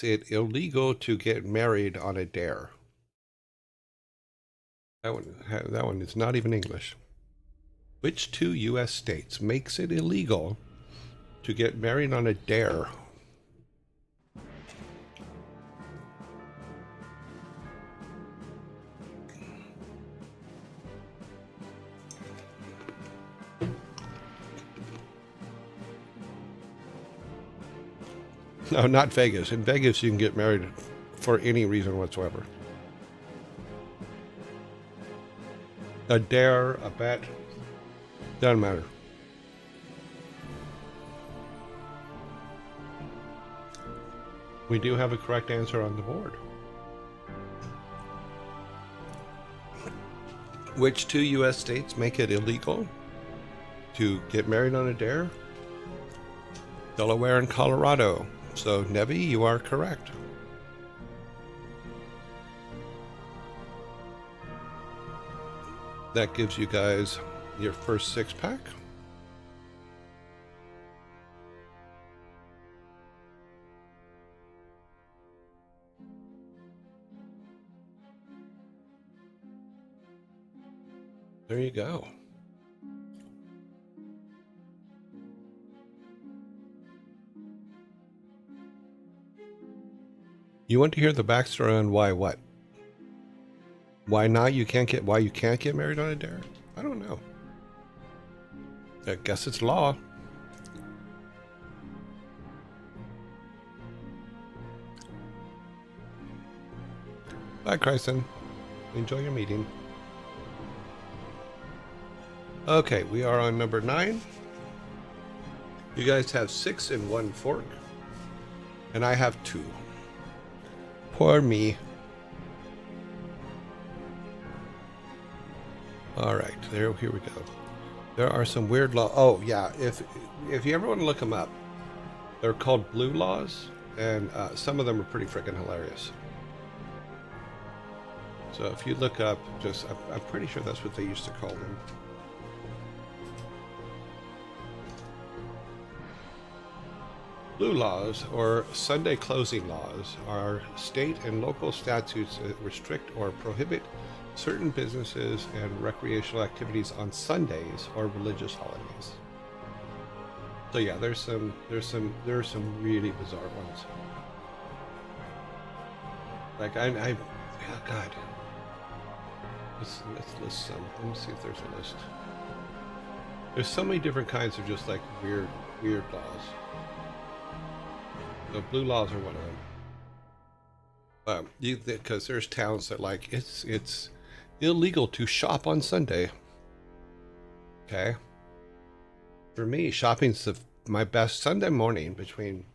it illegal to get married on a dare? That one is not even English. Which two U.S. states makes it illegal to get married on a dare? No, not Vegas. In Vegas, you can get married for any reason whatsoever. A dare, a bet, doesn't matter. We do have a correct answer on the board. Which two U.S. states make it illegal to get married on a dare? Delaware and Colorado. So, Nevi, you are correct. That gives you guys your first 6-pack. There you go. You want to hear the backstory on why what? Why not? Why you can't get married on a dare? I don't know. I guess it's law. Bye, Kryson. Enjoy your meeting. Okay, we are on number 9. You guys have 6 in 1 fork, and I have 2. Poor me. All right, here we go. There are some weird laws. Oh yeah, if you ever want to look them up, they're called blue laws, and some of them are pretty freaking hilarious. So if you look up, I'm pretty sure that's what they used to call them. Blue laws, or Sunday closing laws, are state and local statutes that restrict or prohibit certain businesses and recreational activities on Sundays or religious holidays. So yeah, there are some really bizarre ones. Like oh God. Let's list some. Let me see if there's a list. There's so many different kinds of just like weird laws. The blue laws are one of them. Because there's towns that like it's illegal to shop on Sunday. Okay. For me, shopping's my best Sunday morning between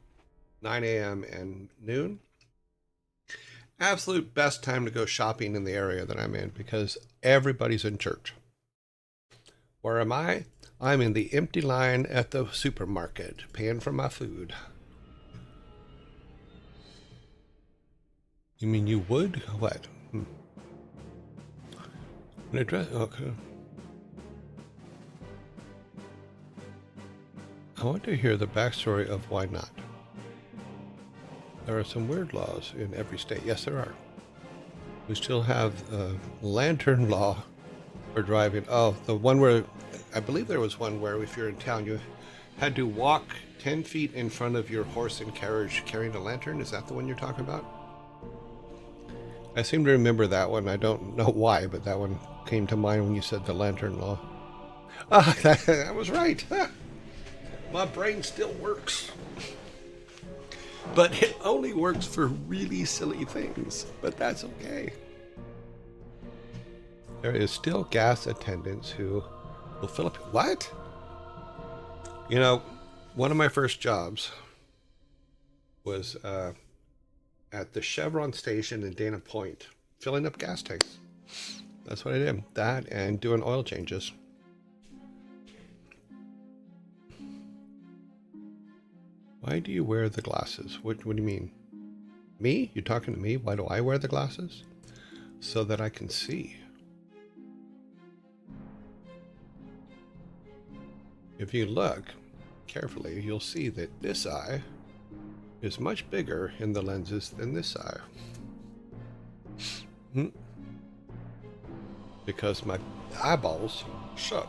9 a.m. and noon. Absolute best time to go shopping in the area that I'm in because everybody's in church. Where am I? I'm in the empty line at the supermarket, paying for my food. You mean you would? What? An address? Okay. I want to hear the backstory of why not. There are some weird laws in every state. Yes, there are. We still have a lantern law for driving. Oh, the one where, I believe there was one where if you're in town, you had to walk 10 feet in front of your horse and carriage carrying a lantern. Is that the one you're talking about? I seem to remember that one. I don't know why, but that one came to mind when you said the lantern law. Ah, I was right. My brain still works. But it only works for really silly things. But that's okay. There is still gas attendants who will fill up. What? You know, one of my first jobs was at the Chevron station in Dana Point, filling up gas tanks. That's what I did. That and doing oil changes. Why do you wear the glasses? What do you mean? Me? You're talking to me? Why do I wear the glasses? So that I can see. If you look carefully, you'll see that this eye is much bigger in the lenses than this eye. Because my eyeballs suck.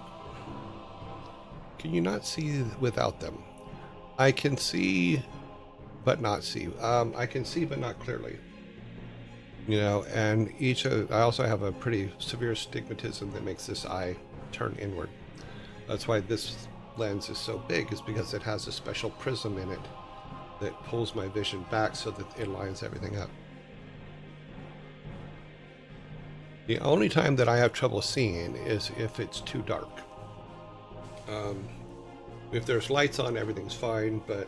Can you not see without them? I can see, but not see. I can see, but not clearly. You know, and I also have a pretty severe stigmatism that makes this eye turn inward. That's why this lens is so big, is because it has a special prism in it that pulls my vision back so that it lines everything up. The only time that I have trouble seeing is if it's too dark. If there's lights on, everything's fine, but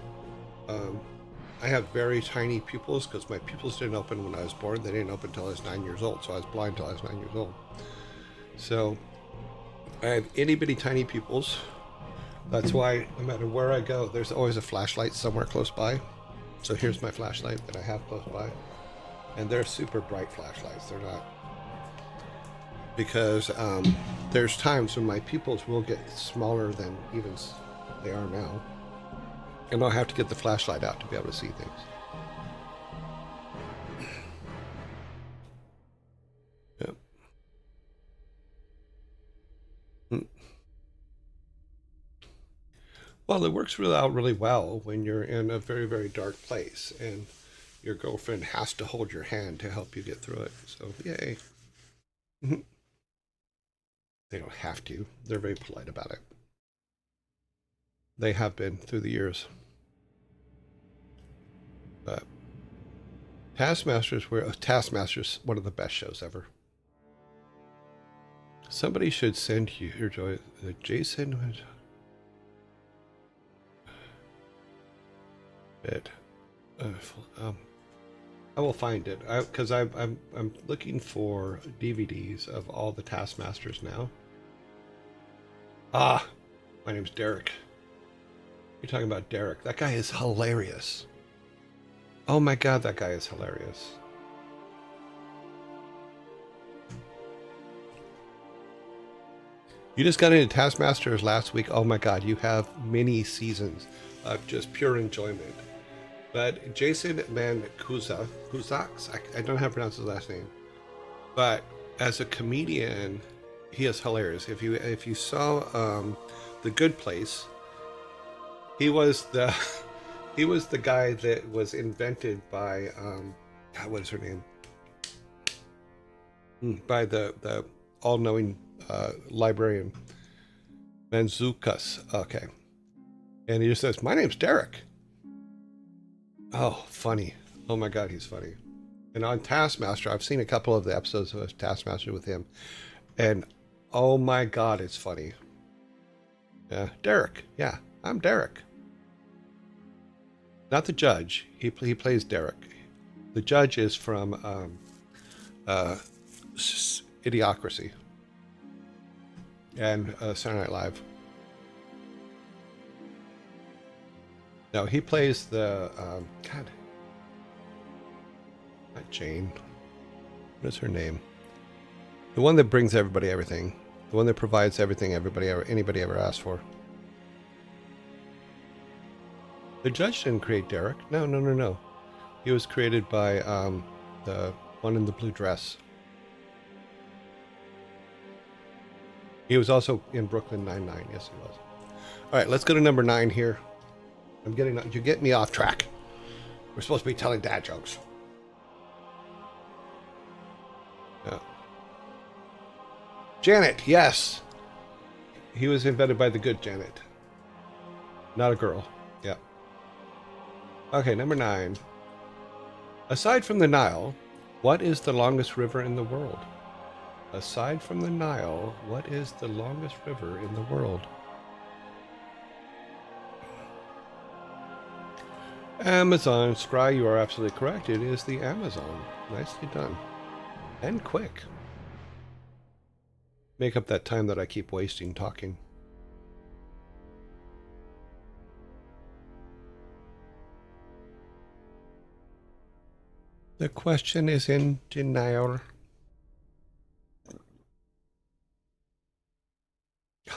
I have very tiny pupils because my pupils didn't open when I was born. They didn't open until I was 9 years old, so I was blind until I was 9 years old. So I have itty bitty tiny pupils. That's why no matter where I go, there's always a flashlight somewhere close by. So here's my flashlight that I have close by. And they're super bright flashlights. They're not. Because there's times when my pupils will get smaller than even they are now. And I'll have to get the flashlight out to be able to see things. Yep. Mm. Well, it works out really well when you're in a very, very dark place and your girlfriend has to hold your hand to help you get through it. So, yay. Mhm. They don't have to. They're very polite about it. They have been through the years. But Taskmaster's one of the best shows ever. Somebody should send you here, Joy. Jason. Bit. I will find it because I'm looking for DVDs of all the Taskmasters now. Ah, my name's Derek. You're talking about Derek. That guy is hilarious. Oh my god, that guy is hilarious. You just got into Taskmasters last week. Oh my god, you have many seasons of just pure enjoyment. But Jason Mancuso, I don't know how to pronounce his last name. But as a comedian, he is hilarious. If you saw The Good Place, he was the guy that was invented by what is her name? By the all-knowing librarian Manzukas. Okay, and he just says, "My name's Derek." Oh, funny. Oh my god, he's funny. And on Taskmaster, I've seen a couple of the episodes of Taskmaster with him, and oh my god, it's funny. Yeah, Derek. Yeah, I'm Derek. Not the judge. He plays Derek. The judge is from Idiocracy and Saturday Night Live. No, he plays the God. Not Jane. What is her name? The one that brings everybody everything. The one that provides everything anybody ever asked for. The judge didn't create Derek. No. He was created by the one in the blue dress. He was also in Brooklyn Nine-Nine. Yes, he was. All right, let's go to number 9 here. You get me off track. We're supposed to be telling dad jokes. Yeah. Janet, yes. He was invented by the good Janet. Not a girl. Yeah. Okay, number 9. Aside from the Nile, what is the longest river in the world? Aside from the Nile, what is the longest river in the world? Amazon. Scry, you are absolutely correct. It is the Amazon. Nicely done. And quick. Make up that time that I keep wasting talking. The question is in denial.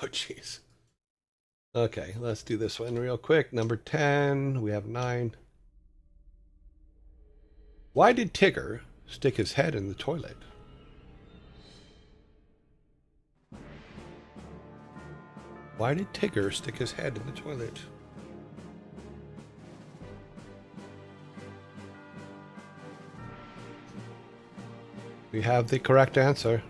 Oh, jeez. Okay, let's do this one real quick. Number 10. We have 9. Why did Tigger stick his head in the toilet? Why did Tigger stick his head in the toilet? We have the correct answer.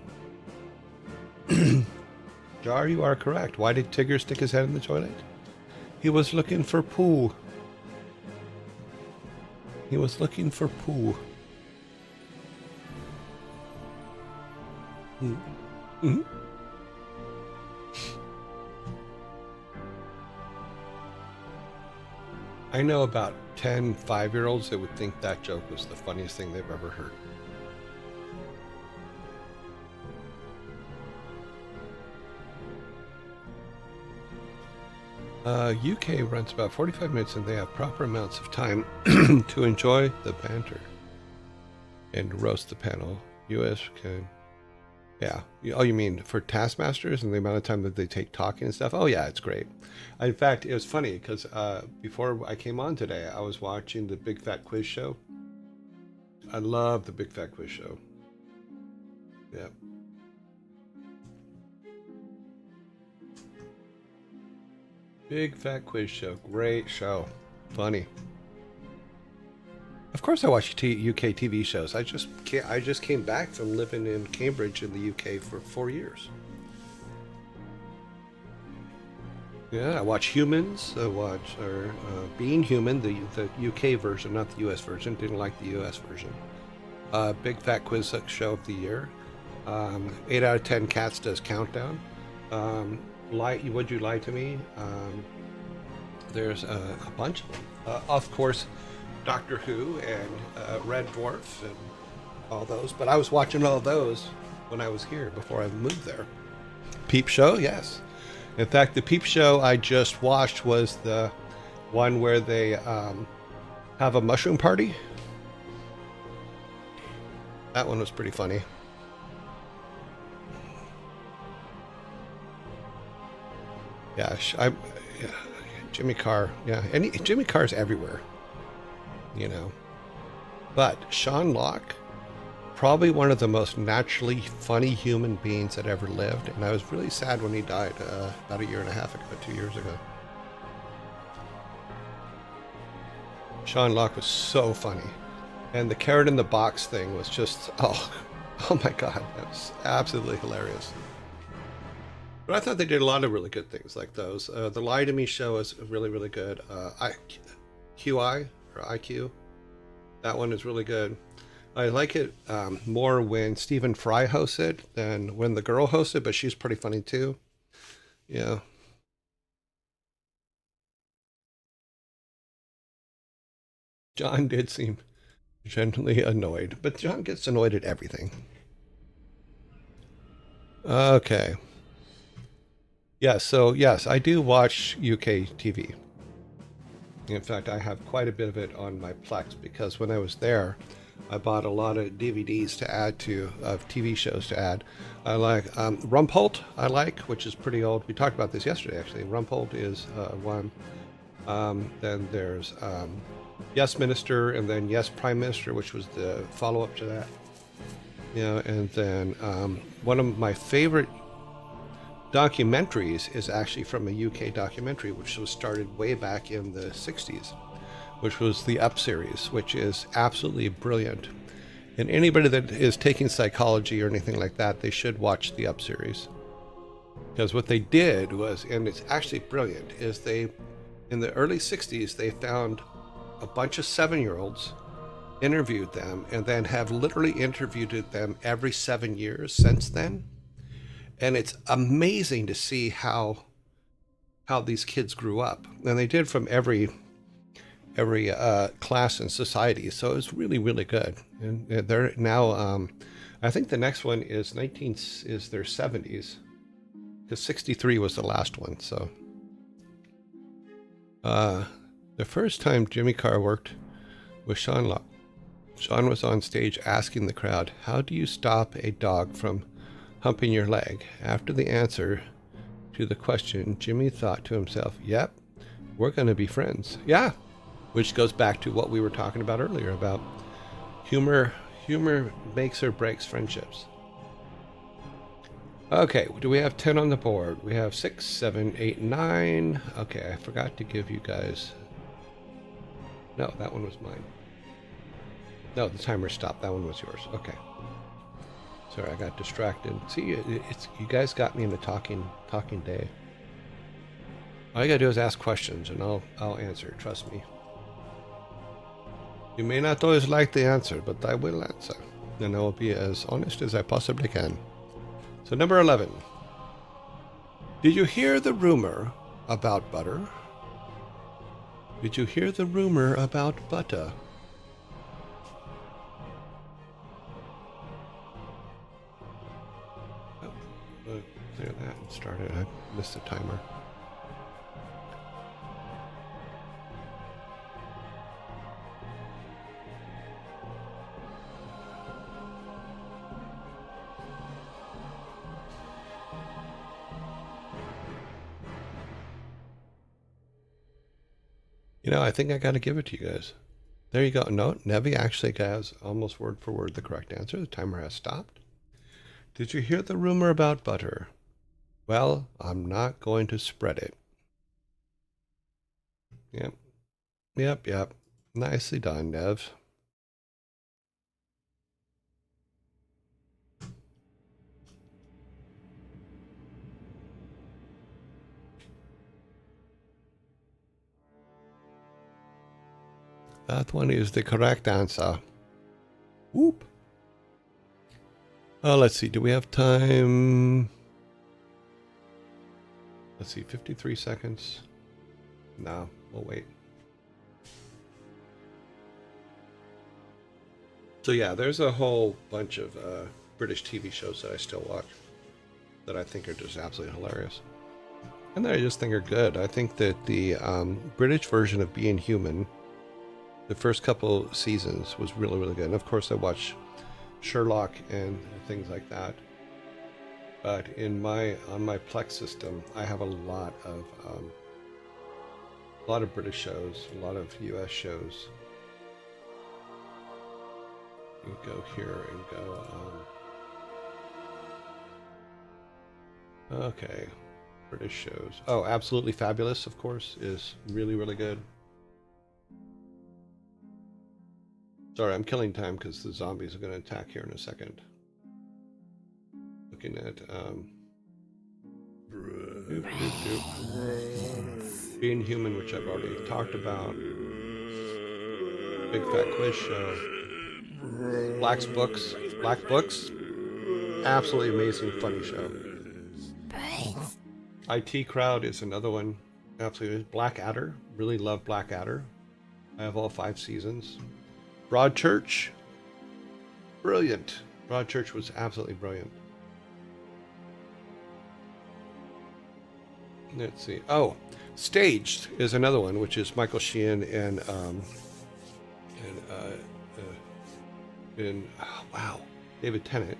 Jar, you are correct. Why did Tigger stick his head in the toilet? He was looking for poo. He was looking for poo. Mm-hmm. I know about 10 5-year-olds that would think that joke was the funniest thing they've ever heard. UK runs about 45 minutes and they have proper amounts of time to enjoy the banter and roast the panel. US can... Yeah. Oh, you mean for Taskmasters and the amount of time that they take talking and stuff? Oh, yeah, it's great. In fact, it was funny because before I came on today, I was watching the Big Fat Quiz Show. I love the Big Fat Quiz Show. Yeah. Big Fat Quiz Show. Great show. Funny. Of course I watch UK TV shows. I just came back from living in Cambridge in the UK for 4 years. Yeah, I watch Humans. I watch Being Human, the UK version, not the US version. Didn't like the US version. Big Fat Quiz Show of the Year. 8 out of 10 Cats does Countdown. Would You Lie to Me? There's a bunch of them. Of course, Doctor Who and Red Dwarf and all those. But I was watching all those when I was here before I moved there. Peep Show, yes. In fact, the Peep Show I just watched was the one where they have a mushroom party. That one was pretty funny. Yeah, Jimmy Carr. Yeah, Jimmy Carr's everywhere. You know. But Sean Locke, probably one of the most naturally funny human beings that ever lived, and I was really sad when he died about 1.5 years ago, 2 years ago. Sean Locke was so funny, and the carrot in the box thing was just oh my god, that was absolutely hilarious. But I thought they did a lot of really good things like those. The Lie to Me show is really good. QI or IQ, that one is really good. I like it more when Stephen Fry hosts it than when the girl hosts it, but she's pretty funny too. Yeah. John did seem gently annoyed, but John gets annoyed at everything. Okay. Yeah, so yes, I do watch UK TV. In fact, I have quite a bit of it on my Plex because when I was there, I bought a lot of DVDs to add to, of TV shows to add. I like Rumpelt, which is pretty old. We talked about this yesterday, actually. Rumpelt is one. Then there's Yes Minister, and then Yes Prime Minister, which was the follow-up to that. Yeah, and then one of my favorite documentaries is actually from a UK documentary, which was started way back in the 60s, which was the Up series, which is absolutely brilliant. And anybody that is taking psychology or anything like that, they should watch the Up series. Because what they did was, and it's actually brilliant, is they, in the early 60s, they found a bunch of 7-year-olds, interviewed them, and then have literally interviewed them every 7 years since then. And it's amazing to see how these kids grew up. And they did from every class in society. So it's really good. And they're now, I think the next one is their 70s. Because 63 was the last one. So the first time Jimmy Carr worked with Sean Locke, Sean was on stage asking the crowd, "How do you stop a dog from humping your leg?" After the answer to the question, Jimmy thought to himself, "Yep, we're going to be friends." Yeah, which goes back to what we were talking about earlier about humor makes or breaks friendships. Okay, do we have 10 on the board? We have 6, 7, 8, 9. Okay, I forgot to give you guys... No, that one was mine. No, the timer stopped. That one was yours. Okay. Sorry, I got distracted. See, you guys got me into talking Dave. All you gotta do is ask questions, and I'll answer. Trust me. You may not always like the answer, but I will answer, and I will be as honest as I possibly can. So number 11. Did you hear the rumor about butter? Did you hear the rumor about butter? Clear that and start it. I missed the timer. You know, I think I got to give it to you guys. There you go. No, Nevi actually has almost word for word the correct answer. The timer has stopped. Did you hear the rumor about butter? Well, I'm not going to spread it. Yep. Yep, yep. Nicely done, Nev. That one is the correct answer. Whoop. Let's see. Do we have time? Let's see. 53 seconds. No, we'll wait. So yeah, there's a whole bunch of British TV shows that I still watch that I think are just absolutely hilarious. And that I just think are good. I think that the British version of Being Human, the first couple seasons, was really, really good. And of course I watch Sherlock and things like that. But on my Plex system, I have a lot of British shows, a lot of US shows. You go here and go, okay, British shows. Oh, Absolutely Fabulous, of course, is really, really good. Sorry, I'm killing time because the zombies are going to attack here in a second. Looking at, Being Human, which I've already talked about. Big Fat Quiz Show. Black Books. Absolutely amazing, funny show. IT Crowd is another one. Absolutely. Blackadder. Really love Blackadder. I have all 5 seasons. Broadchurch. Brilliant. Broadchurch was absolutely brilliant. Let's see. Oh, Staged is another one, which is Michael Sheen and David Tennant,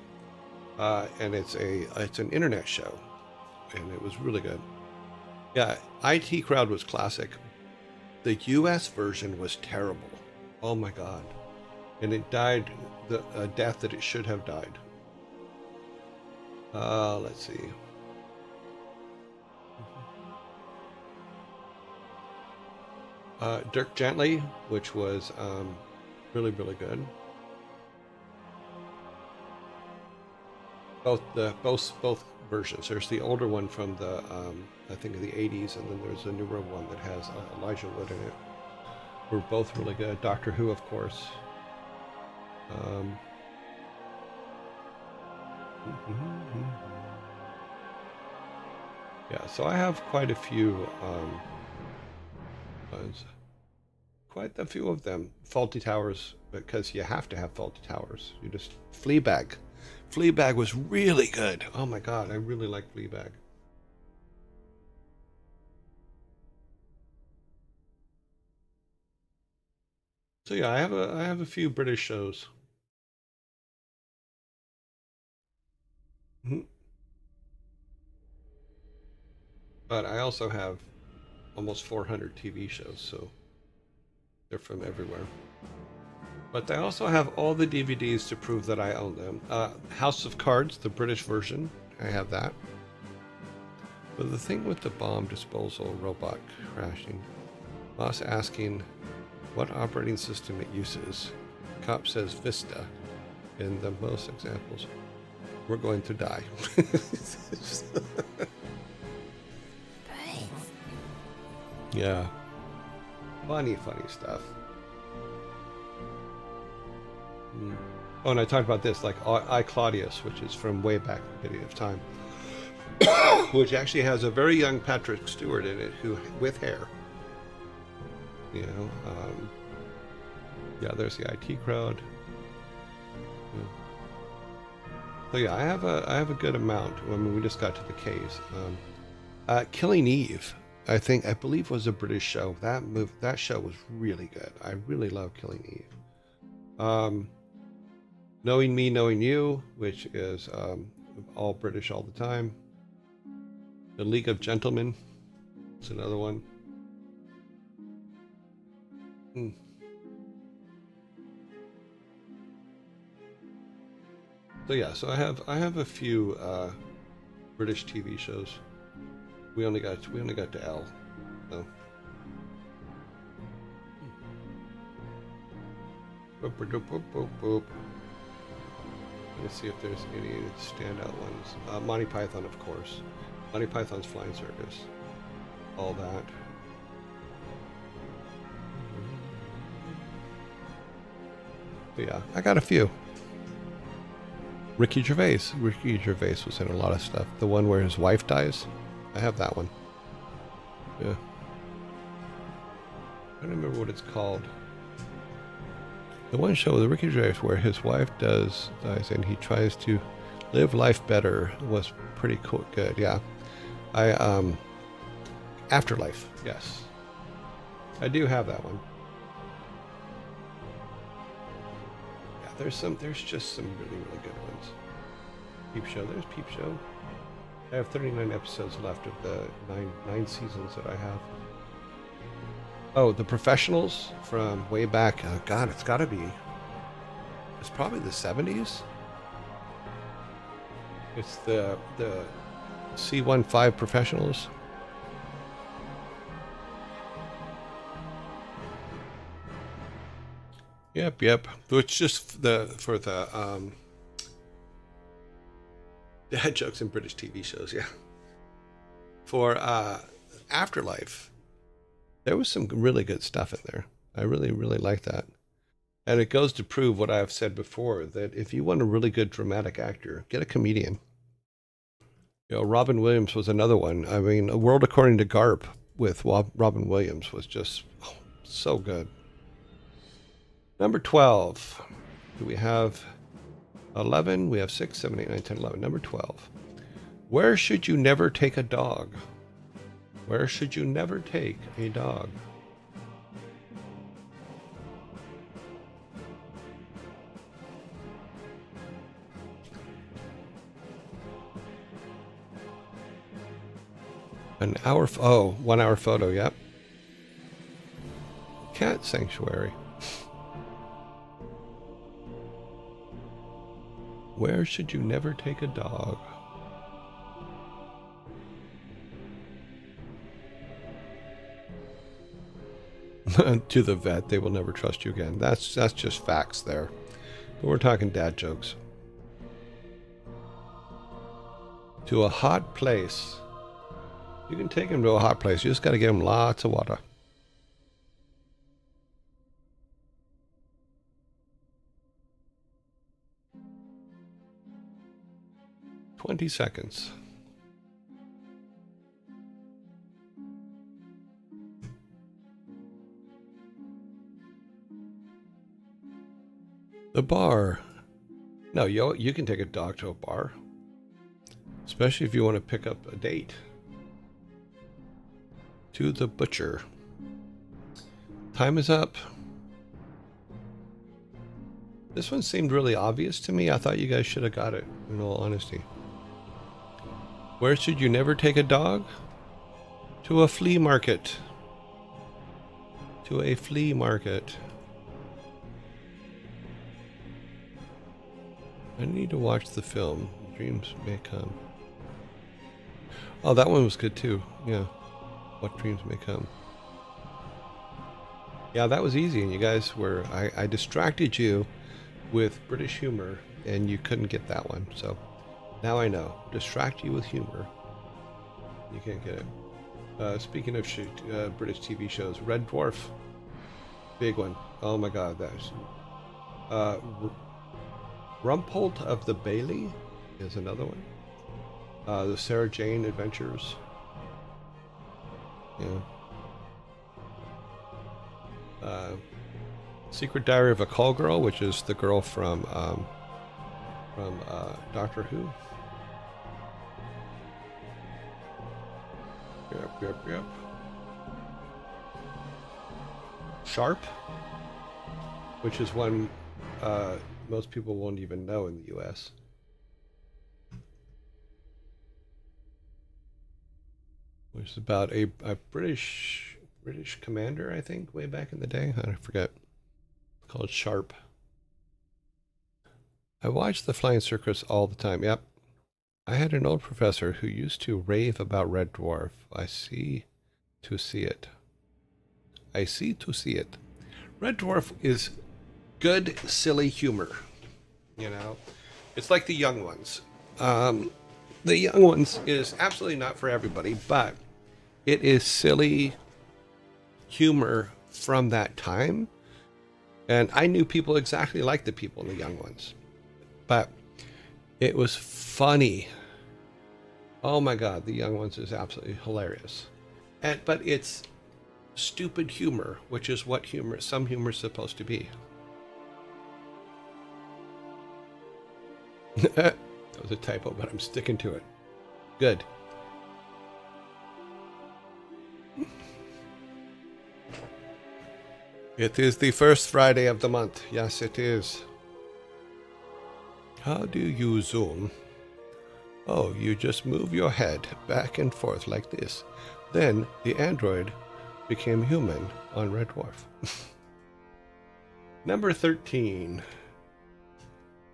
and it's an internet show, and it was really good. Yeah, IT Crowd was classic. The U.S. version was terrible. Oh my God, and it died a death that it should have died. Let's see. Dirk Gently, which was really, really good. Both versions. There's the older one from the I think of the 80s, and then there's a newer one that has Elijah Wood in it. We're both really good. Doctor Who, of course. Yeah, so I have quite a few quite a few of them. Faulty Towers, because you have to have Faulty Towers. You just Fleabag. Fleabag was really good. Oh my God, I really like Fleabag. So yeah, I have a few British shows. But I also have almost 400 TV shows, so they're from everywhere. But I also have all the DVDs to prove that I own them. House of Cards, the British version, I have that. But the thing with the bomb disposal robot crashing, boss asking what operating system it uses. Cop says Vista. In the most examples, we're going to die. Yeah. Funny stuff. Oh, and I talked about this, like I, Claudius, which is from way back beginning of time, which actually has a very young Patrick Stewart in it, who with hair. You know, yeah. There's the IT Crowd. Yeah. So yeah, I have a good amount. I mean, we just got to the K's. Killing Eve, I believe was a British show. That show was really good. I really love Killing Eve. Knowing Me, Knowing You, which is all British all the time. The League of Gentlemen, it's another one. So yeah, so I have a few British TV shows. We only got to L, so Boop, boop, boop, boop, boop. Let's see if there's any standout ones. Monty Python, of course. Monty Python's Flying Circus. All that. But yeah, I got a few. Ricky Gervais. Ricky Gervais was in a lot of stuff. The one where his wife dies. I have that one. Yeah. I don't remember what it's called. The one show, the Ricky Gervais, where his wife dies and he tries to live life better, was pretty cool. Good, yeah. Afterlife, yes. I do have that one. Yeah, there's just some really, really good ones. Peep Show, there's Peep Show. I have 39 episodes left of the nine seasons that I have. Oh, The Professionals from way back. Oh, God, it's got to be. It's probably the 70s. It's the C15 Professionals. Yep. It's just for the dad jokes in British TV shows. Yeah. For Afterlife. There was some really good stuff in there. I really, really like that. And it goes to prove what I've said before, that if you want a really good dramatic actor, get a comedian. You know, Robin Williams was another one. I mean, A World According to Garp with Robin Williams was just so good. Number 12. Do we have 11? We have 6, 7, 8, 9, 10, 11. Number 12. Where should you never take a dog? Where should you never take a dog? An hour, 1 hour photo, yep. Cat sanctuary. Where should you never take a dog? To the vet, they will never trust you again. That's just facts there. But we're talking dad jokes. To a hot place. You can take him to a hot place. You just got to give him lots of water. "20 seconds. The bar. No, you can take a dog to a bar. Especially if you want to pick up a date. To the butcher. Time is up. This one seemed really obvious to me. I thought you guys should have got it, in all honesty. Where should you never take a dog? To a flea market. To a flea market. I need to watch the film. Dreams May Come. Oh, that one was good too. Yeah. What Dreams May Come. Yeah, that was easy, and you guys were... I distracted you with British humor, and you couldn't get that one. So now I know. Distract you with humor. You can't get it. Speaking of British TV shows, Red Dwarf. Big one. Oh my God, that's... Rumpold of the Bailey is another one. The Sarah Jane Adventures. Yeah. Secret Diary of a Call Girl, which is the girl from Doctor Who. Yep. Sharp, which is one most people won't even know in the U.S. Which is about a British commander, I think, way back in the day. I forget. Called Sharp. I watched the Flying Circus all the time. Yep. I had an old professor who used to rave about Red Dwarf. I see to see it. Red Dwarf is good, silly humor. You know, it's like The Young Ones. The Young Ones is absolutely not for everybody, but it is silly humor from that time. And I knew people exactly like the people in The Young Ones, but it was funny. Oh my God, The Young Ones is absolutely hilarious. But it's stupid humor, which is what some humor is supposed to be. That was a typo, but I'm sticking to it. Good. It is the first Friday of the month. Yes, it is. How do you zoom? Oh, you just move your head back and forth like this. Then the android became human on Red Dwarf. Number 13.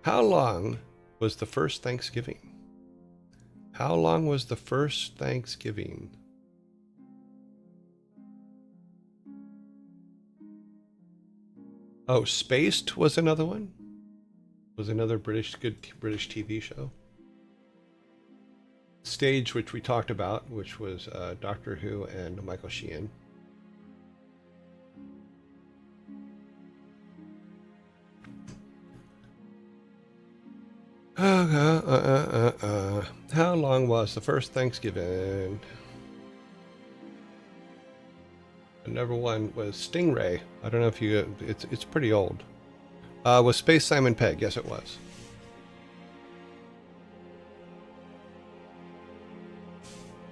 How long was the first Thanksgiving? How long was the first Thanksgiving? Oh, Spaced was another one. Was another good British TV show. Stage, which we talked about, which was Doctor Who and Michael Sheehan. How long was the first Thanksgiving? Number one was Stingray. I don't know if you. It's pretty old. Was Space Simon Pegg? Yes, it was.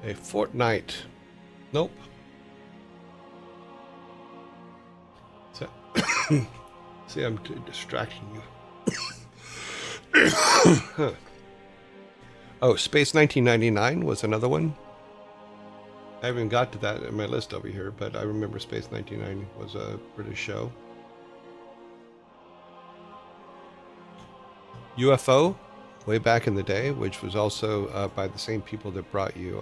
A fortnight. Nope. So, see, I'm distracting you. Oh, Space 1999 was another one. I haven't got to that in my list over here, but I remember Space 99 was a British show. UFO, way back in the day, which was also by the same people that brought you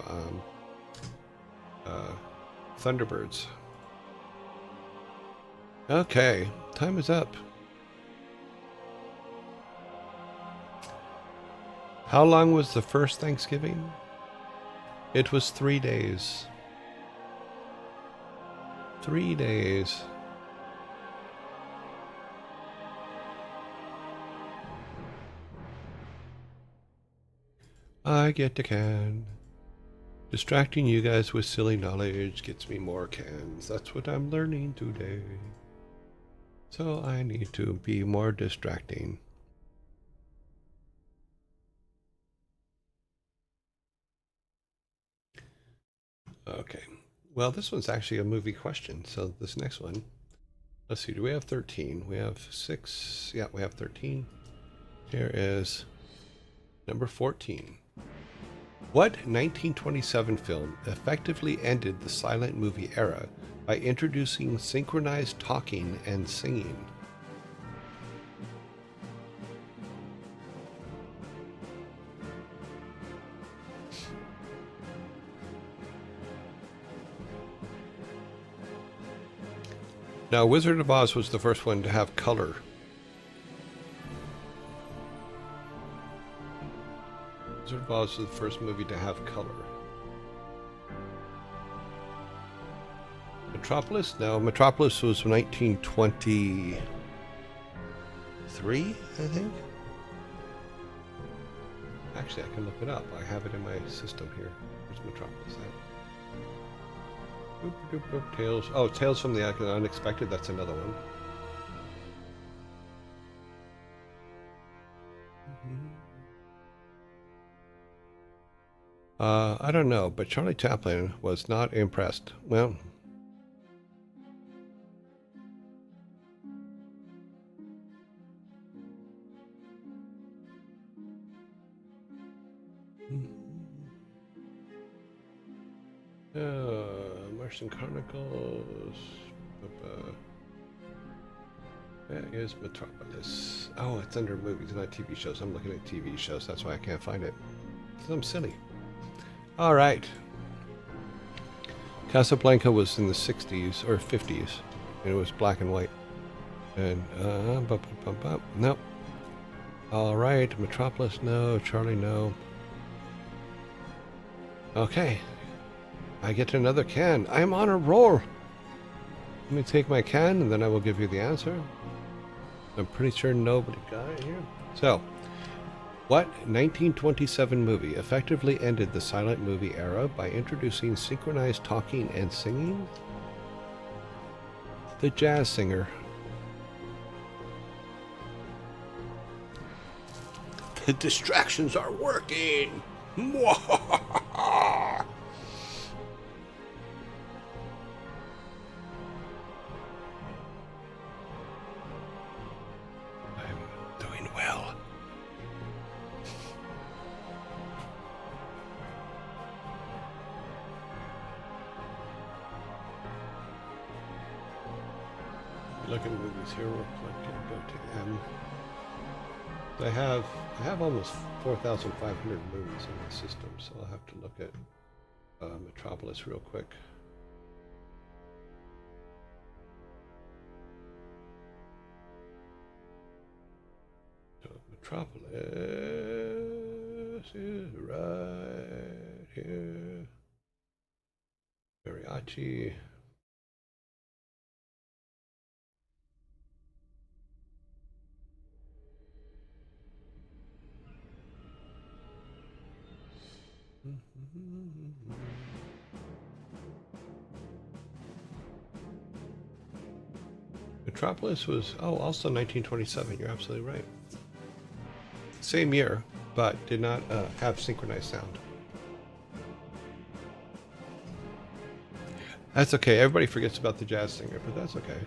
Thunderbirds. Okay, time is up. How long was the first Thanksgiving? It was 3 days. 3 days. I get a can. Distracting you guys with silly knowledge gets me more cans. That's what I'm learning today. So I need to be more distracting. Okay. Well, this one's actually a movie question. So this next one, let's see, do we have 13? We have 6. Yeah, we have 13. Here is number 14. What 1927 film effectively ended the silent movie era by introducing synchronized talking and singing? Now, Wizard of Oz was the first one to have color. Wizard of Oz was the first movie to have color. Metropolis? No, Metropolis was 1923, I think. Actually, I can look it up. I have it in my system here. Where's Metropolis at? Boop, boop, boop, Tales. Oh, Tales from the Unexpected. That's another one. I don't know, but Charlie Chaplin was not impressed. Well, Martian Chronicles. That is Metropolis. Oh, it's under movies, not TV shows. I'm looking at TV shows. That's why I can't find it. I'm silly. All right. Casablanca was in the 60s or 50s, and it was black and white. And, nope. All right, Metropolis, no. Charlie, no. Okay. I get another can. I'm on a roll. Let me take my can, and then I will give you the answer. I'm pretty sure nobody got it here. So, what 1927 movie effectively ended the silent movie era by introducing synchronized talking and singing? The Jazz Singer. The distractions are working! Mwahaha! I'm doing well. Look at movies here real quick and go to M. I have almost 4,500 movies in the system, so I'll have to look at Metropolis real quick. So Metropolis is right here. Mariachi. Metropolis was, also 1927. You're absolutely right. Same year, but did not have synchronized sound. That's okay. Everybody forgets about the Jazz Singer, but that's okay.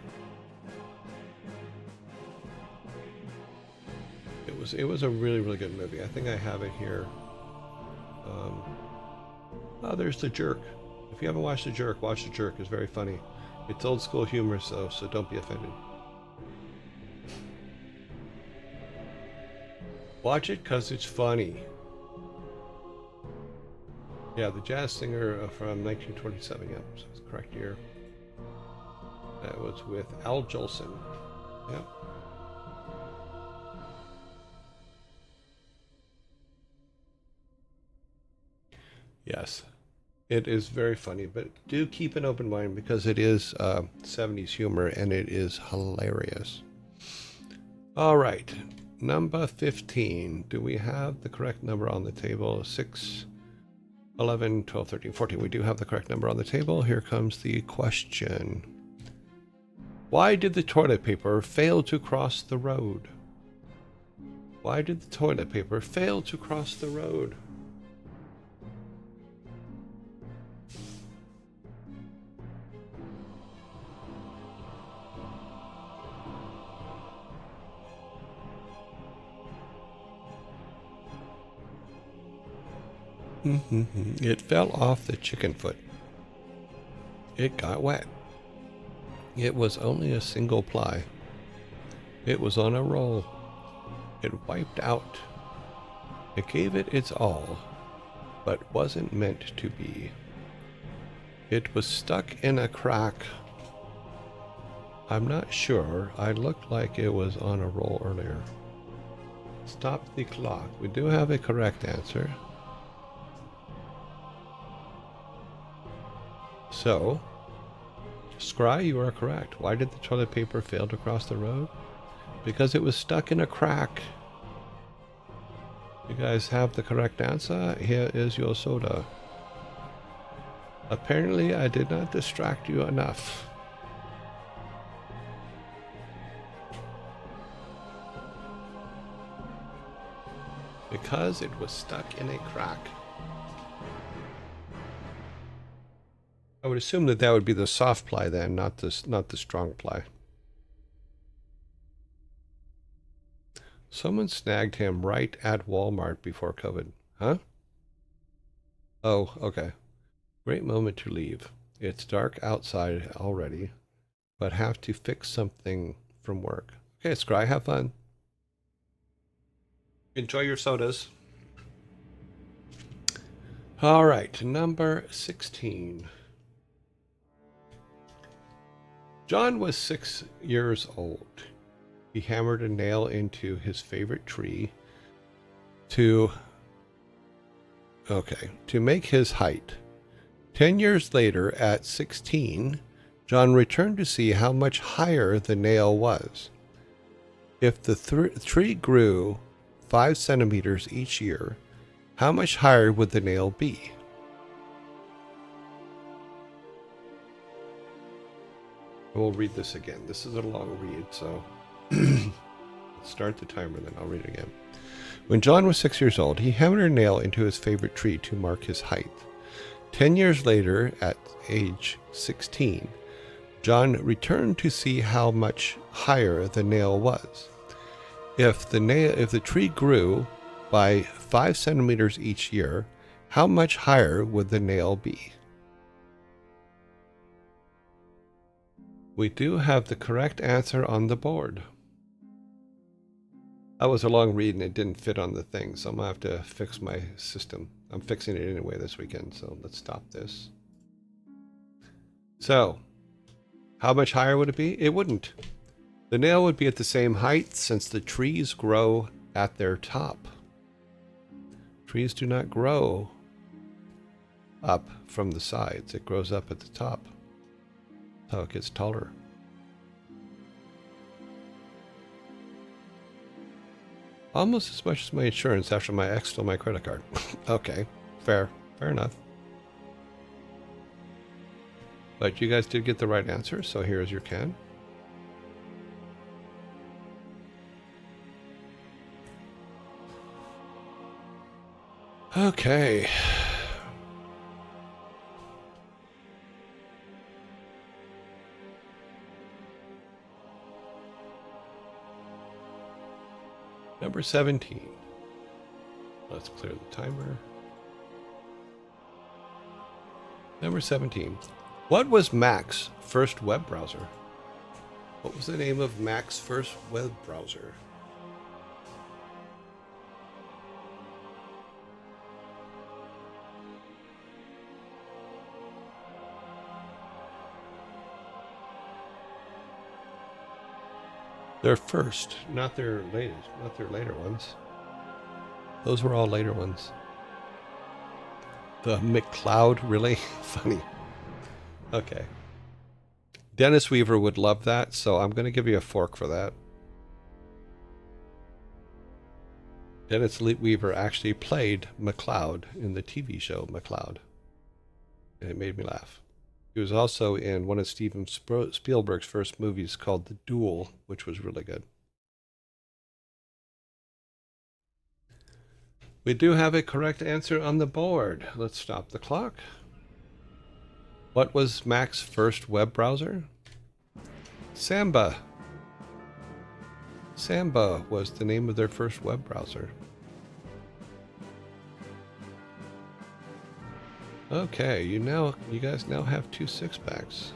It was a really, really good movie. I think I have it here. There's The Jerk. If you haven't watched The Jerk, watch The Jerk. It's very funny. It's old school humor, so don't be offended. Watch it because it's funny. Yeah, The Jazz Singer from 1927. Yep, so it's the correct year. That was with Al Jolson. Yep. Yes. It is very funny, but do keep an open mind because it is 70s humor and it is hilarious. All right, number 15. Do we have the correct number on the table? 6, 11, 12, 13, 14. We do have the correct number on the table. Here comes the question. Why did the toilet paper fail to cross the road? Why did the toilet paper fail to cross the road? It fell off the chicken foot. It got wet. It was only a single ply. It was on a roll. It wiped out. It gave it its all, but wasn't meant to be. It was stuck in a crack. I'm not sure. I looked like it was on a roll earlier. Stop the clock. We do have a correct answer. So, Scry, you are correct. Why did the toilet paper fail to cross the road? Because it was stuck in a crack. You guys have the correct answer. Here is your soda. Apparently, I did not distract you enough. Because it was stuck in a crack. I would assume that would be the soft ply then, not the strong ply. Someone snagged him right at Walmart before COVID. Huh? Oh, okay. Great moment to leave. It's dark outside already, but have to fix something from work. Okay, Scry, have fun. Enjoy your sodas. All right, number 16. John was 6 years old. he hammered a nail into his favorite tree to make his height. 10 years later, at 16, John returned to see how much higher the nail was. If the tree grew 5 centimeters each year, how much higher would the nail be? We'll read this again. This is a long read, so start the timer, then I'll read it again. When John was 6 years old, he hammered a nail into his favorite tree to mark his height. 10 years later, at age 16, John returned to see how much higher the nail was. If the tree grew by 5 centimeters each year, how much higher would the nail be? We do have the correct answer on the board. That was a long read and it didn't fit on the thing, so I'm going to have to fix my system. I'm fixing it anyway this weekend, so let's stop this. So, how much higher would it be? It wouldn't. The nail would be at the same height since the trees grow at their top. Trees do not grow up from the sides. It grows up at the top. That's how it gets taller. Almost as much as my insurance after my ex stole my credit card. Okay, fair enough. But you guys did get the right answer, so here's your can. Okay. Number 17. Let's clear the timer. Number 17. What was Mac's first web browser? What was the name of Mac's first web browser? Their first, not their latest, not their later ones. Those were all later ones. The McCloud, really? Funny. Okay. Dennis Weaver would love that, so I'm going to give you a fork for that. Dennis Weaver actually played McCloud in the TV show McCloud. And it made me laugh. He was also in one of Steven Spielberg's first movies called The Duel, which was really good. We do have a correct answer on the board. Let's stop the clock. What was Mac's first web browser? Samba. Samba was the name of their first web browser. Okay, you guys now have 2 6-packs.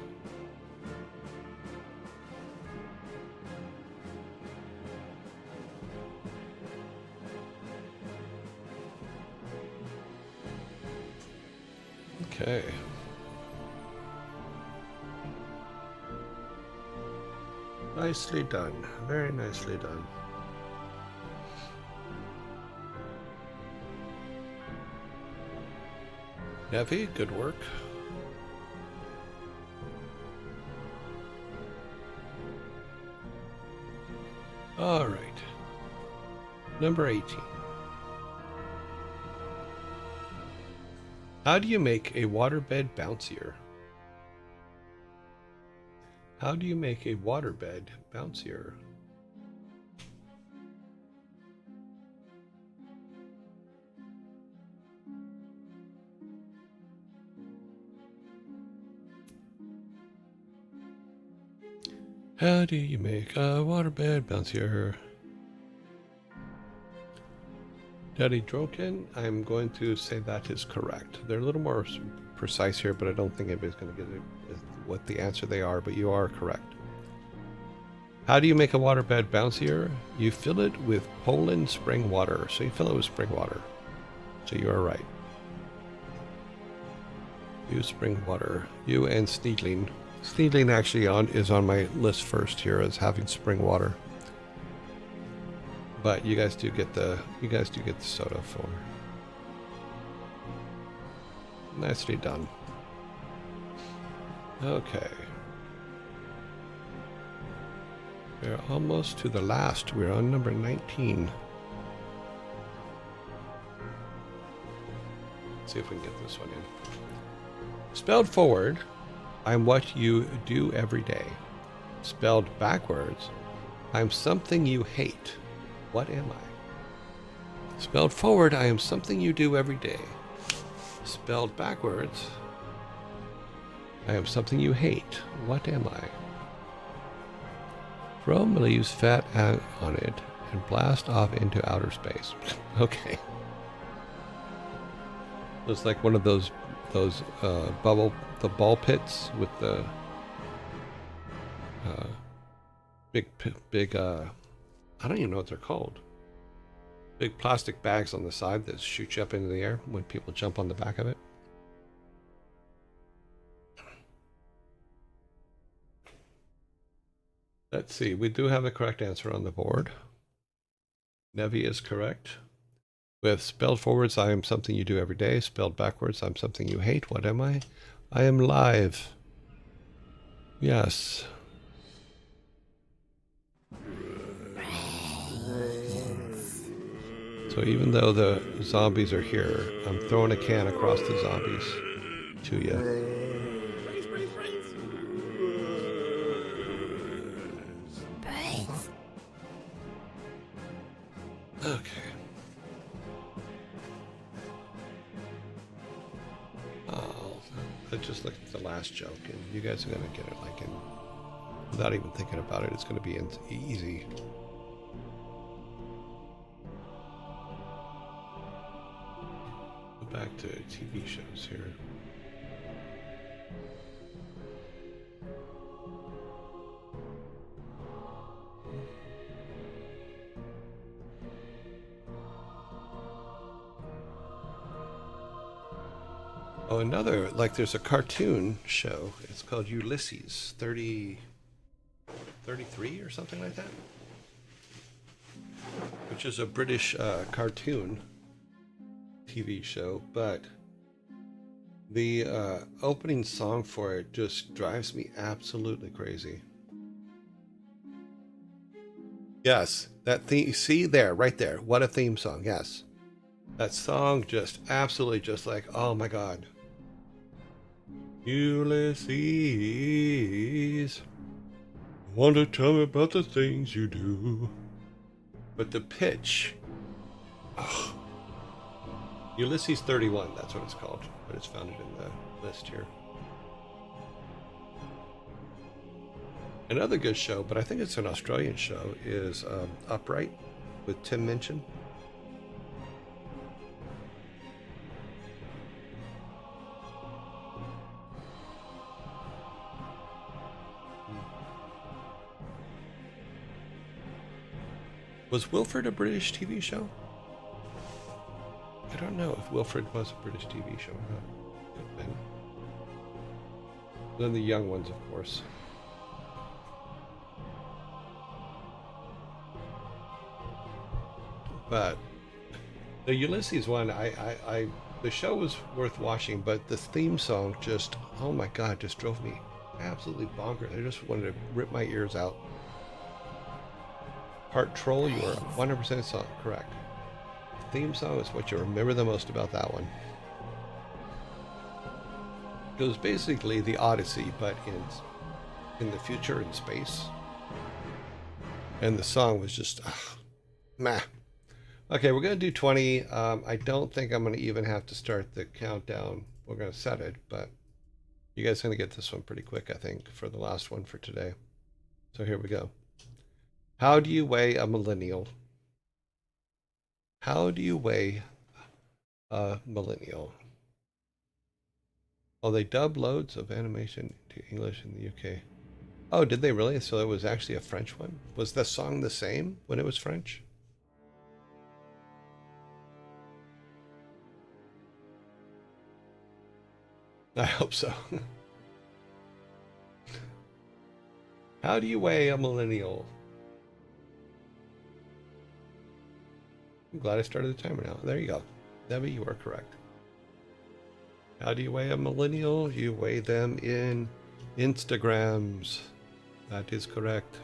Okay. Nicely done. Very nicely done. Nevi, good work. All right. Number 18. How do you make a waterbed bouncier? How do you make a waterbed bouncier? How do you make a waterbed bouncier? Daddy Droken, I'm going to say that is correct. They're a little more precise here, but I don't think anybody's going to get what the answer they are, but you are correct. How do you make a waterbed bouncier? You fill it with Poland spring water. So you fill it with spring water. So you are right. Use spring water. You and Sneedling. Sneedling actually is on my list first here as having spring water. But you guys do get the soda for. Nicely done. Okay. We're almost to the last. We're on number 19. Let's see if we can get this one in. Spelled forward, I'm what you do every day. Spelled backwards, I'm something you hate. What am I? Spelled forward, I am something you do every day. Spelled backwards, I am something you hate. What am I? Throw leaves fat on it and blast off into outer space. Okay. It's like one of those ball pits with the big I don't even know what they're called. Big plastic bags on the side that shoot you up into the air when people jump on the back of it. Let's see. We do have the correct answer on the board. Nevi is correct. With spelled forwards, I am something you do every day. Spelled backwards, I'm something you hate. What am I? I am live. Yes. So even though the zombies are here, I'm throwing a can across the zombies to you. Okay. I just looked at the last joke, and you guys are gonna get it like in, without even thinking about it. It's gonna be easy. Go back to TV shows here. Oh, another, like there's a cartoon show. It's called Ulysses 33 or something like that. Which is a British cartoon TV show, but the opening song for it just drives me absolutely crazy. Yes, that theme, see there, right there. What a theme song, yes. That song just absolutely just like, oh my God. Ulysses, want to tell me about the things you do. But the pitch, oh. Ulysses 31, that's what it's called, but it's found in the list here. Another good show, but I think it's an Australian show, is Upright with Tim Minchin. Was Wilfred a British TV show? I don't know if Wilfred was a British TV show or not. Could have been. Then the young ones, of course. But the Ulysses one, the show was worth watching, but the theme song just, oh my God, just drove me absolutely bonkers. I just wanted to rip my ears out. Part troll, you are 100% correct. The theme song is what you remember the most about that one. It was basically the Odyssey, but in the future, in space. And the song was just, meh. Okay, we're going to do 20. I don't think I'm going to even have to start the countdown. We're going to set it, but you guys are going to get this one pretty quick, I think, for the last one for today. So here we go. How do you weigh a millennial? How do you weigh a millennial? Oh, they dubbed loads of animation to English in the UK. Oh, did they really? So it was actually a French one? Was the song the same when it was French? I hope so. How do you weigh a millennial? I'm glad I started the timer now. There you go. Debbie, you are correct. How do you weigh a millennial? You weigh them in Instagrams. That is correct.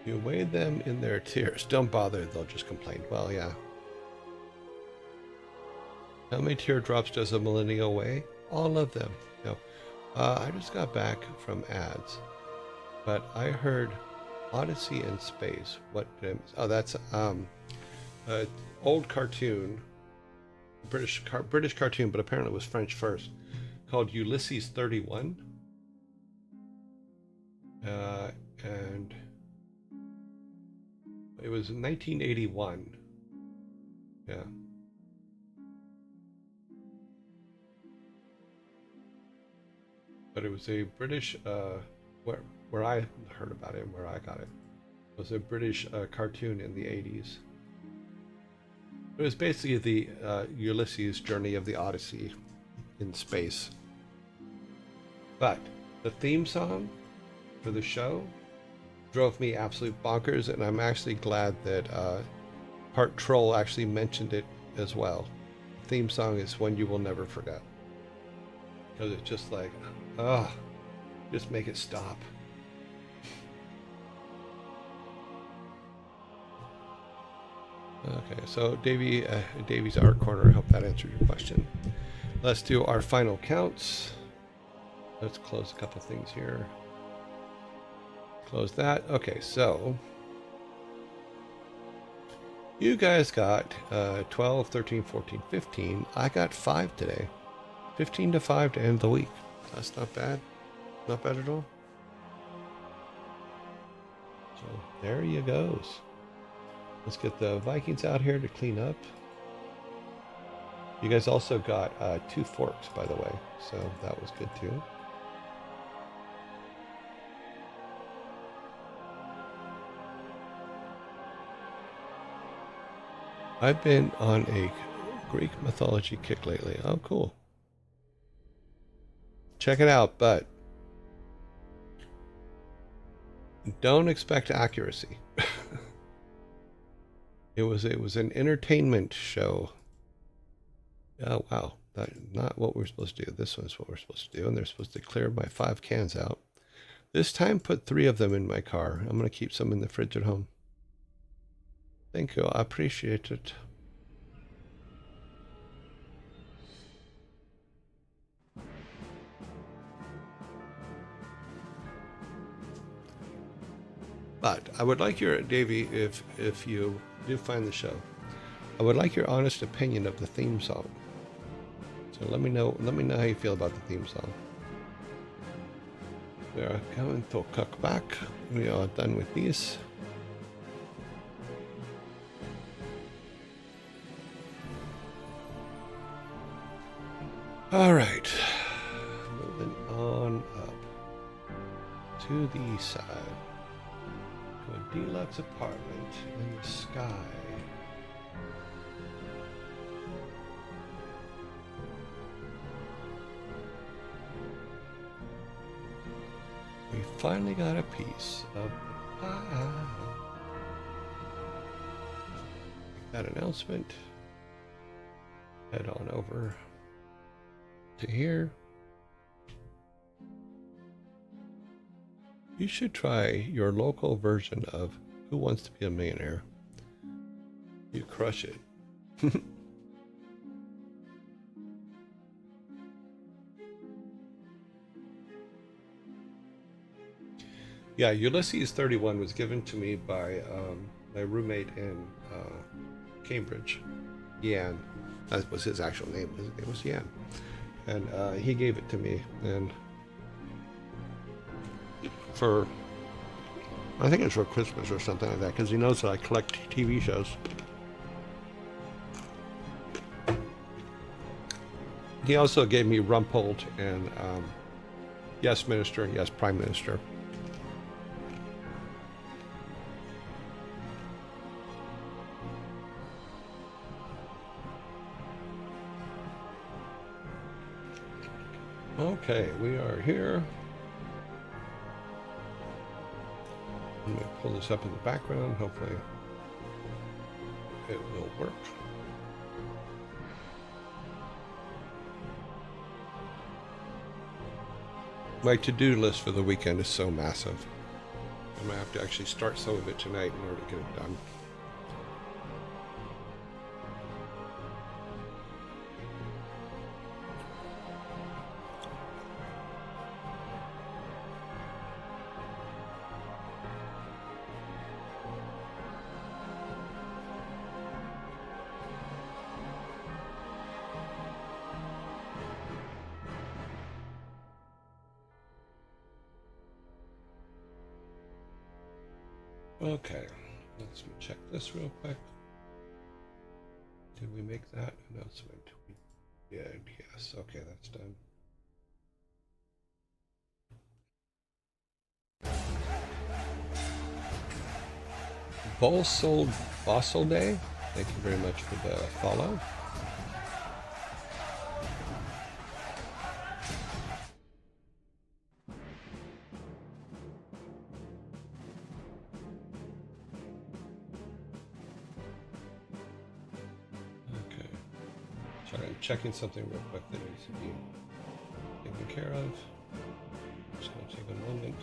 You weigh them in their tears. Don't bother, they'll just complain. Well, yeah. How many teardrops does a millennial weigh? All of them. No. I just got back from ads, but I heard Odyssey in Space. What? Oh, that's old cartoon, British cartoon, but apparently it was French first, called Ulysses 31, and it was in 1981. Yeah. But it was a British, where I heard about it, where I got it, was a British cartoon in the 80s. It was basically the Ulysses journey of the Odyssey in space. But the theme song for the show drove me absolute bonkers, and I'm actually glad that Part Troll actually mentioned it as well. The theme song is one you will never forget. Because it's just like, just make it stop. Okay, so Davy's Art Corner. I hope that answered your question. Let's do our final counts. Let's close a couple things here. Close that. Okay, so you guys got 12, 13, 14, 15. I got 5 today. 15 to 5 to end the week. That's not bad. Not bad at all. So there you goes. Let's get the Vikings out here to clean up. You guys also got 2 forks, by the way, so that was good too. I've been on a Greek mythology kick lately. Oh, cool. Check it out, but don't expect accuracy. It was an entertainment show. Oh wow, that's not what we're supposed to do. This one's what we're supposed to do, and they're supposed to clear my 5 cans out. This time, put 3 of them in my car. I'm gonna keep some in the fridge at home. Thank you, I appreciate it. But I would like your, Davey, if you do find the show, I would like your honest opinion of the theme song. So let me know how you feel about the theme song. We are going to cook back. We are done with these. All right, moving on up to the east side. A deluxe apartment in the sky. We finally got a piece of the pie. That announcement. Head on over to here. You should try your local version of Who Wants to Be a Millionaire. You crush it. Yeah, Ulysses 31 was given to me by my roommate in Cambridge, Yan. That was his actual name. His name was Yan. And he gave it to me, and for, I think it's for Christmas or something like that, because he knows that I collect TV shows. He also gave me Rumpold and Yes Minister, Yes Prime Minister. Okay, we are here. I'm going to pull this up in the background. Hopefully it will work. My to-do list for the weekend is so massive. I'm going to have to actually start some of it tonight in order to get it done. Okay, let's check this real quick. Did we make that announcement? We did, yes. Okay, that's done. Bolsold Fossil Day, thank you very much for the follow. Okay, sorry, I'm checking something real quick that needs to be taken care of. Just gonna take a moment.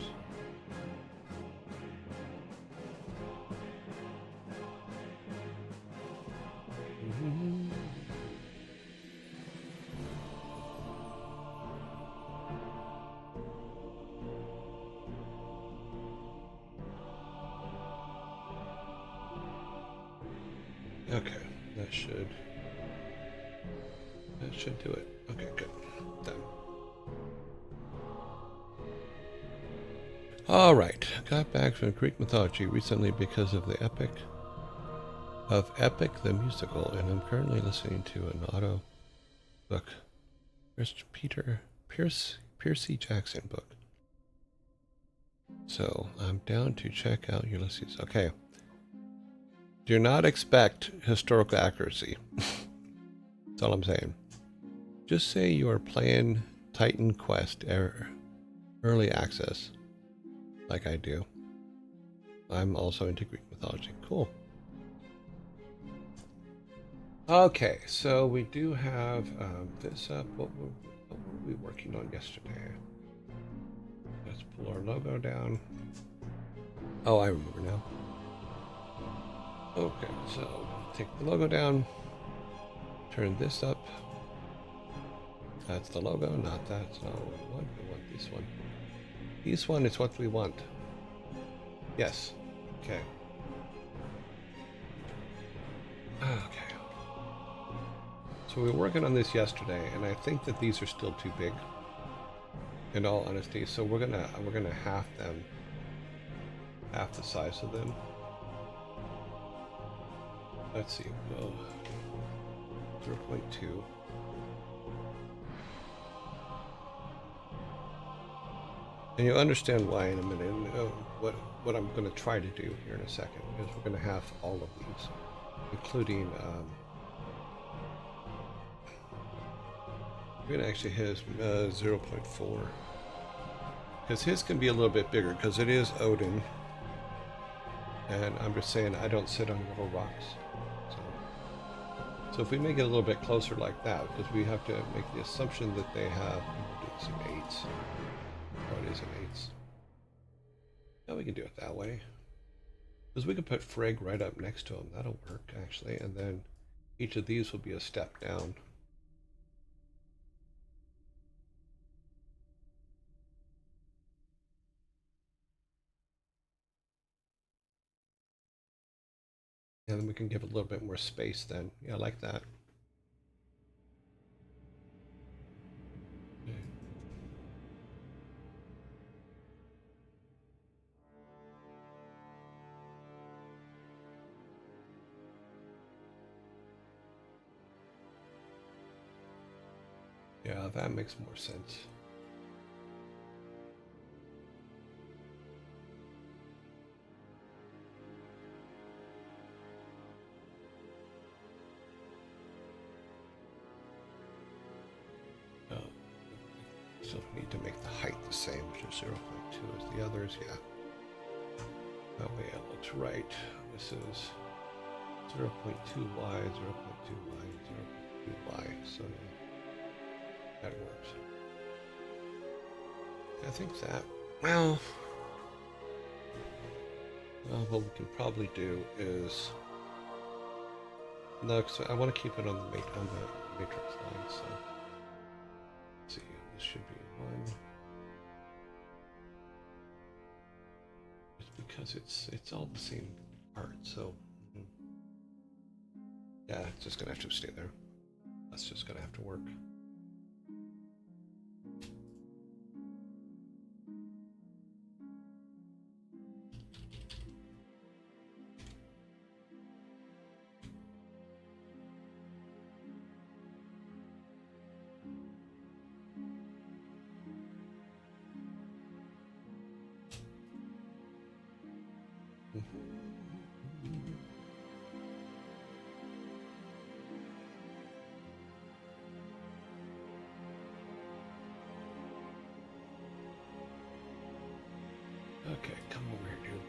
Okay, that should do it. Okay, good. Done. All right, got back from Greek mythology recently because of the Epic the musical, and I'm currently listening to an audio book, Percy Jackson book. So I'm down to check out Ulysses. Okay. Do not expect historical accuracy. That's all I'm saying. Just say you are playing Titan Quest early access, like I do. I'm also into Greek mythology. Cool. Okay, so we do have this up. What were we working on yesterday? Let's pull our logo down. Oh, I remember now. Okay, so take the logo down, turn this up. That's the logo, not that. That's not what we want. We want this one. This one is what we want. Yes. Okay. Okay. So we were working on this yesterday, and I think that these are still too big, in all honesty. So we're gonna half them, half the size of them. Let's see. Well, 0.2. And you'll understand why in a minute. And, what I'm going to try to do here in a second is we're going to have all of these, including. We're going to actually hit 0.4, because his can be a little bit bigger because it is Odin. And I'm just saying I don't sit on little rocks. So if we make it a little bit closer like that, because we have to make the assumption that they have some 8s. Oh, it is an 8s. Now we can do it that way. Because we can put Frigg right up next to him. That'll work, actually. And then each of these will be a step down. And then we can give it a little bit more space then. Yeah, I like that. Yeah, that makes more sense. Still the same, which is 0.2 as the others, yeah. That way it looks right. This is 0.2y, 0.2y, 0.2y, so that works. I think that, well, what we can probably do is, no, because I want to keep it on the matrix line, so let's see, this should be 1. It's because it's all the same part, so yeah, it's just gonna have to stay there. That's just gonna have to work. Okay, come over here, dude.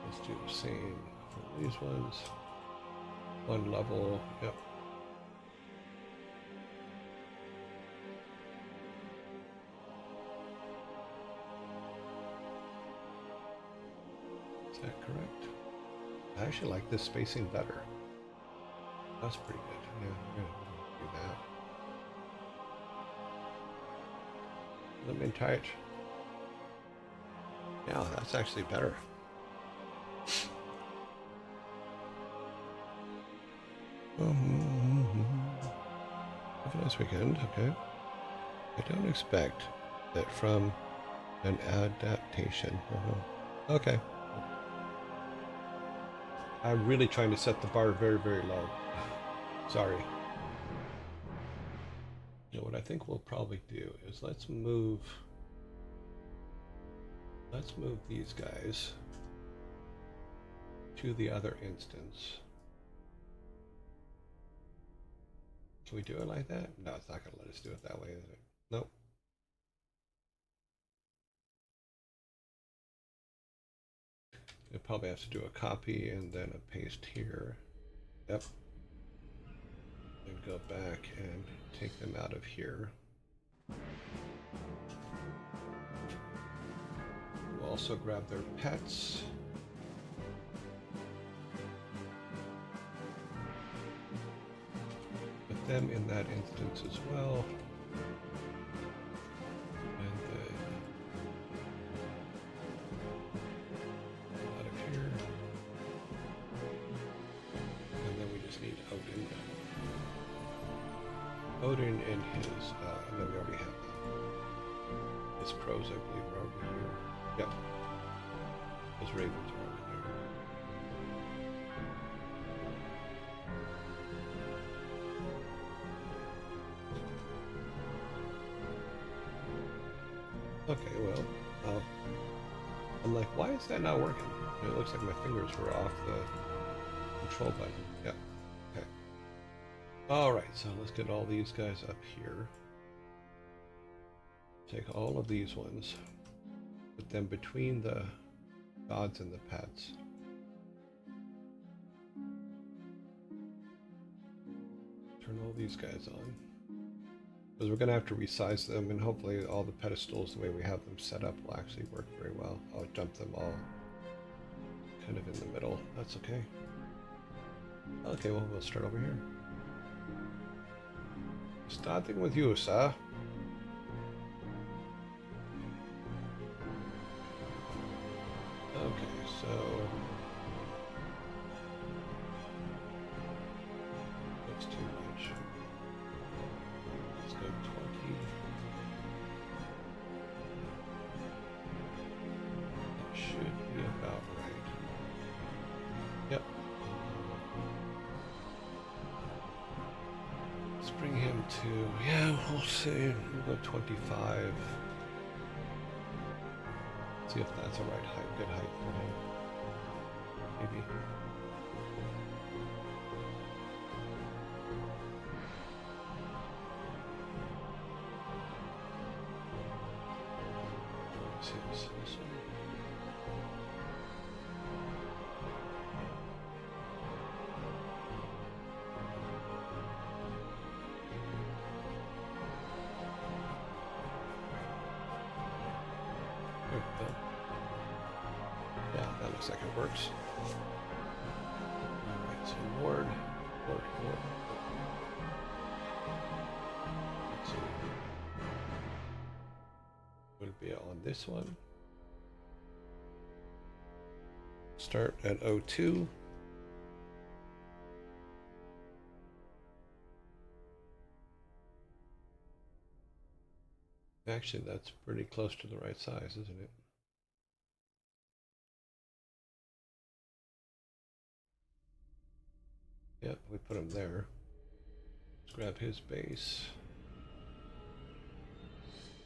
Let's do the same for these ones. 1 level, yep. Is that correct? I actually like this spacing better. That's pretty good. Yeah, we're gonna do that. Let me tie it. Yeah, that's actually better. Have a nice weekend, okay. I don't expect that from an adaptation. Okay. I'm really trying to set the bar very, very low. Sorry. You know what I think we'll probably do is let's move these guys to the other instance. Can we do it like that? No, it's not going to let us do it that way, is it? Nope. You'll probably have to do a copy and then a paste here. Yep. And go back and take them out of here. We'll also grab their pets. Put them in that instance as well. And then out of here. And then we just need Odin. Odin and his, no, we already have that. His crows, I believe, are already here. Yep. His ravens are already there. Okay, well, I'm like, why is that not working? It looks like my fingers were off the control button. Yep. Okay. All right, so let's get all these guys up here. Take all of these ones, put them between the gods and the pets. Turn all these guys on. Because we're going to have to resize them, and hopefully all the pedestals, the way we have them set up, will actually work very well. I'll dump them all kind of in the middle. That's okay. Okay, well, we'll start over here. Starting with you, sir. Okay, so that's too much. Let's go 20. That should be about right. Yep. Let's bring him to, yeah, we'll see. We'll go 25. See if that's a right height, good height for him. Maybe. looks like it works. Alright, so Lord. Let's see. Would it be on this one? Start at 02. Actually, that's pretty close to the right size, isn't it? Yep, we put him there. Let's grab his base.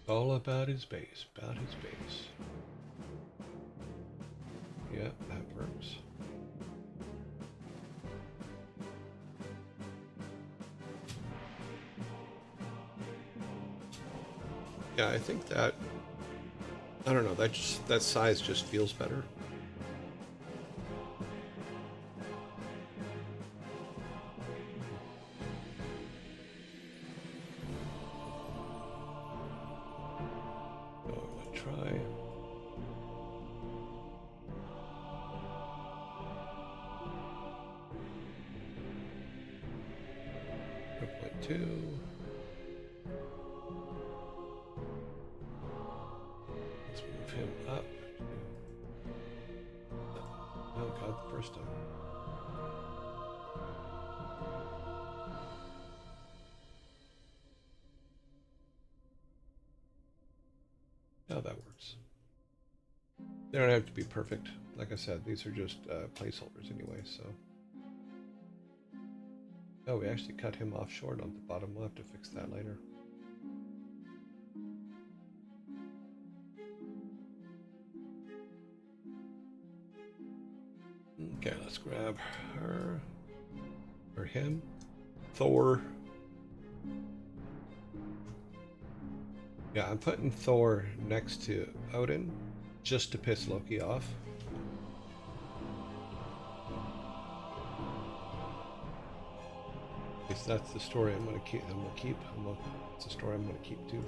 All about his base, about his base. Yep, that works. Yeah, I think that, I don't know, that size just feels better. Now that works. They don't have to be perfect. Like I said, these are just placeholders anyway, so. Oh, we actually cut him off short on the bottom. We'll have to fix that later. Okay, let's grab her. Or him. Thor. Yeah, I'm putting Thor next to Odin just to piss Loki off. Because that's the story I'm gonna keep. It's the story I'm gonna keep too.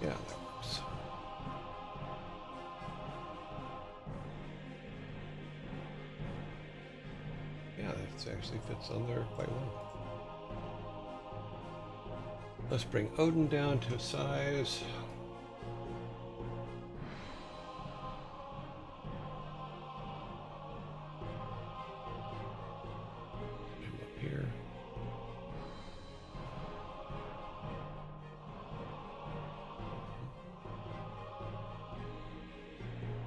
Yeah, that works. Yeah, that actually fits on there quite well. Let's bring Odin down to size. Put him up here.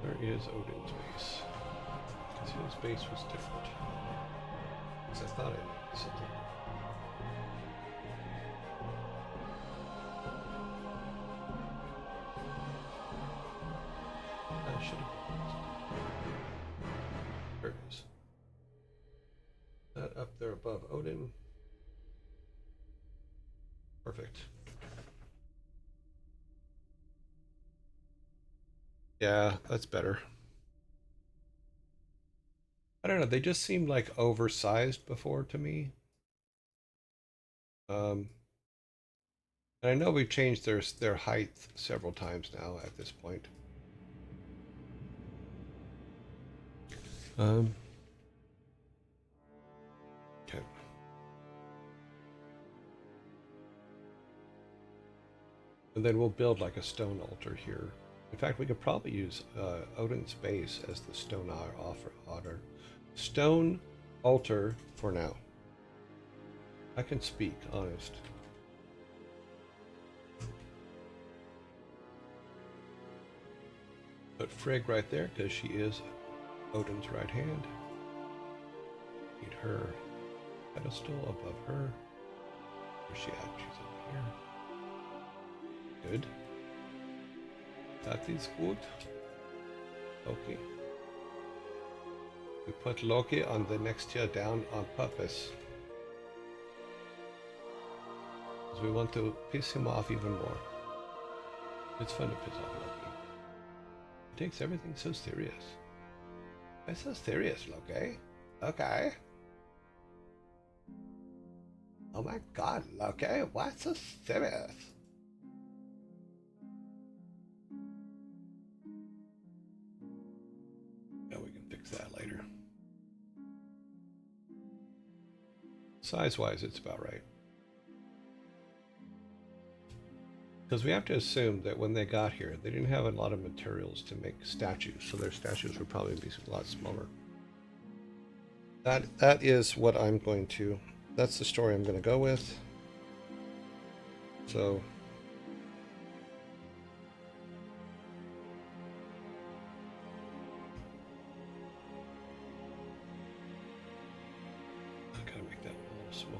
Where is Odin's base? Because his base was different. Because I thought it was something. I should have. There it is. That up there above Odin. Perfect. Yeah, that's better. I don't know, they just seemed like oversized before to me. And I know we've changed their height several times now at this point. Okay. And then we'll build like a stone altar here. In fact, we could probably use Odin's base as the stone altar. Stone altar for now. I can speak, honest. Put Frigg right there because she is Odin's right hand. Need her pedestal above her. Where's she at? She's up here. Good. That is good. Loki. We put Loki on the next tier down on purpose. Because we want to piss him off even more. It's fun to piss off Loki. He takes everything so serious. Why so serious, Loki? Okay. Oh my god, Loki, why so serious? Yeah, we can fix that later. Size-wise, it's about right. Because we have to assume that when they got here, they didn't have a lot of materials to make statues, so their statues would probably be a lot smaller. That is what I'm going to... That's the story I'm going to go with. So... I gotta make that a little smaller.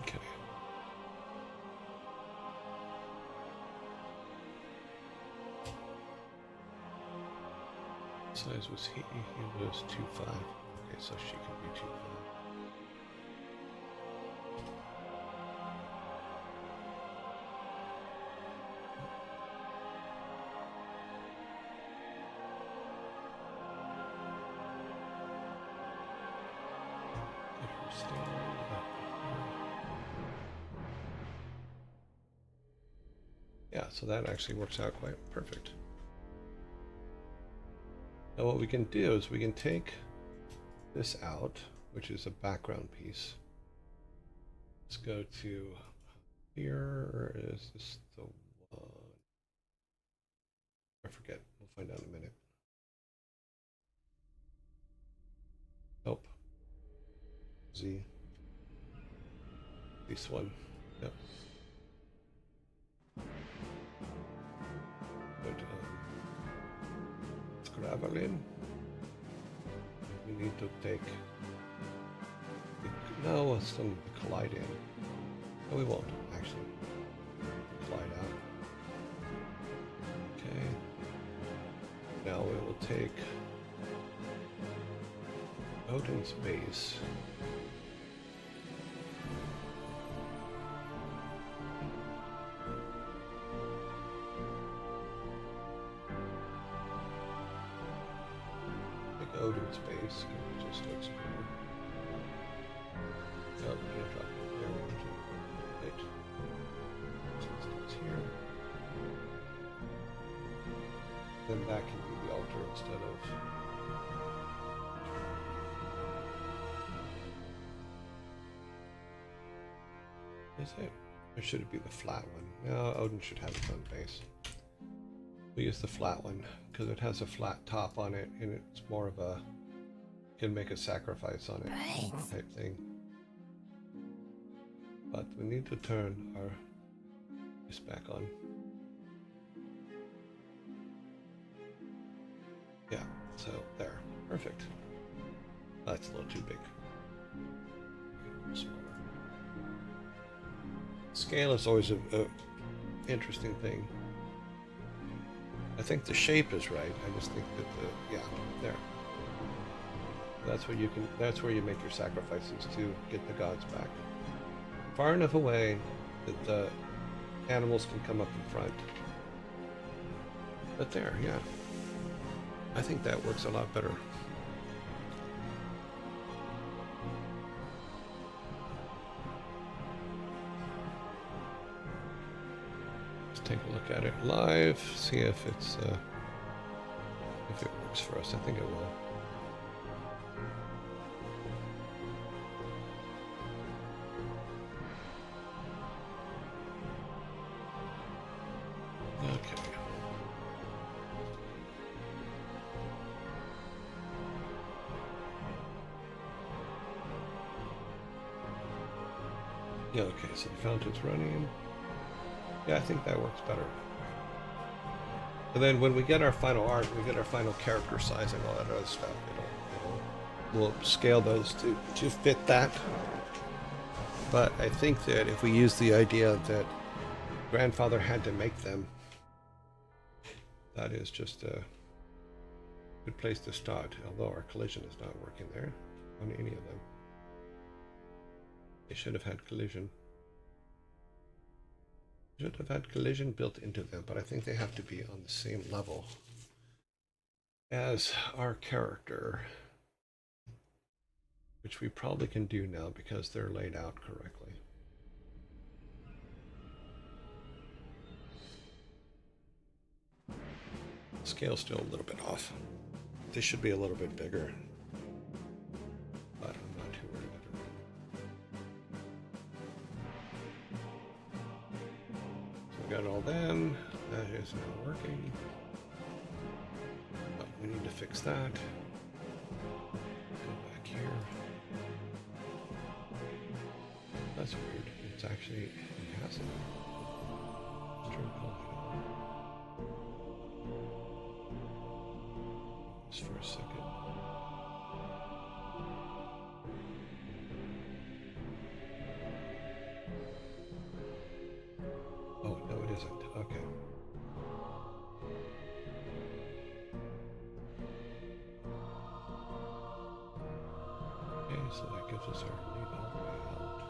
Okay. Size was he was 2.5. Okay, so she can be 2.5. Yeah, so that actually works out quite perfect. Now what we can do is we can take this out, which is a background piece. Let's go to here. Is this the one? I forget. We'll find out in a minute. Nope. Z. This one. Yep. But Gravelin. We need to take. No, it's still need to collide in. No, we won't actually. Collide out. Okay. Now we will take Odin's base. Odin's base, it just looks cool. Oh, we can drop it there. Wait. So it's here. Then that can be the altar instead of... Is it? Or should it be the flat one? No, Odin should have its own base. We use the flat one because it has a flat top on it and it's more of a can make a sacrifice on it type thing. But we need to turn our this back on. Yeah, so there. Perfect. That's a little too big. Smaller. Scale is always a interesting thing. I think the shape is right. I just think that the there. That's where you can. That's where you make your sacrifices to get the gods back. Far enough away that the animals can come up in front. But there, yeah. I think that works a lot better. Take a look at it live, see if it's if it works for us. I think it will. Okay. Yeah, okay, so the fountain's running. Yeah, I think that works better. And then when we get our final art, we get our final character size and all that other stuff. We'll scale those to fit that. But I think that if we use the idea that grandfather had to make them. That is just a good place to start, although our collision is not working there on any of them. They should have had collision. Should have had collision built into them, but I think they have to be on the same level as our character, which we probably can do now because they're laid out correctly. Scale's still a little bit off. This should be a little bit bigger, but I'm not too worried about it. So we got all them. That is not working. But we need to fix that. Go back here. That's weird. It's actually, it has it. Let's try and pull it out. Just for a second. Oh, no, it isn't. Okay. Okay, so that gives us our lead all the way out.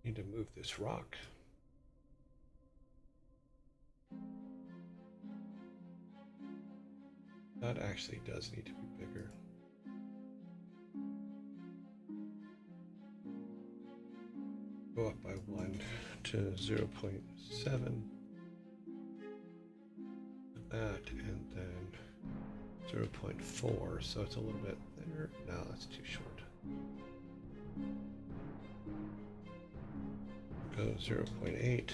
Need to move this rock. That actually does need to be bigger. Go up by 1 to 0.7. That, and then 0.4, so it's a little bit thinner. No, that's too short. Go 0.8.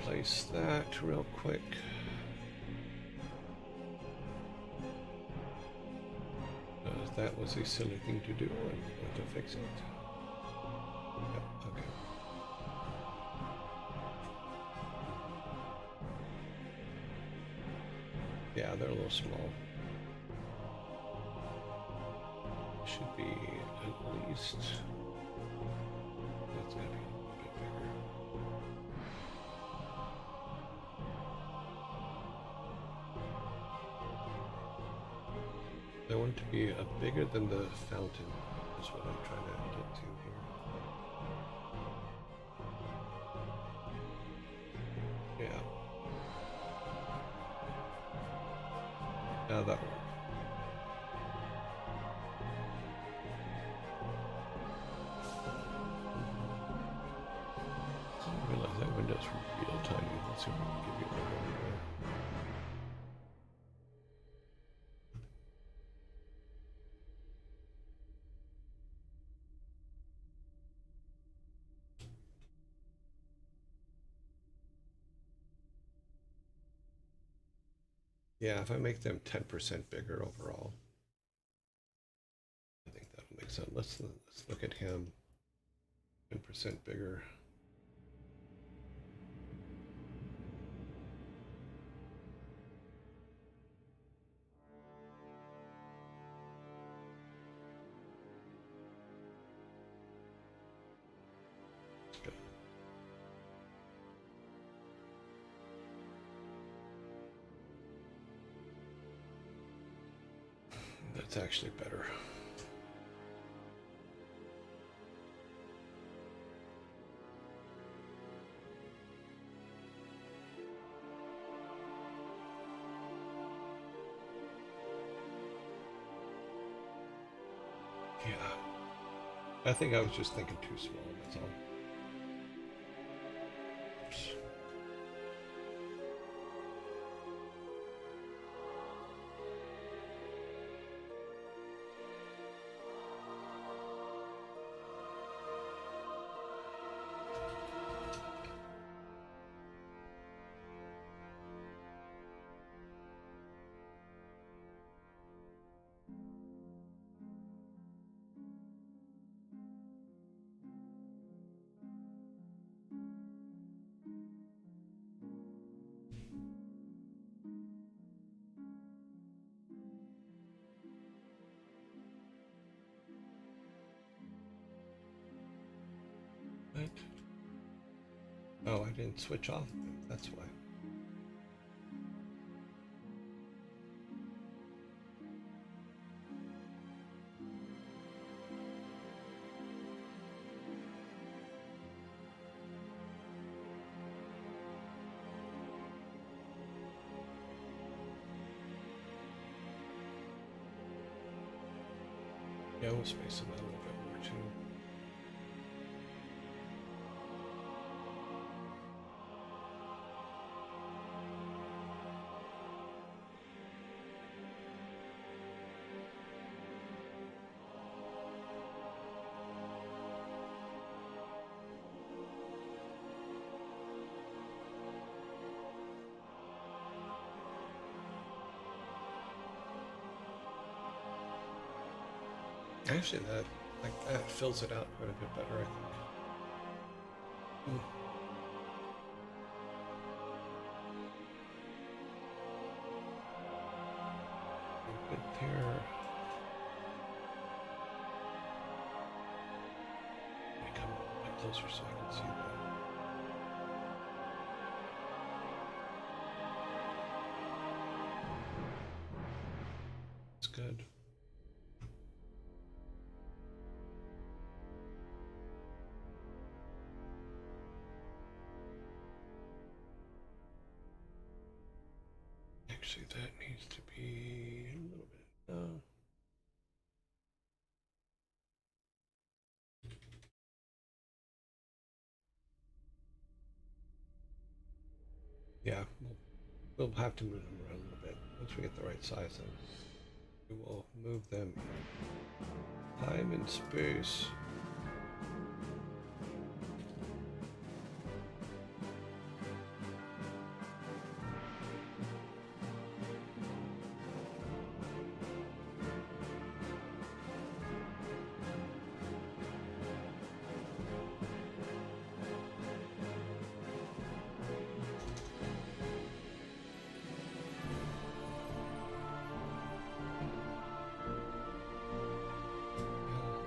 Replace that real quick. That was a silly thing to do, and we're going to fix it. Yep, okay. Yeah, they're a little small. Should be at least. That's going to be a little bit bigger. I want it to be bigger than the fountain, is what I'm trying to get to here. Yeah. Now that'll work. I didn't realize that window's real tiny. Let's see if we can give you a little bit more. Yeah, if I make them 10% bigger overall, I think that'll make sense. Let's look at him. 10% bigger. That's actually better. Yeah. I think I was just thinking too small, that's all. Oops. Oh, I didn't switch off. That's why. Yeah, we'll space them out a little bit more too. Actually, that fills it out quite a bit better, I think. Good there. Let me come a bit closer so I can see that. It's good. Actually, that needs to be a little bit. Yeah, we'll have to move them around a little bit. Once we get the right size, then we will move them in time and space.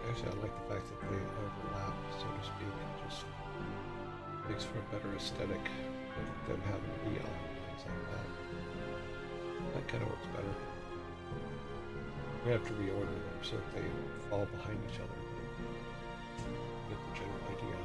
Actually, I like the fact that they overlap, so to speak. It just makes for a better aesthetic with them having to be on things like that. That kind of works better. We have to reorder them so that they fall behind each other. But get the general idea.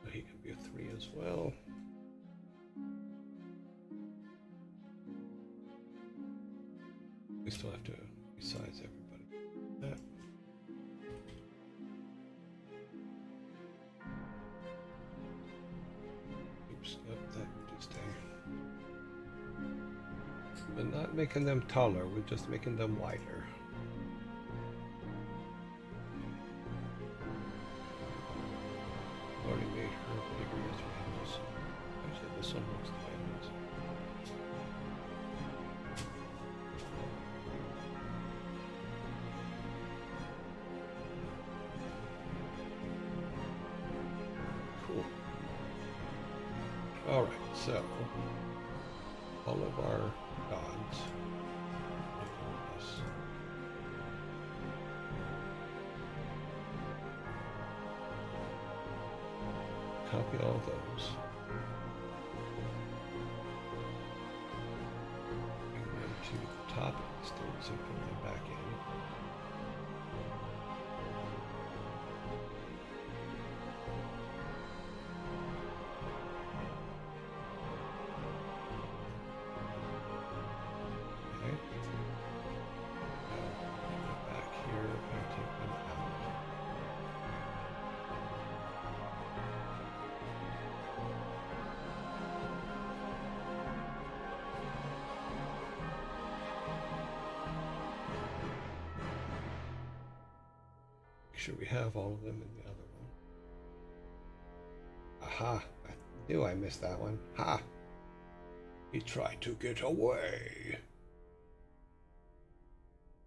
He can be a 3 as well. We still have to resize everybody. That. Oops, nope, that would stay. But not making them taller, we're just making them wider. Already made her bigger as well. Actually, this one looks the way it is. Cool. All right, so all of our gods. Copy all those. Bring them to the top instead, so put them back in. Okay. Now, get back here and take them out. Make sure we have all of them in the other one. Aha! I knew I missed that one. Ha! He tried to get away.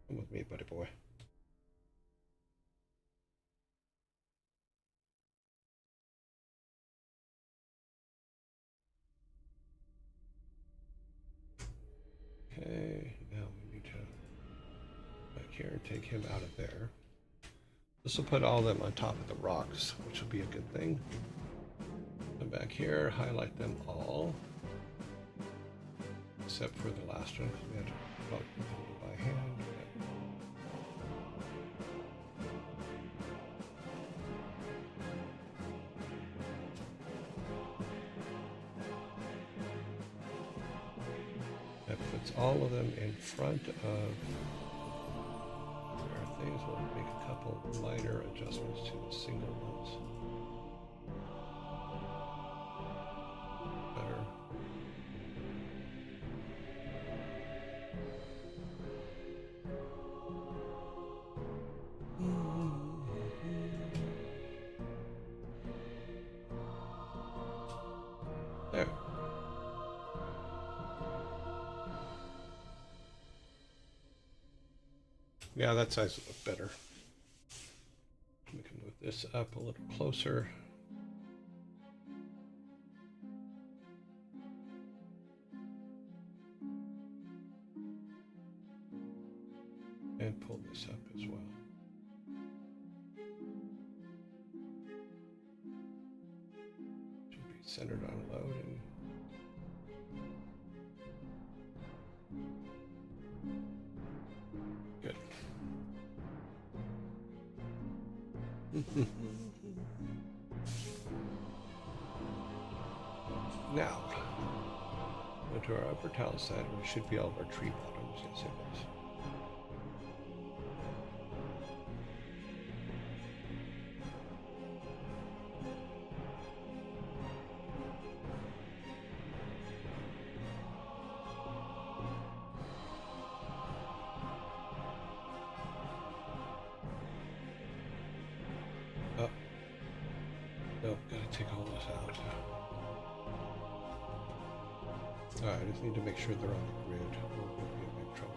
Come with me, buddy boy. here and take him out of there. This will put all of them on top of the rocks, which will be a good thing. Come back here, highlight them all, except for the last one because we had to plug them by hand. That puts all of them in front of our things. We'll make a couple minor adjustments to the single ones. Better. There. Yeah, that size will look better. We can move this up a little closer. And pull this up as well. Should be centered on load and good. Now, go to our upper tile side. We should be all of our tree bottoms. Yes, it is. Nope, gotta take all this out. Alright, I just need to make sure they're on the grid or we'll be in big trouble.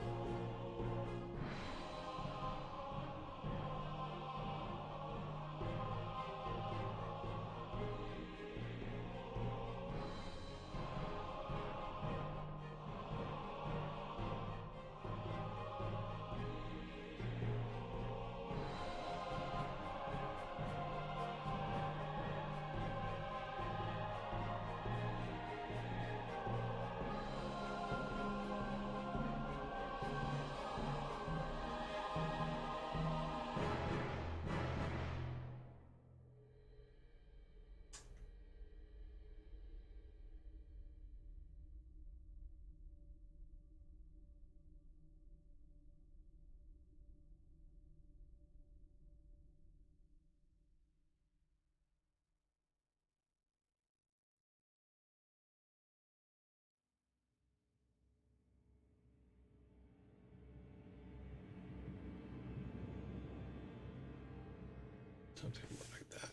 Something more like that.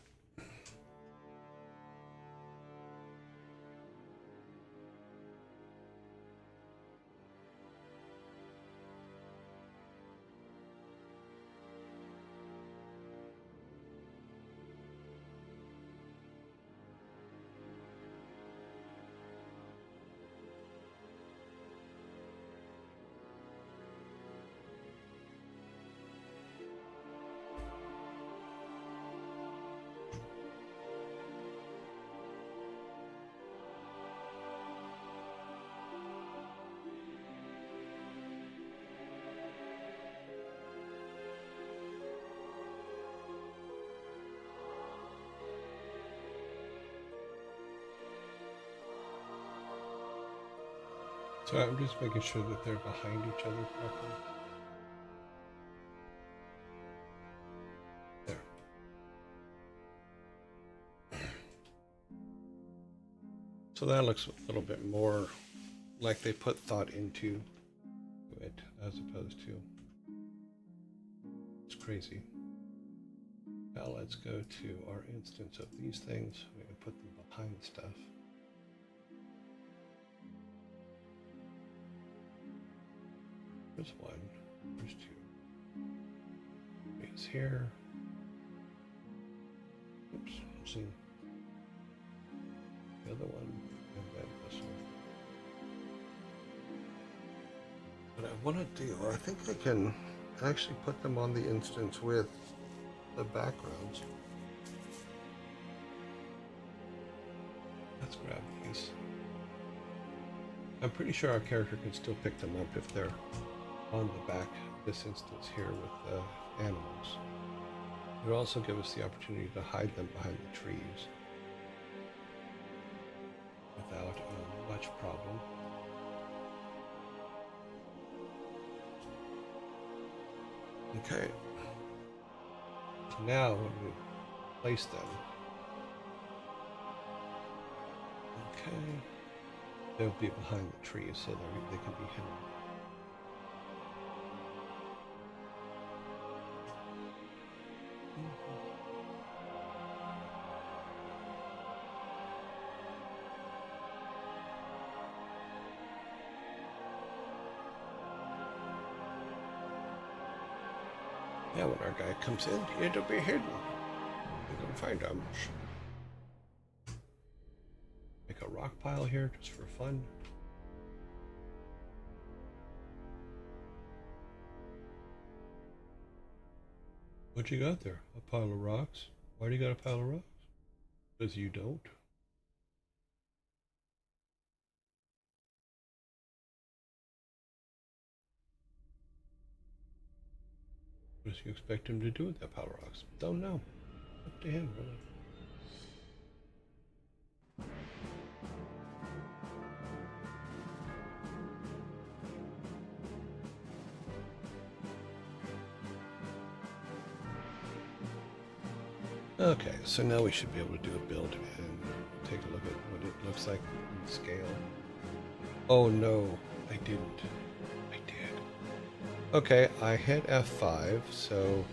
So I'm just making sure that they're behind each other properly. There. So that looks a little bit more like they put thought into it as opposed to it's crazy. Now let's go to our instance of these things. We're going to put them behind stuff. There's one, there's two. It's here. Oops, let's see. The other one, and then this one. What I want to do, I think I can actually put them on the instance with the backgrounds. Let's grab these. I'm pretty sure our character can still pick them up if they're on the back, this instance here with the animals. It would also give us the opportunity to hide them behind the trees without much problem. Okay. Now when we place them, okay, they'll be behind the trees so they can be hidden. Yeah, when our guy comes in, it'll be hidden. We can find him. Make a rock pile here just for fun. What you got there? A pile of rocks? Why do you got a pile of rocks? Because you don't. What does you expect him to do with that pile of rocks? Don't know. Up to him, really. Okay, so now we should be able to do a build and take a look at what it looks like in scale. Oh no, I didn't. I did. Okay, I hit F5, so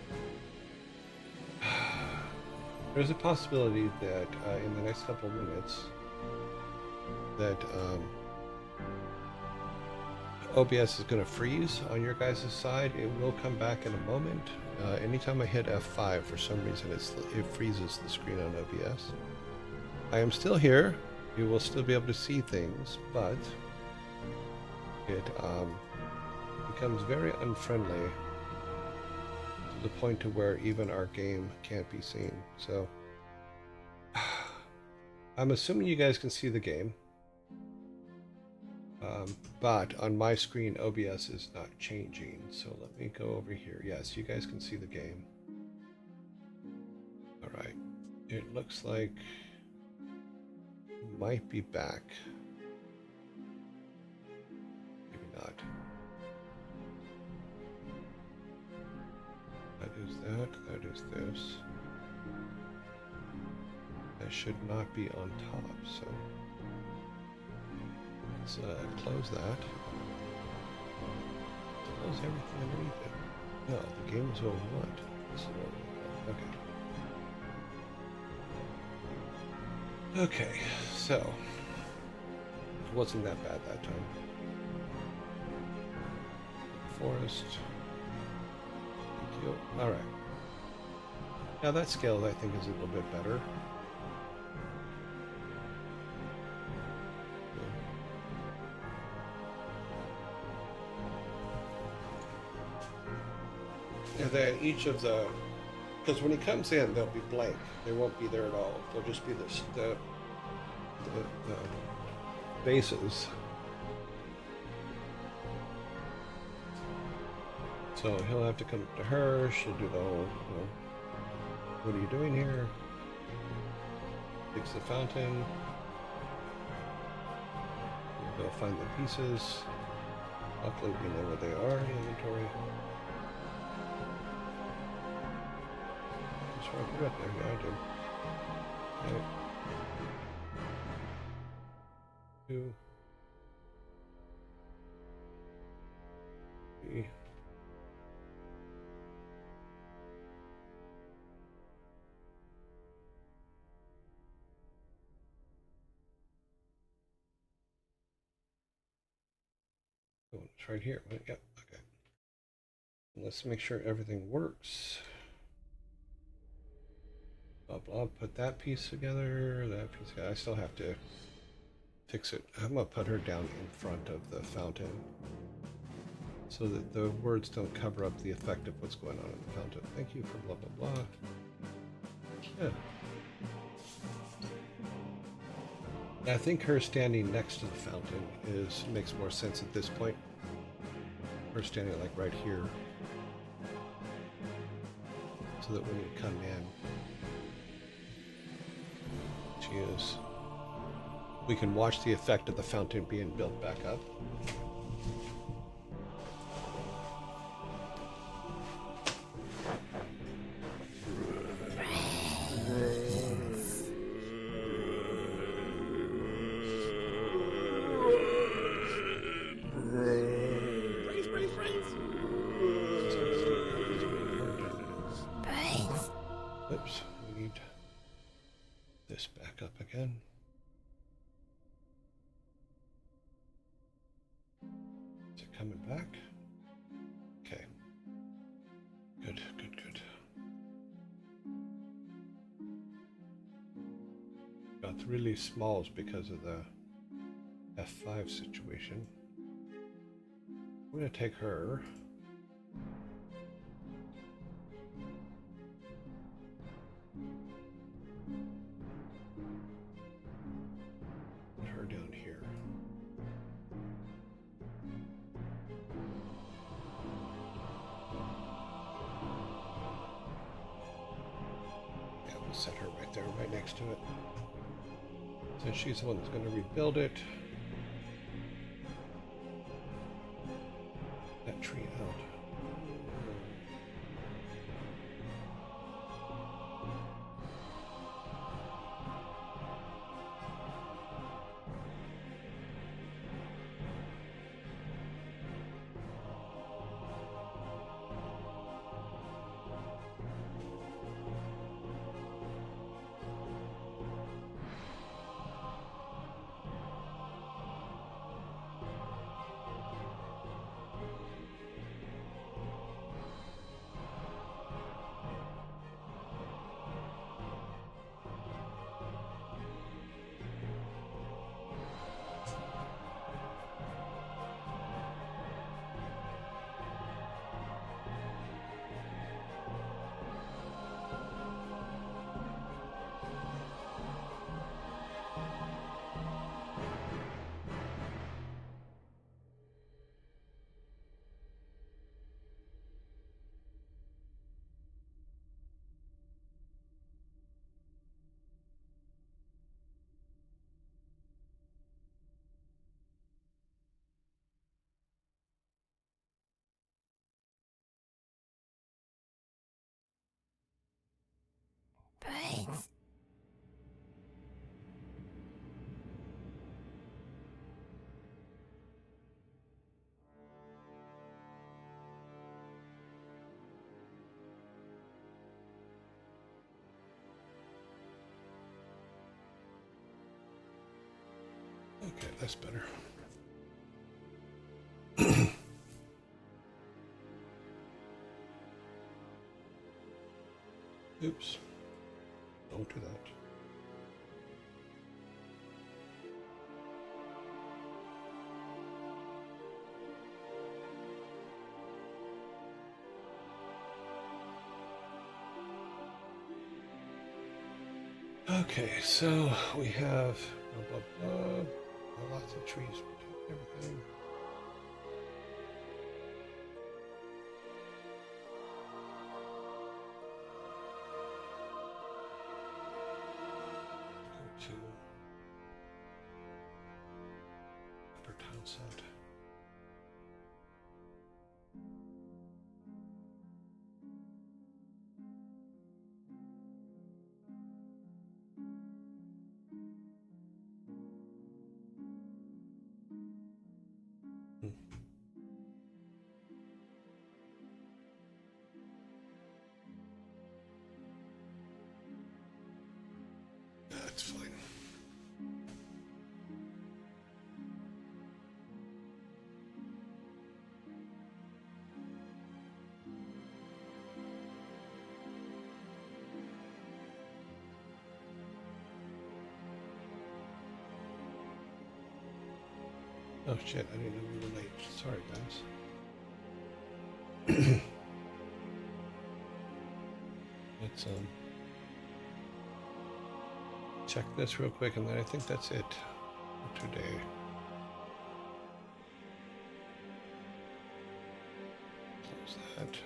there's a possibility that in the next couple of minutes that OBS is going to freeze on your guys' side. It will come back in a moment. Anytime I hit F5, for some reason it freezes the screen on OBS. I am still here. You will still be able to see things, but it becomes very unfriendly to the point to where even our game can't be seen. So I'm assuming you guys can see the game. But on my screen, OBS is not changing. So let me go over here. Yes, you guys can see the game. All right. It looks like it might be back. Maybe not. That is that. That is this. That should not be on top, so let's close that. Close everything underneath it. No, the game is over what? This is what okay. Okay, so it wasn't that bad that time. Forest. Thank you. All right. Now that scale, I think, is a little bit better. And then each of the, because when he comes in, they'll be blank. They won't be there at all. They'll just be the bases. So he'll have to come to her. She'll do the whole, what are you doing here? Fix the fountain. We'll go find the pieces. Luckily, we know where they are in inventory. I forgot there. Yeah, I do. Okay. 2, 3. Oh, it's right here. Yep. Okay. Let's make sure everything works. Blah, blah, put that piece together, that piece together. I still have to fix it. I'm going to put her down in front of the fountain. so that the words don't cover up the effect of what's going on in the fountain. Thank you for blah blah blah. Yeah. I think her standing next to the fountain makes more sense at this point. Her standing like right here, so that when you come in, we can watch the effect of the fountain being built back up. Oops, we need this back up again. Is it coming back? Okay. Good, good, good. Got really smalls because of the F5 situation. I'm going to take her. Put her down here. Yeah, we'll set her right there, right next to it. Since she's the one that's going to rebuild it. That tree out. Brains. Okay, that's better. Oops. Don't do that. Okay, so we have blah, blah, blah. Lots of trees protect everything. Go to Upper Townsend. That's fine. Oh shit, I didn't know we were late. Sorry, guys. let's check this real quick, and then I think that's it for today. Close that.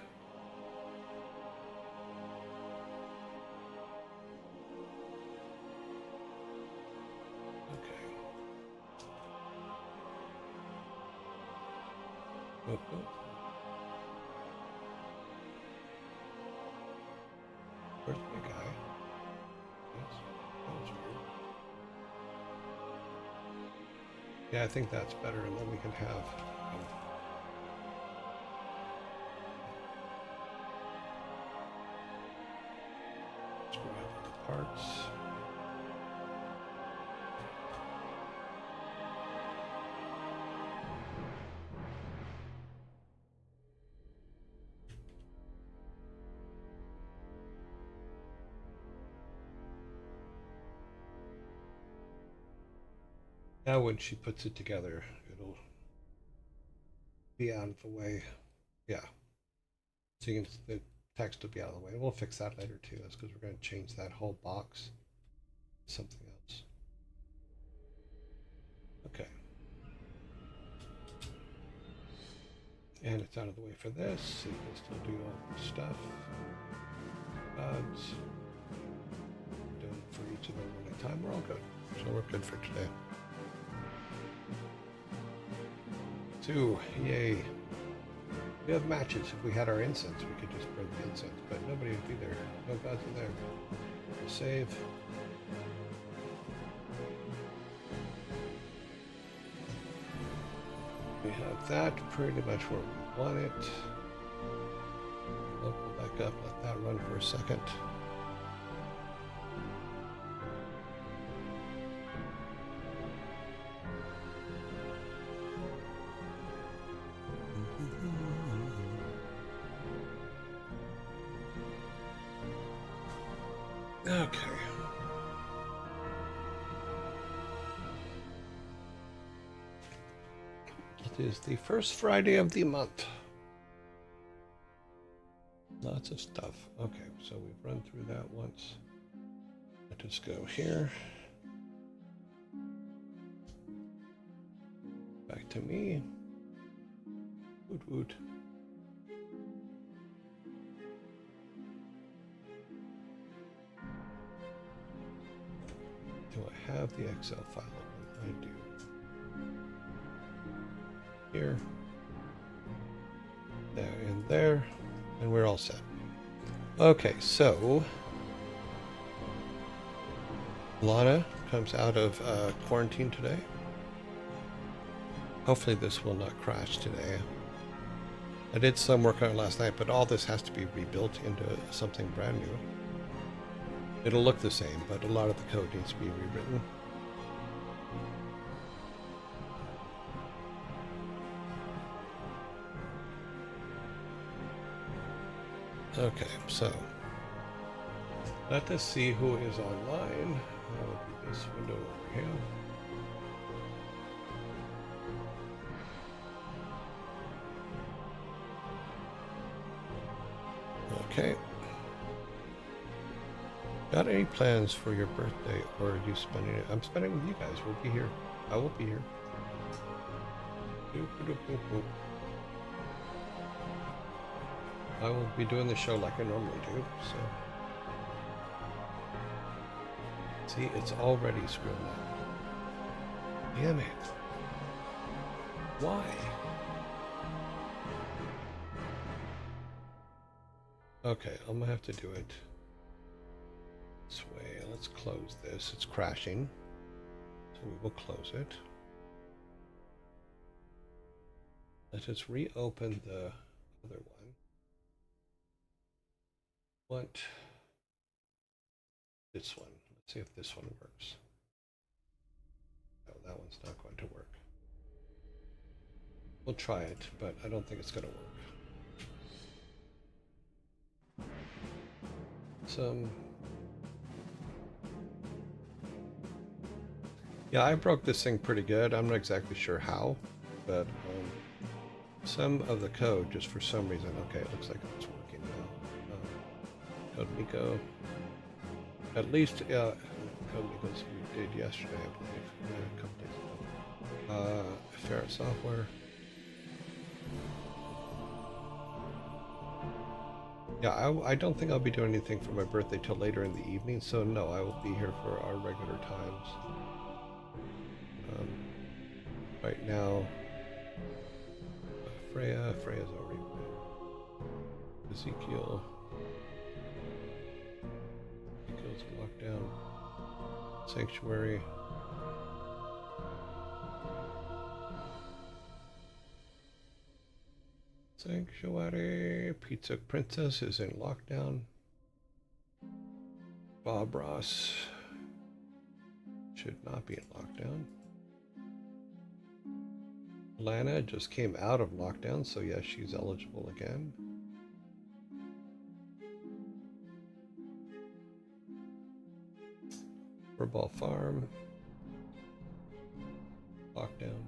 Okay. Oh, oh. Where's my guy? Yes, that was weird. Yeah, I think that's better, and then we can have let's go ahead with the parts. Now when she puts it together, it'll be out of the way. Yeah. So you can, the text will be out of the way. We'll fix that later too. That's because we're going to change that whole box to something else. Okay. And it's out of the way for this, so you can still do all the stuff. Odds. Doing for each of them one at a time. We're all good. So we're good for today. 2, yay. We have matches. If we had our incense, we could just burn the incense, but nobody would be there. No gods are there. We'll save. We have that pretty much where we want it. We'll go back up, let that run for a second. Okay. It is the first Friday of the month. Lots of stuff. Okay, so we've run through that once. Let us go here. Back to me. Woot woot. Do I have the Excel file open? I do. Here. There and there. And we're all set. Okay, so Lana comes out of quarantine today. Hopefully this will not crash today. I did some work on it last night, but all this has to be rebuilt into something brand new. It'll look the same, but a lot of the code needs to be rewritten. Okay, so let us see who is online. That would be this window over here. Okay. Got any plans for your birthday, or are you spending it? I'm spending it with you guys. We'll be here. I will be here. I will be doing the show like I normally do, so. See, it's already screwed up. Damn it. Why? Okay, I'm gonna have to do it this way. Let's close this. It's crashing. So we will close it. Let us reopen the other one. Want this one. Let's see if this one works. No, that one's not going to work. We'll try it, but I don't think it's going to work. Yeah, I broke this thing pretty good. I'm not exactly sure how, but some of the code, just for some reason, okay, it looks like it's working now. Codemico. At least, Codemico's we did yesterday, I believe, a couple days ago. Ferret Software. Yeah, I don't think I'll be doing anything for my birthday till later in the evening, so no, I will be here for our regular times. Right now, Freya's already been. Ezekiel's locked down. Sanctuary. Sanctuary. Pizza Princess is in lockdown. Bob Ross should not be in lockdown. Lana just came out of lockdown, so yes, she's eligible again. Furball Farm. Lockdown.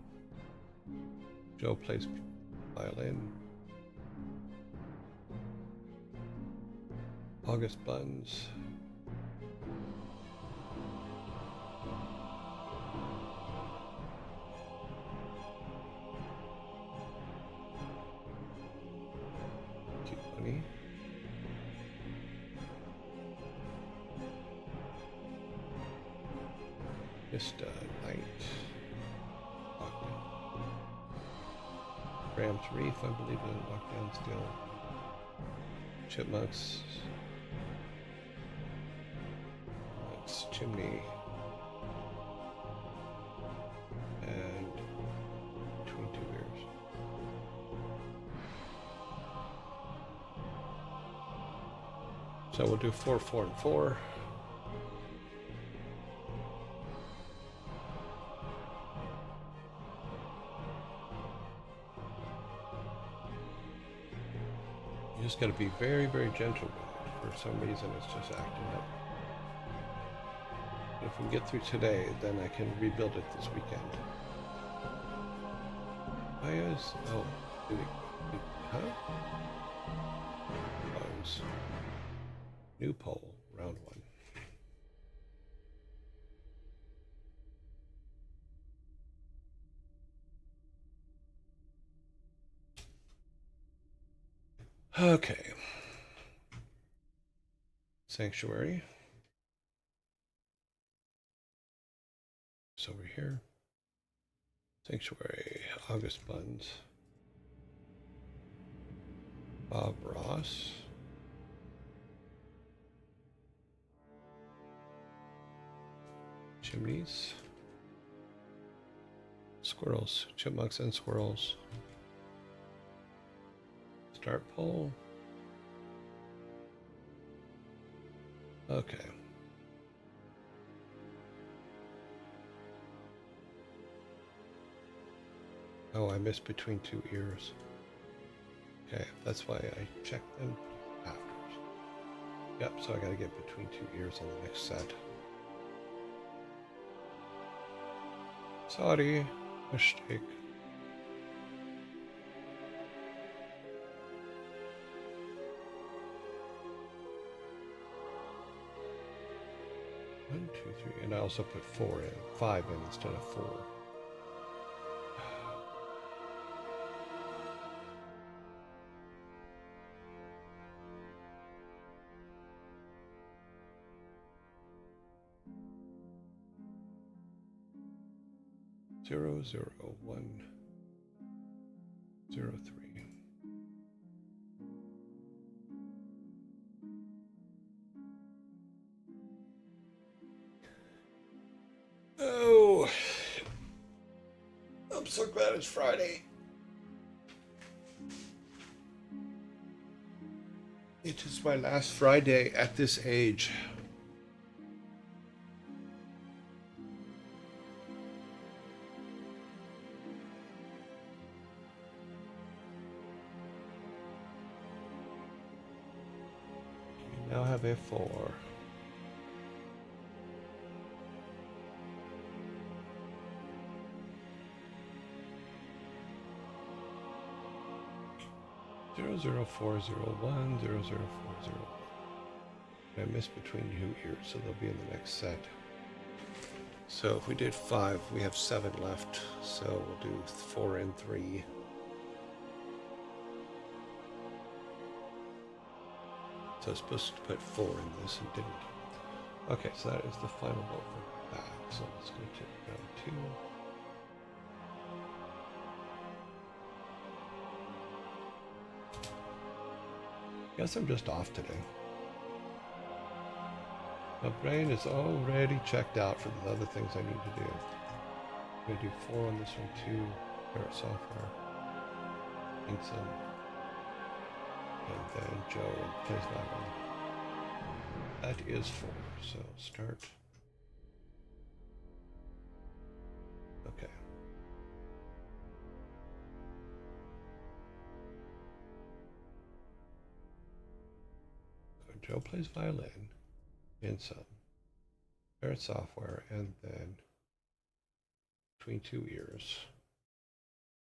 Joe plays violin. August Buns. Cute Bunny. Mr. Knight. Lockdown. Rams Reef, I believe, is in lockdown still. Chipmunks. That's Chimney. And Between Two Ears. So we'll do 4, 4, and 4. You just got to be very, very gentle with it. For some reason, it's just acting up. But if we get through today, then I can rebuild it this weekend. Oh, huh? Bugs. New poll, round 1. Okay. Sanctuary. It's over here. Sanctuary. August Buns. Bob Ross. Chimneys. Squirrels. Chipmunks and squirrels. Start poll. Okay. Oh, I missed Between Two Ears. Okay, that's why I checked them after. Yep, so I gotta get Between Two Ears on the next set. Sorry, mistake. One, two, three, and I also put 5 in instead of 4. Zero, 1, 0, 3. Oh, I'm so glad it's Friday. It is my last Friday at this age. We now have a 4. Zero, 0, 4, 0, 1, 0, 0, 4, 0. I missed between 2 ears, so they'll be in the next set. So if we did 5, we have 7 left. So we'll do 4 and 3. So I was supposed to put 4 in this and didn't. Okay, so that is the final vote for that. So let's go to round 2. Guess I'm just off today. My brain is already checked out for the other things I need to do. I'm going to do 4 on this one, 2 Parrot Software, and some, and then Joe plays that one. That is 4, so start. Okay. So Joe plays violin. In some Parrot Software, and then between 2 ears.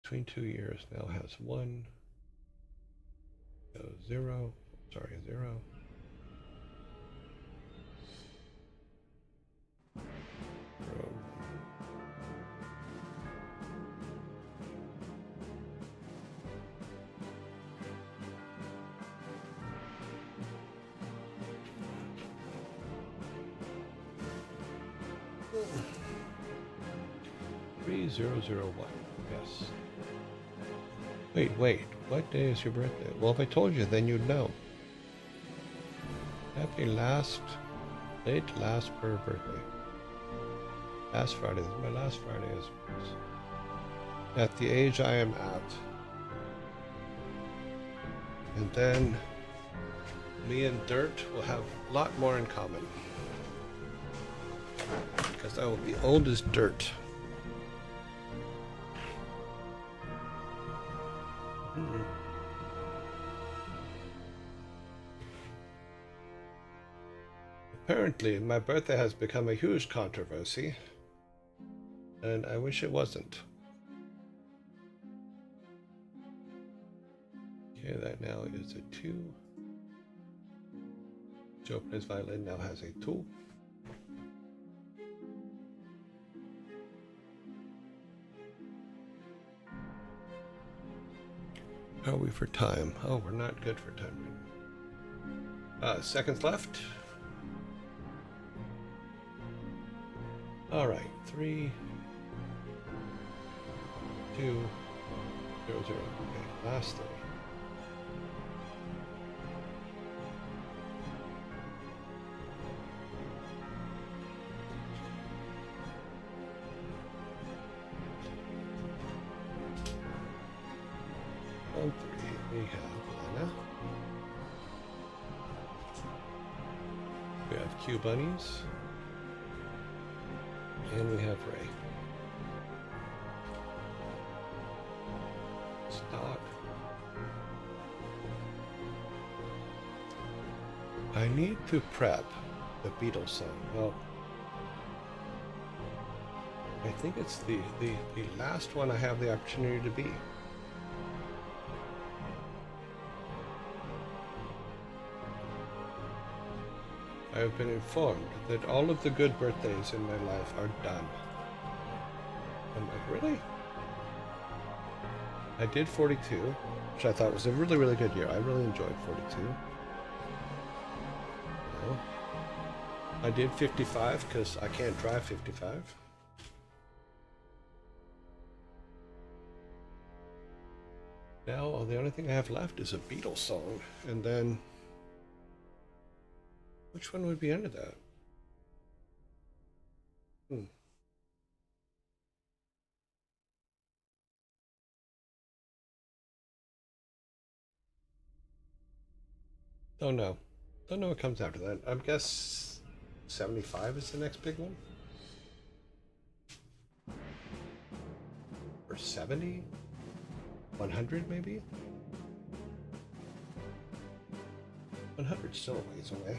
Between 2 ears now has 1, goes 0, sorry, 0. Three 001. Yes. Wait. What day is your birthday? Well, if I told you, then you'd know. Happy late last birthday. Last Friday. This is my last Friday. At the age I am at. And then me and Dirt will have a lot more in common. Because I will be old as dirt. Apparently, my birthday has become a huge controversy, and I wish it wasn't. Okay, that now is a 2. Joe plays violin now has a 2. How are we for time? Oh, we're not good for time. Seconds left. All right, 3, 2, 0, 0. Okay, last 3. On 3, we have Lena. We have Q Bunnies. And we have Ray. Stop. I need to prep the Beatles song. Well, I think it's the last one I have the opportunity to be. I have been informed that all of the good birthdays in my life are done. I'm like, really? I did 42, which I thought was a really, really good year. I really enjoyed 42. No. I did 55 because I can't drive 55. Now, the only thing I have left is a Beatles song, and then which one would be under that? Don't know. Don't know what comes after that. I guess 75 is the next big one? Or 70? 100 maybe? 100's still a ways away.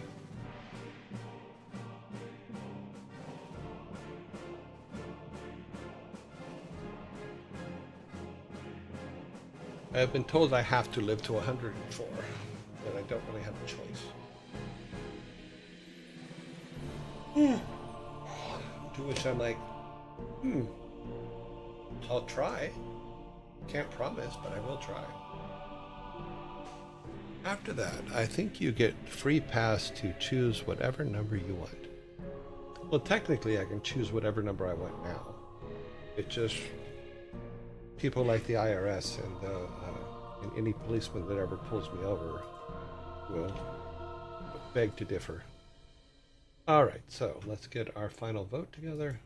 I have been told I have to live to 104, that I don't really have a choice. To which I'm like, I'll try. Can't promise, but I will try. After that, I think you get free pass to choose whatever number you want. Well, technically, I can choose whatever number I want now. It just people like the IRS and any policeman that ever pulls me over will beg to differ. All right, so let's get our final vote together.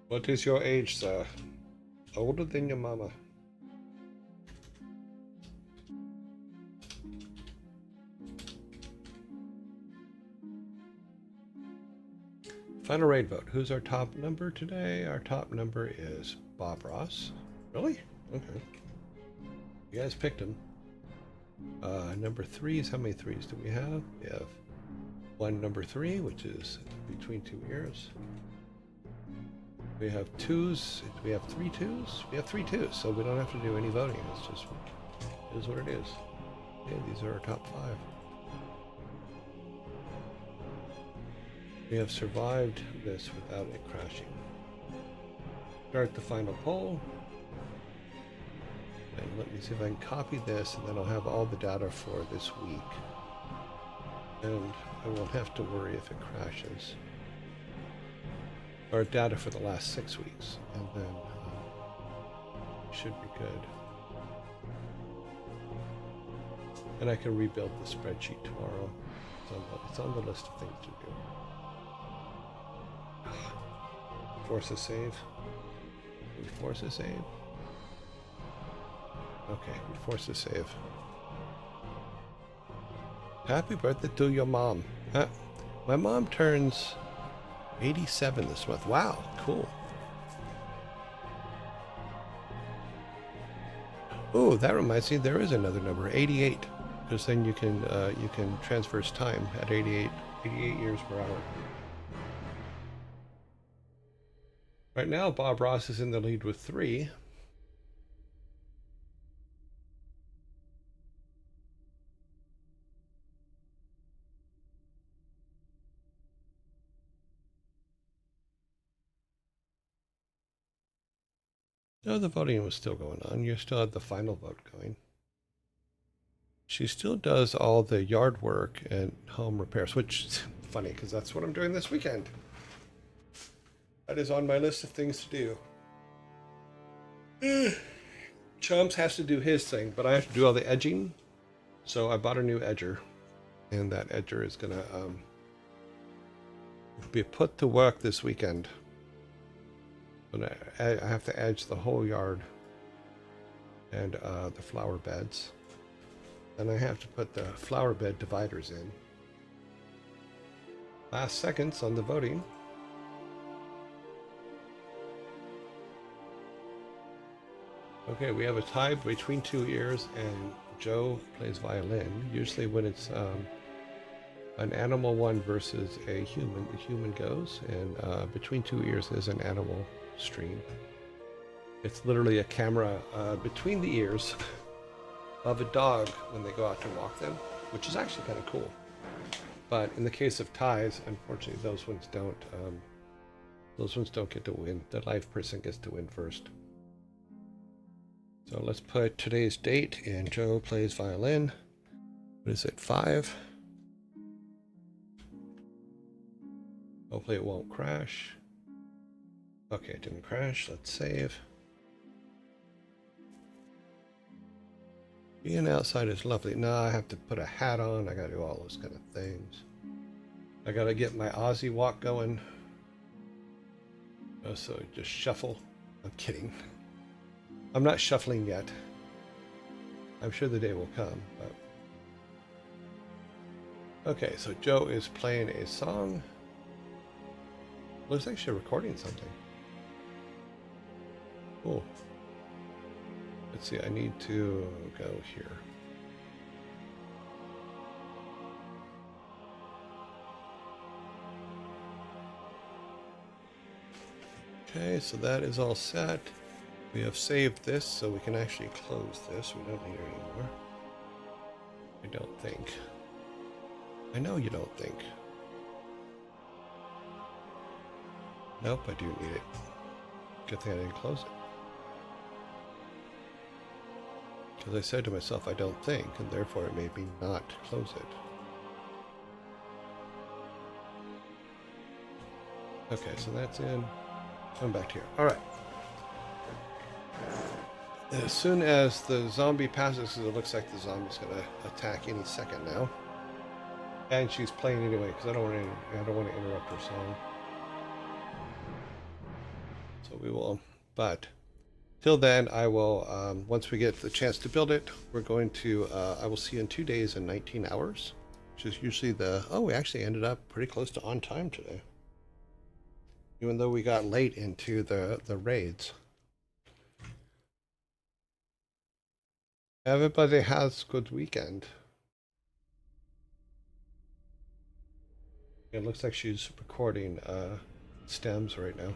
What is your age, sir? Older than your mama. Final raid vote. Who's our top number today? Our top number is Bob Ross. Really? Okay. You guys picked him. Number 3 is, how many 3s do we have? We have one number 3, which is between 2 ears. We have 2s. We have 3 2s. We have 3 2s, so we don't have to do any voting. It's just, it is what it is. Okay, these are our top 5. We have survived this without it crashing. Start the final poll. And let me see if I can copy this, and then I'll have all the data for this week. And I won't have to worry if it crashes. Or data for the last 6 weeks. And then should be good. And I can rebuild the spreadsheet tomorrow. It's on the list of things to do. Force a save. We force a save. Okay, we force a save. Happy birthday to your mom. My mom turns 87 this month. Wow, cool. Oh, that reminds me, there is another number, 88, because then you can transverse time at 88 years per hour. Right now, Bob Ross is in the lead with 3. No, the voting was still going on. You still had the final vote going. She still does all the yard work and home repairs, which is funny because that's what I'm doing this weekend. That is on my list of things to do. Chumps has to do his thing, but I have to do all the edging. So I bought a new edger, and that edger is gonna be put to work this weekend. But I have to edge the whole yard and the flower beds. And I have to put the flower bed dividers in. Last seconds on the voting. Okay, we have a tie between 2 ears, and Joe plays violin. Usually when it's an animal one versus a human, the human goes, and between 2 ears is an animal stream. It's literally a camera between the ears of a dog when they go out to walk them, which is actually kind of cool. But in the case of ties, unfortunately, those ones don't get to win. The live person gets to win first. So let's put today's date, and Joe plays violin. What is it, 5? Hopefully it won't crash. Okay, it didn't crash. Let's save. Being outside is lovely. Now I have to put a hat on. I gotta do all those kind of things. I gotta get my Aussie walk going. So just shuffle. I'm kidding. I'm not shuffling yet. I'm sure the day will come. But... Okay, so Joe is playing a song. Well, it's actually recording something. Cool. Let's see, I need to go here. Okay, so that is all set. We have saved this, so we can actually close this. We don't need it anymore. I don't think. I know you don't think. Nope, I do need it. Good thing I didn't close it. Because I said to myself, I don't think, and therefore it made me not close it. Okay, so that's in. Come back here. All right. As soon as the zombie passes, because it looks like the zombie's going to attack any second now. And she's playing anyway, because I don't want to interrupt her song. So we will, but till then, I will, once we get the chance to build it, we're going to, I will see you in 2 days and 19 hours, which is usually we actually ended up pretty close to on time today. Even though we got late into the raids. Everybody has a good weekend. It looks like she's recording stems right now.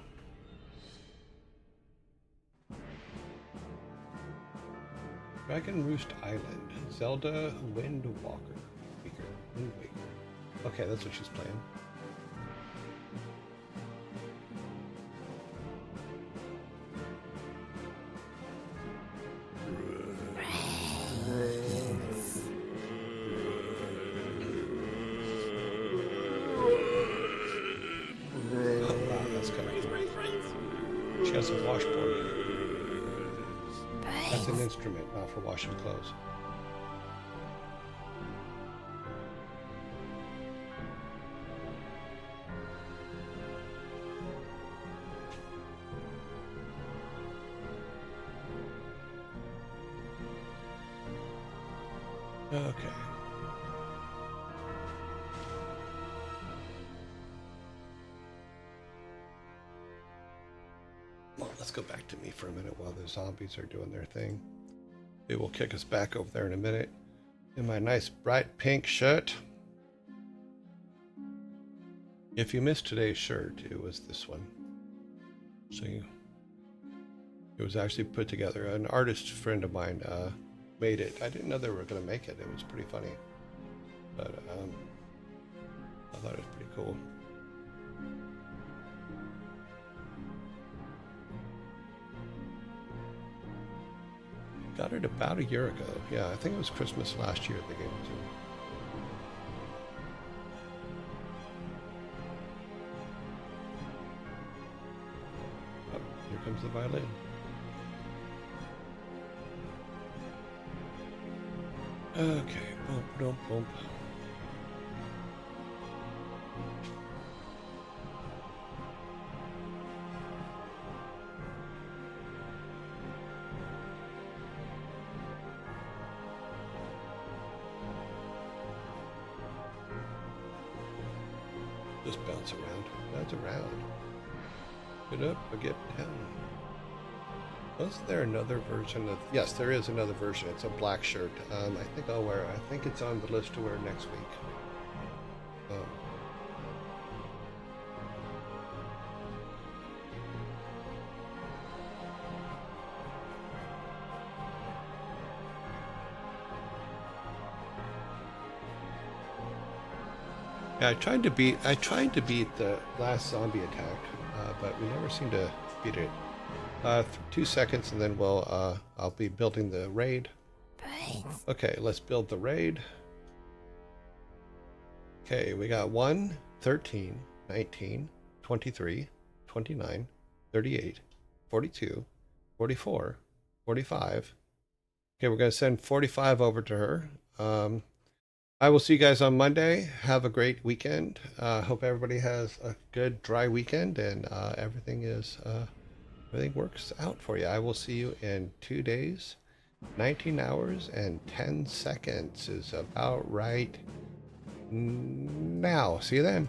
Dragon Roost Island. Zelda Windwalker. Wind Waker. Okay, that's what she's playing. She has a washboard. That's an instrument, not for washing clothes. Okay. Well, let's go back to me for a minute while the zombies are doing their thing. It will kick us back over there in a minute. In my nice bright pink shirt. If you missed today's shirt, it was this one. See? It was actually put together. An artist friend of mine made it. I didn't know they were going to make it. It was pretty funny. But I thought it was pretty cool. Got it about a year ago. Yeah, I think it was Christmas last year they gave it to me. Oh, here comes the violin. Okay, bump, bump, bump. Just bounce around. Bounce around. Get up or get down. Wasn't there another version of... Yes, there is another version. It's a black shirt. I think I'll wear it. I think it's on the list to wear next week. Yeah, I tried to beat the last zombie attack, but we never seem to beat it. 2 seconds, and then I'll be building the raid. Okay, let's build the raid. Okay, we got 1, 13, 19, 23, 29, 38, 42, 44, 45. Okay, we're going to send 45 over to her. I will see you guys on Monday. Have a great weekend. Hope everybody has a good dry weekend and everything works out for you. I will see you in 2 days. 19 hours and 10 seconds is about right now. See you then.